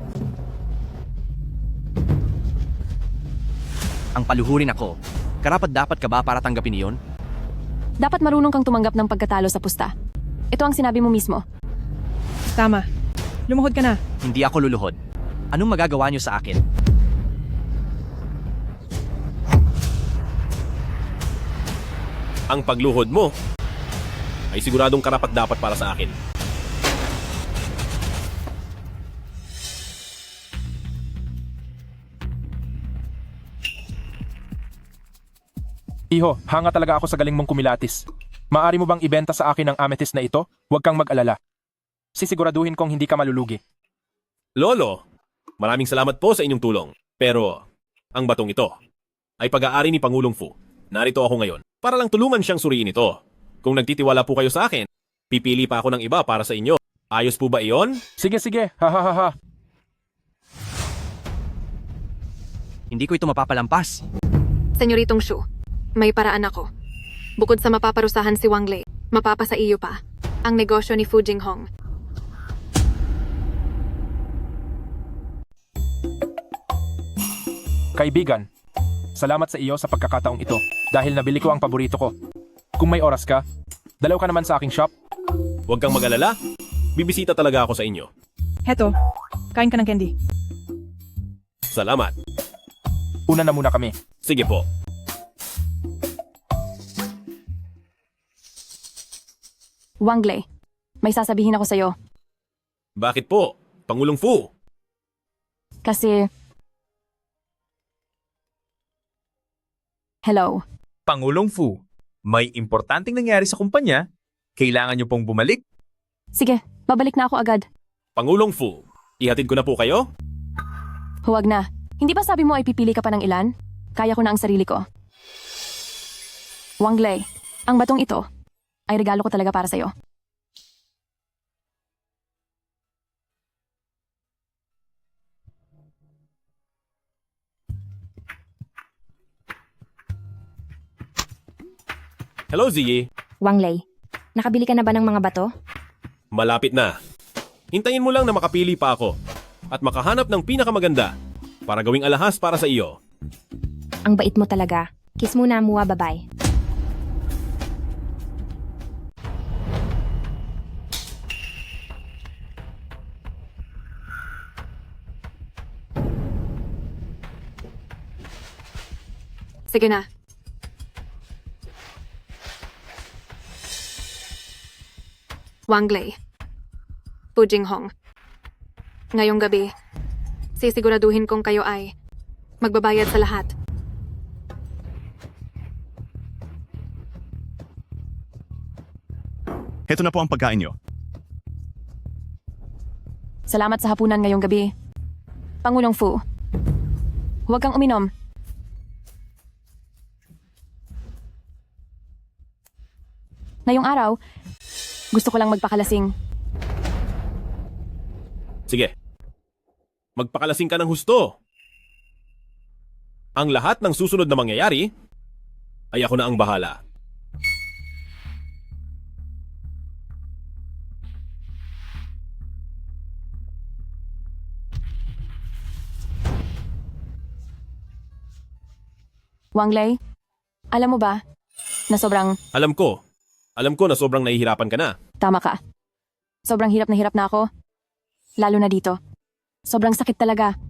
Ang paluhurin ako. Karapat dapat ka ba para tanggapin iyon? Dapat marunong kang tumanggap ng pagkatalo sa pusta. Ito ang sinabi mo mismo. Tama. Lumuhod ka na. Hindi ako luluhod. Anong magagawa niyo sa akin? Ang pagluhod mo ay siguradong karapat-dapat para sa akin. Iho, hanga talaga ako sa galing mong kumilatis. Maari mo bang ibenta sa akin ang amethyst na ito? Huwag kang mag-alala. Sisiguraduhin kong hindi ka malulugi. Lolo, maraming salamat po sa inyong tulong. Pero, ang batong ito ay pag-aari ni Pangulong Fu. Narito ako ngayon para lang tulungan siyang suriin ito. Kung nagtitiwala po kayo sa akin, pipili pa ako ng iba para sa inyo. Ayos po ba iyon? Sige, sige. Ha ha ha ha. Hindi ko ito mapapalampas. Senyoritong Shu, may paraan ako. Bukod sa mapaparusahan si Wang Lei, mapapasa iyo pa ang negosyo ni Fu Jinghong. Kaibigan, salamat sa iyo sa pagkakataong ito dahil nabili ko ang paborito ko. Kung may oras ka, dalaw ka naman sa aking shop. Huwag kang mag-alala. Bibisita talaga ako sa inyo. Heto, kain ka ng candy. Salamat. Una na muna kami. Sige po. Wang Lei, may sasabihin ako sa'yo. Bakit po? Pangulong Fu. Kasi... Hello. Pangulong Fu, may importanteng nangyari sa kumpanya. Kailangan niyo pong bumalik. Sige, babalik na ako agad. Pangulong Fu, ihatid ko na po kayo? Huwag na. Hindi ba sabi mo ay pipili ka pa ng ilan? Kaya ko na ang sarili ko. Wang Lei, ang batong ito ay regalo ko talaga para sa'yo. Hello, Ziyi. Wang Lei, nakabili ka na ba ng mga bato? Malapit na. Hintayin mo lang na makapili pa ako at makahanap ng pinakamaganda para gawing alahas para sa iyo. Ang bait mo talaga. Kiss muna, Mua, bye-bye. Sige na. Wang Lei, Fu Jinghong. Ngayong gabi, sisiguraduhin kong kayo ay magbabayad sa lahat. Heto na po ang pagkain nyo. Salamat sa hapunan ngayong gabi. Pangulong Fu, huwag kang uminom. Ngayong araw, gusto ko lang magpakalasing. Sige. Magpakalasing ka ng husto. Ang lahat ng susunod na mangyayari ay ako na ang bahala. Wang Lei, alam mo ba na sobrang Alam ko na sobrang nahihirapan ka na. tama ka. Sobrang hirap na ako. Lalo na dito. Sobrang sakit talaga.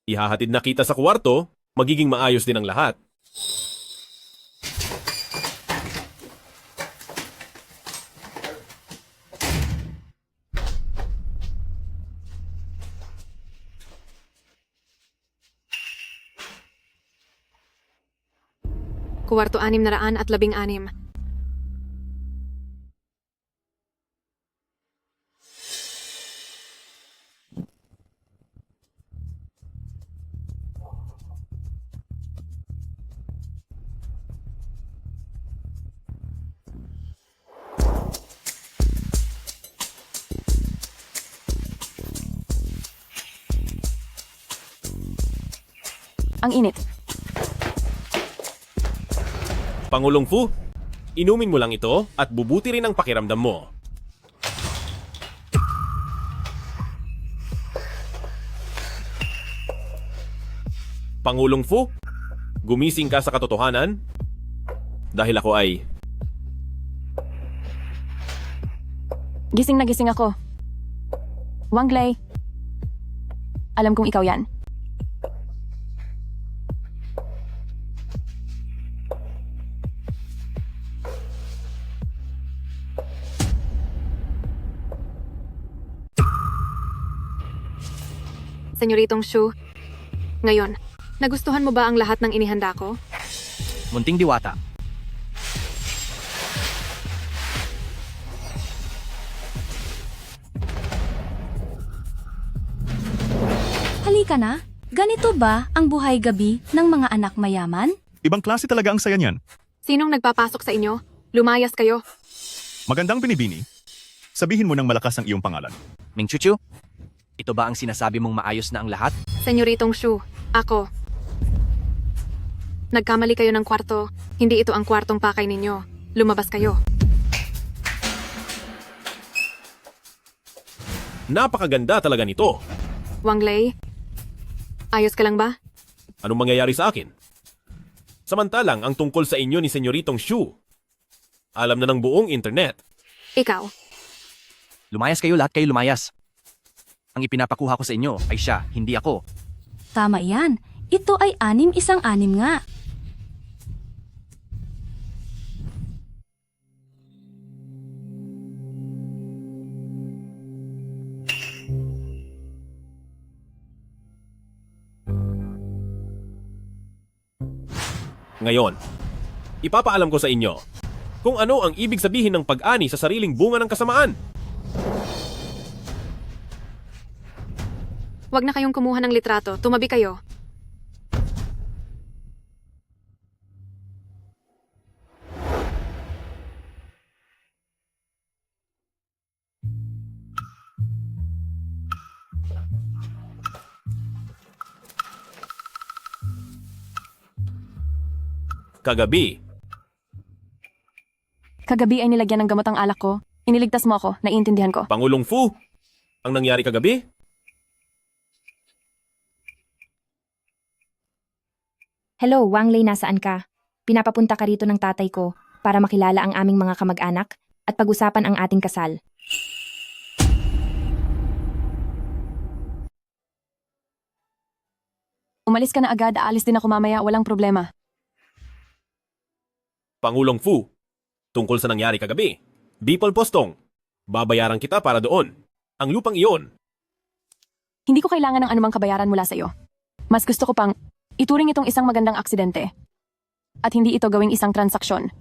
Ihahatid na kita sa kwarto, magiging maayos din ang lahat. Kuwarto 616. Ang init. Pangulong Fu, inumin mo lang ito at bubuti rin ang pakiramdam mo. Pangulong Fu, gumising ka sa katotohanan dahil ako ay Gising na gising ako. Wang Lei, alam kong ikaw yan. Senyoritong Shu, ngayon, nagustuhan mo ba ang lahat ng inihanda ko? Munting diwata. Halika na, ganito ba ang buhay gabi ng mga anak mayaman? Ibang klase talaga ang saya niyan. Sinong nagpapasok sa inyo? Lumayas kayo. Magandang binibini. Sabihin mo ng malakas ang iyong pangalan. Ming Chuchu, ito ba ang sinasabi mong maayos na ang lahat? Senyoritong Shu, ako. Nagkamali kayo ng kwarto. Hindi ito ang kwartong pakay ninyo. Lumabas kayo. napakaganda talaga nito. Wang Lei, ayos ka lang ba? Anong mangyayari sa akin? Samantalang ang tungkol sa inyo ni Senyoritong Shu, alam na ng buong internet. Ikaw. Lumayas kayo, lahat kayo lumayas. Ang ipinapakuha ko sa inyo ay siya, hindi ako. Tama yan. Ito ay 6-1-6 nga. Ngayon, ipapaalam ko sa inyo kung ano ang ibig sabihin ng pag-ani sa sariling bunga ng kasamaan. Huwag na kayong kumuha ng litrato. Tumabi kayo. Kagabi ay nilagyan ng gamot ang alak ko. Iniligtas mo ako, naiintindihan ko. Pangulong Fu, ang nangyari kagabi? Hello, Wang Lei, nasaan ka? Pinapapunta ka rito ng tatay ko para makilala ang aming mga kamag-anak at pag-usapan ang ating kasal. Umalis ka na agad, aalis din ako mamaya, walang problema. Pangulong Fu, tungkol sa nangyari kagabi, Bipol Postong, babayaran kita para doon. Ang lupang iyon. Hindi ko kailangan ng anumang kabayaran mula sa iyo. Mas gusto ko pang ituring itong isang magandang aksidente. At hindi ito gawing isang transaksyon.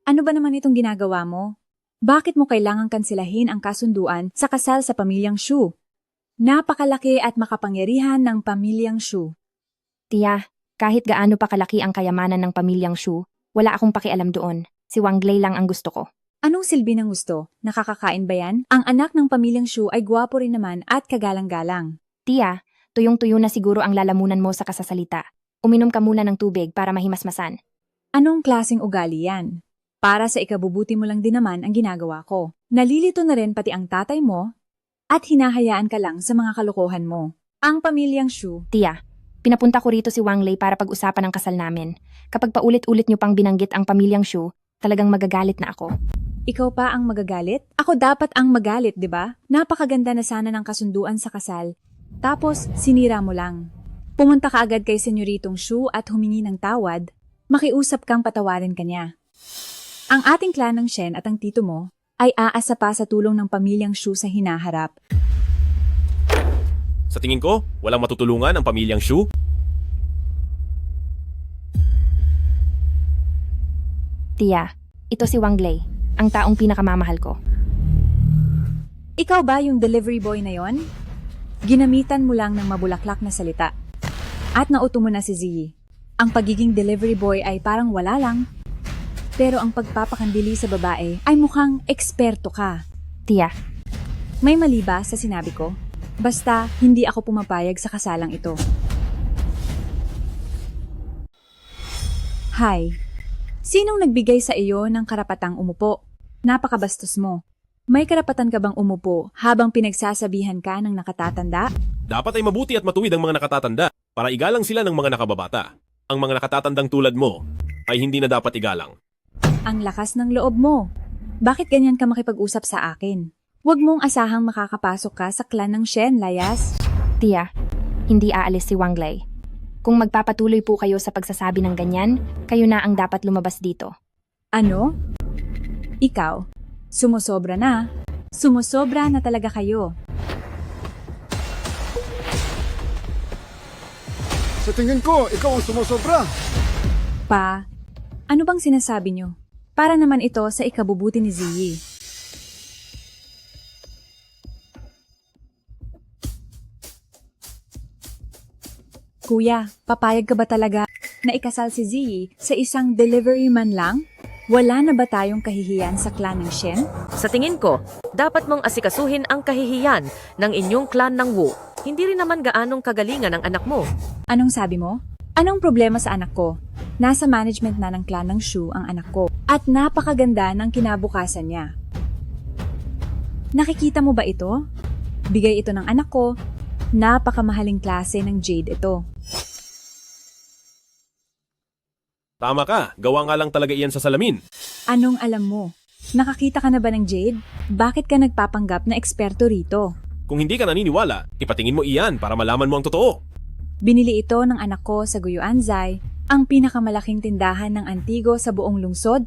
Ano ba naman itong ginagawa mo? Bakit mo kailangang kansilahin ang kasunduan sa kasal sa pamilyang Shu? Napakalaki at makapangyarihan ng pamilyang Shu. Tia, kahit gaano pa kalaki ang kayamanan ng pamilyang Shu, wala akong pakialam doon. Si Wang Lei lang ang gusto ko. Anong silbi ng gusto? Nakakakain ba yan? Ang anak ng pamilyang Shu ay gwapo rin naman at kagalang-galang. Tia, tuyong-tuyo na siguro ang lalamunan mo sa kasasalita. Uminom ka muna ng tubig para mahimasmasan. Anong klaseng ugali yan? Para sa ikabubuti mo lang din naman ang ginagawa ko. Nalilito na rin pati ang tatay mo at hinahayaan ka lang sa mga kalokohan mo. Ang pamilyang Shu. Tia, pinapunta ko rito si Wang Lei para pag-usapan ang kasal namin. Kapag paulit-ulit niyo pang binanggit ang pamilyang Shu, talagang magagalit na ako. Ikaw pa ang magagalit? Ako dapat ang magalit, di ba? Napakaganda na sana ng kasunduan sa kasal. Tapos, sinira mo lang. Pumunta ka agad kay Senyoritong Shu at humingi ng tawad. Makiusap kang patawarin kanya. Ang ating clan ng Shen at ang tito mo ay aasa pa sa tulong ng pamilyang Shu sa hinaharap. Sa tingin ko, walang matutulungan ang pamilyang Shu. Tia, ito si Wang Lei, ang taong pinakamamahal ko. Ikaw ba yung delivery boy na yon? Ginamitan mo lang ng mabulaklak na salita. At nauto mo na si Ziyi. Ang pagiging delivery boy ay parang wala lang. Pero ang pagpapakandili sa babae ay mukhang eksperto ka. Tia, may mali ba sa sinabi ko? Basta hindi ako pumapayag sa kasalang ito. Hi. Sinong nagbigay sa iyo ng karapatang umupo? Napakabastos mo. May karapatan ka bang umupo habang pinagsasabihan ka ng nakatatanda? Dapat ay mabuti at matuwid ang mga nakatatanda para igalang sila ng mga nakababata. Ang mga nakatatandang tulad mo ay hindi na dapat igalang. Ang lakas ng loob mo. Bakit ganyan ka makipag-usap sa akin? Huwag mong asahang makakapasok ka sa clan ng Shen, Layas. Tia, hindi aalis si Wang Lei. Kung magpapatuloy po kayo sa pagsasabi ng ganyan, kayo na ang dapat lumabas dito. Ano? Ikaw? Sumusobra na. Sumusobra na talaga kayo. Sa tingin ko, ikaw ang sumusobra. Pa, ano bang sinasabi nyo? Para naman ito sa ikabubuti ni Ziyi. Kuya, papayag ka ba talaga na ikasal si Ziyi sa isang delivery man lang? Wala na ba tayong kahihiyan sa clan ng Shen? Sa tingin ko, dapat mong asikasuhin ang kahihiyan ng inyong clan ng Wu. Hindi rin naman gaanong kagalingan ng anak mo. Anong sabi mo? Anong problema sa anak ko? Nasa management na ng clan ng Shu ang anak ko at napakaganda ng kinabukasan niya. Nakikita mo ba ito? Bigay ito ng anak ko. Napakamahaling klase ng jade ito. Tama ka, gawa nga lang talaga iyan sa salamin. Anong alam mo? Nakakita ka na ba ng jade? Bakit ka nagpapanggap na eksperto rito? Kung hindi ka naniniwala, ipatingin mo iyan para malaman mo ang totoo. Binili ito ng anak ko sa Guyuanzai, ang pinakamalaking tindahan ng antigo sa buong lungsod.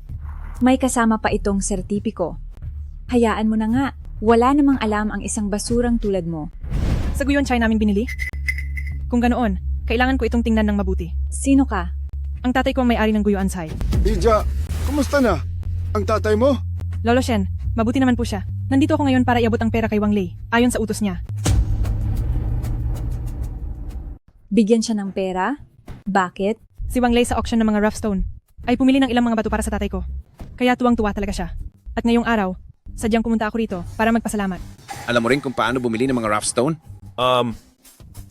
May kasama pa itong sertipiko. Hayaan mo na nga, wala namang alam ang isang basurang tulad mo. Sa Guyon Chai namin binili? Kung ganoon, kailangan ko itong tingnan ng mabuti. Sino ka? Ang tatay ko ang may-ari ng Guyuan Chai. Ija, kumusta na? Ang tatay mo? Lolo Shen, mabuti naman po siya. Nandito ako ngayon para iabot ang pera kay Wang Lei, ayon sa utos niya. Bigyan siya ng pera? Bakit? Si Wang Lei sa auction ng mga rough stone ay pumili ng ilang mga bato para sa tatay ko. Kaya tuwang-tuwa talaga siya. At ngayong araw, sadyang pumunta ako rito para magpasalamat. Alam mo rin kung paano bumili ng mga rough stone?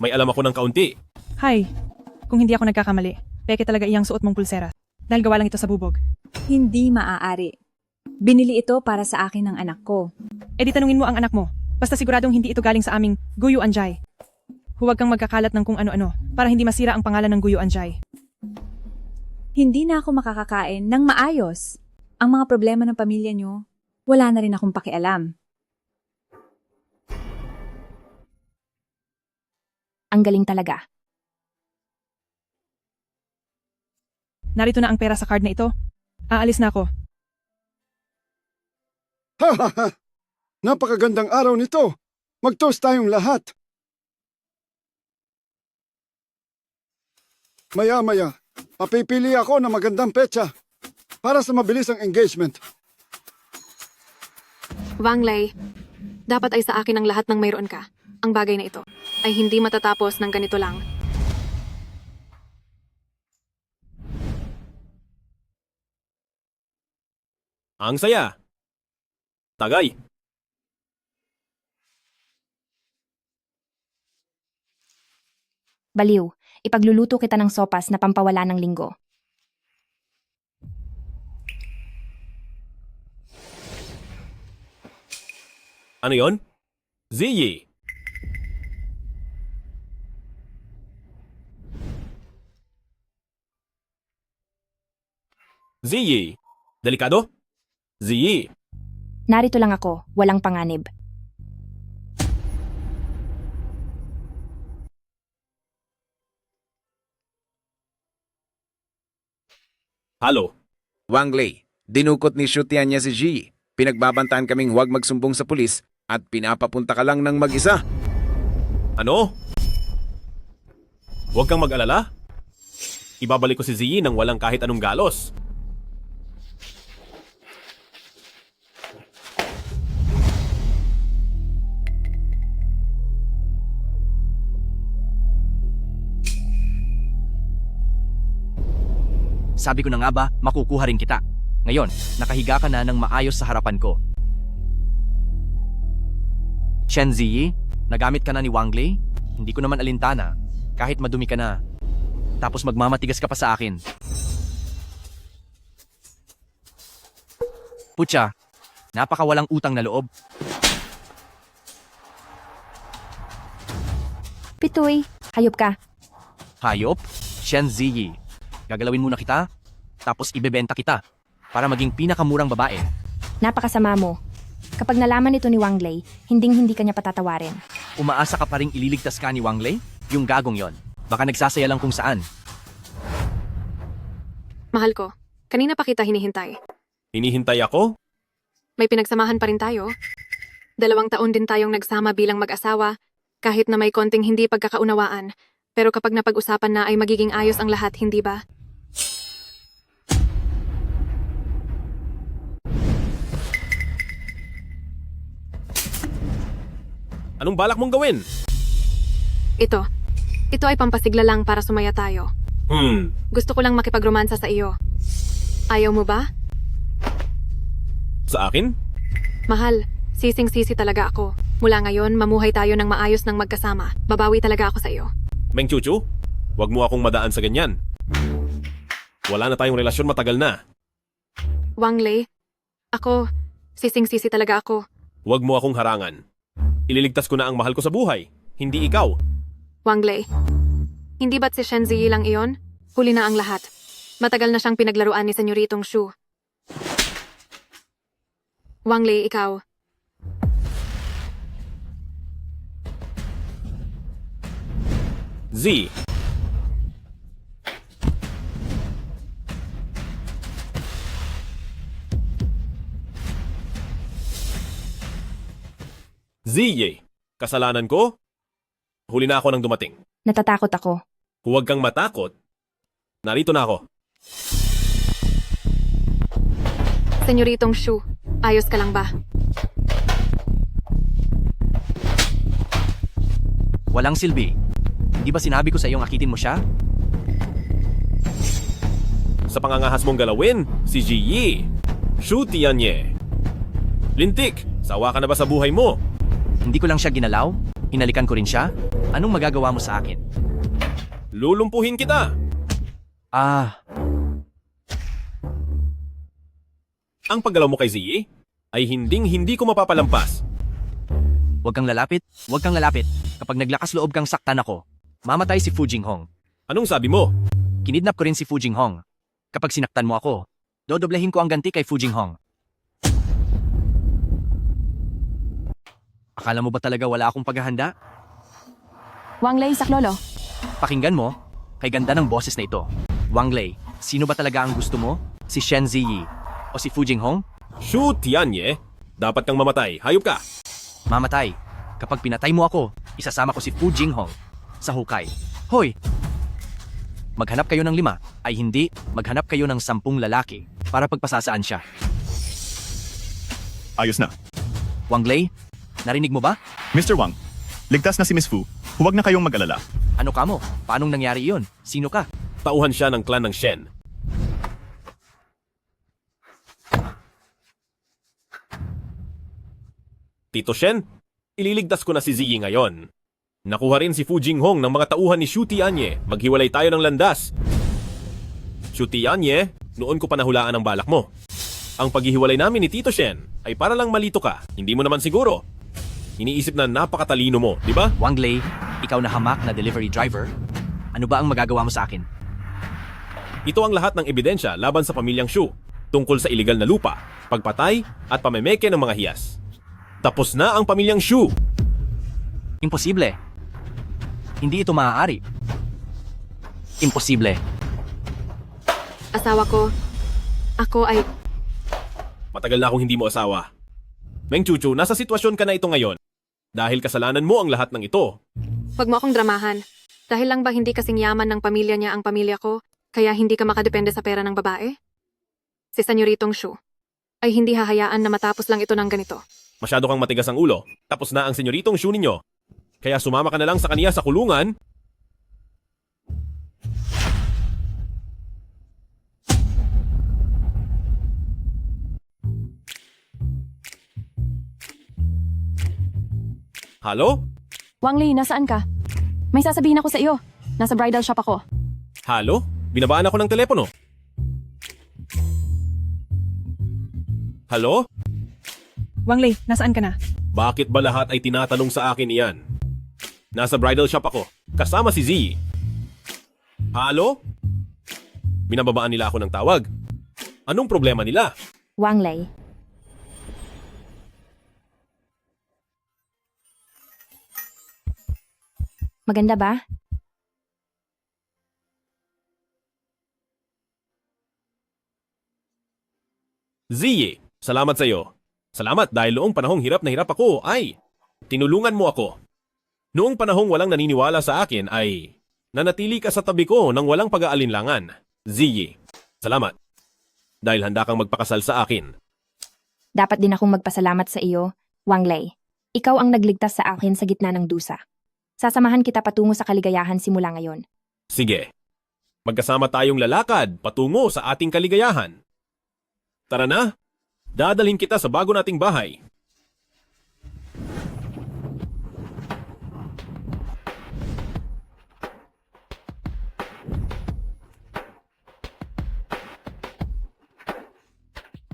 May alam ako ng kaunti. Hi, kung hindi ako nagkakamali, peke talaga iyang suot mong pulsera. Dahil gawa lang ito sa bubog. Hindi maaari. Binili ito para sa akin ng anak ko. E di tanungin mo ang anak mo. Basta siguradong hindi ito galing sa aming Guyu Anjay. Huwag kang magkakalat ng kung ano-ano para hindi masira ang pangalan ng Guyu Anjay. Hindi na ako makakakain ng maayos. Ang mga problema ng pamilya niyo, wala na rin akong pakialam. Ang galing talaga. Narito na ang pera sa card na ito. Aalis na ako. Ha ha ha! Napakagandang araw nito. Mag-toast tayong lahat. Maya-maya, papipili ako ng magandang petsa para sa mabilis ang engagement. Wang Lei, dapat ay sa akin ang lahat ng mayroon ka. ang bagay na ito ay hindi matatapos ng ganito lang. Ang saya. Tagay. Baliw, ipagluluto kita ng sopas na pampawala ng linggo. Ano yon? Ziyi. Ziyi. Delikado? Ziyi. Narito lang ako, walang panganib. Halo. Wang Lei, dinukot ni Shu Tianya si Ji. Pinagbabantaan kaming huwag magsumbong sa pulis at pinapapunta ka lang ng mag-isa. Ano? Huwag kang mag-alala. Ibabalik ko si Ziyi nang walang kahit anong galos. Sabi ko na nga ba, makukuha rin kita. Ngayon, nakahiga ka na ng maayos sa harapan ko. Chen Ziyi, nagamit ka na ni Wang Lei? Hindi ko naman alintana, kahit madumi ka na. Tapos magmamatigas ka pa sa akin. Putya, napakawalang utang na loob. Pitoy, hayop ka. Hayop? Chen Ziyi. Gagalawin muna kita, tapos ibebenta kita, para maging pinakamurang babae. Napakasama mo. Kapag nalaman ito ni Wang Lei, hinding-hindi kanya patatawarin. Umaasa ka pa ring ililigtas ka ni Wang Lei? Yung gagong yon. Baka nagsasaya lang kung saan. Mahal ko, kanina pa kita hinihintay. Hinihintay ako? May pinagsamahan pa rin tayo. 2 taon din tayong nagsama bilang mag-asawa, kahit na may konting hindi pagkakaunawaan. Pero kapag napag-usapan na ay magiging ayos ang lahat, hindi ba? Anong balak mong gawin? Ito ay pampasigla lang para sumaya tayo. Gusto ko lang makipagromansa sa iyo. Ayaw mo ba? Sa akin? Mahal, sising-sisi talaga ako. Mula ngayon, mamuhay tayo ng maayos ng magkasama. Babawi talaga ako sa iyo. Meng Chuchu, wag mo akong madaan sa ganyan. Wala na tayong relasyon matagal na. Wang Lei, ako, sising-sisi talaga ako. Wag mo akong harangan. Ililigtas ko na ang mahal ko sa buhay, hindi ikaw. Wang Lei, hindi ba't si Shen Ziyi lang iyon? Huli na ang lahat. Matagal na siyang pinaglaruan ni Senyoritong Shu. Wang Lei, ikaw. Z. Ziye, kasalanan ko? Huli na ako nang dumating. Natatakot ako. Huwag kang matakot. Narito na ako. Senyoritong Shu, ayos ka lang ba? Walang silbi. Hindi ba sinabi ko sa iyong akitin mo siya? Sa pangangahas mong galawin, si Ji Shu Tianye. Lintik, sawa ka na ba sa buhay mo? Hindi ko lang siya ginalaw? Hinalikan ko rin siya? Anong magagawa mo sa akin? Lulumpuhin kita! Ang paggalaw mo kay Ziyi ay hinding-hindi ko mapapalampas. Huwag kang lalapit, huwag kang lalapit. Kapag naglakas loob kang saktan ako, mamatay si Fu Jinghong. Anong sabi mo? Kinidnap ko rin si Fu Jinghong. Kapag sinaktan mo ako, dodoblehin ko ang ganti kay Fu Jinghong. Akala mo ba talaga wala akong paghahanda? Wang Lei, saklolo. Pakinggan mo, kay ganda ng boses na ito. Wang Lei, sino ba talaga ang gusto mo? Si Shen Ziyi o si Fu Jinghong? Shu Tianye, dapat kang mamatay. Hayop ka! Mamatay. Kapag pinatay mo ako, isasama ko si Fu Jinghong sa hukay. Hoy! Maghanap kayo ng 5, ay hindi, maghanap kayo ng 10 lalaki para pagpasasaan siya. Ayos na. Wang Lei, narinig mo ba? Mr. Wang, Ligtas na si Miss Fu. Huwag na kayong mag-alala. Ano ka mo? Paanong nangyari iyon? Sino ka? Tauhan siya ng clan ng Shen. Tito Shen, ililigtas ko na si Ziyi ngayon. Nakuha rin si Fu Jinghong ng mga tauhan ni Shu Tianye. Maghiwalay tayo ng landas. Shu Tianye, noon ko pa nahulaan ang balak mo. Ang paghihiwalay namin ni Tito Shen ay para lang malito ka. Hindi mo naman siguro. Iniisip na napakatalino mo, di ba? Wang Lei, ikaw na hamak na delivery driver. Ano ba ang magagawa mo sa akin? Ito ang lahat ng ebidensya laban sa pamilyang Shu tungkol sa iligal na lupa, pagpatay at pamemeke ng mga hiyas. Tapos na ang pamilyang Shu. Imposible. Hindi ito maaari. Imposible. Asawa ko, ako ay... Matagal na akong hindi mo asawa. Meng Chuchu, nasa sitwasyon ka na ito ngayon. Dahil kasalanan mo ang lahat ng ito. Huwag mo akong dramahan. Dahil lang ba hindi kasing yaman ng pamilya niya ang pamilya ko, kaya hindi ka makadepende sa pera ng babae? Si Senyoritong Shu ay hindi hahayaan na matapos lang ito ng ganito. Masyado kang matigas ang ulo. Tapos na ang senyoritong Shu ninyo. Kaya sumama ka na lang sa kaniya sa kulungan. Halo? Wang Lei, nasaan ka? May sasabihin ako sa iyo. Nasa bridal shop ako. Halo? Binabaan ako ng telepono. Halo? Wang Lei, nasaan ka na? Bakit ba lahat ay tinatanong sa akin iyan? Nasa bridal shop ako, kasama si Ziyi. Halo? Binababaan nila ako ng tawag. Anong problema nila? Wang Lei. Maganda ba? Ziyi, salamat sa iyo. Salamat dahil noong panahong hirap na hirap ako ay tinulungan mo ako. Noong panahong walang naniniwala sa akin ay nanatili ka sa tabi ko nang walang pag-aalinlangan. Ziyi, salamat. Dahil handa kang magpakasal sa akin. Dapat din akong magpasalamat sa iyo, Wang Lei. Ikaw ang nagligtas sa akin sa gitna ng dusa. Sasamahan kita patungo sa kaligayahan simula ngayon. Sige, magkasama tayong lalakad patungo sa ating kaligayahan. Tara na, dadalhin kita sa bago nating bahay.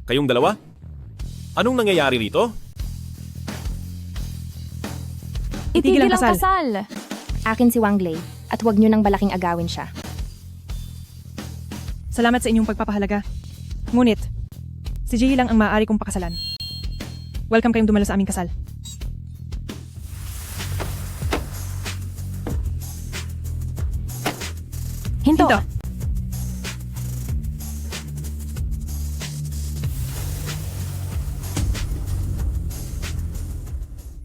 Kayong dalawa? Anong nangyayari rito? Itigil ang kasal. Akin si Wang Lei at huwag niyo nang balaking agawin siya. Salamat sa inyong pagpapahalaga. Ngunit, si Jihi lang ang maaari kong pakasalan. Welcome kayong dumalo sa aming kasal. Hinto!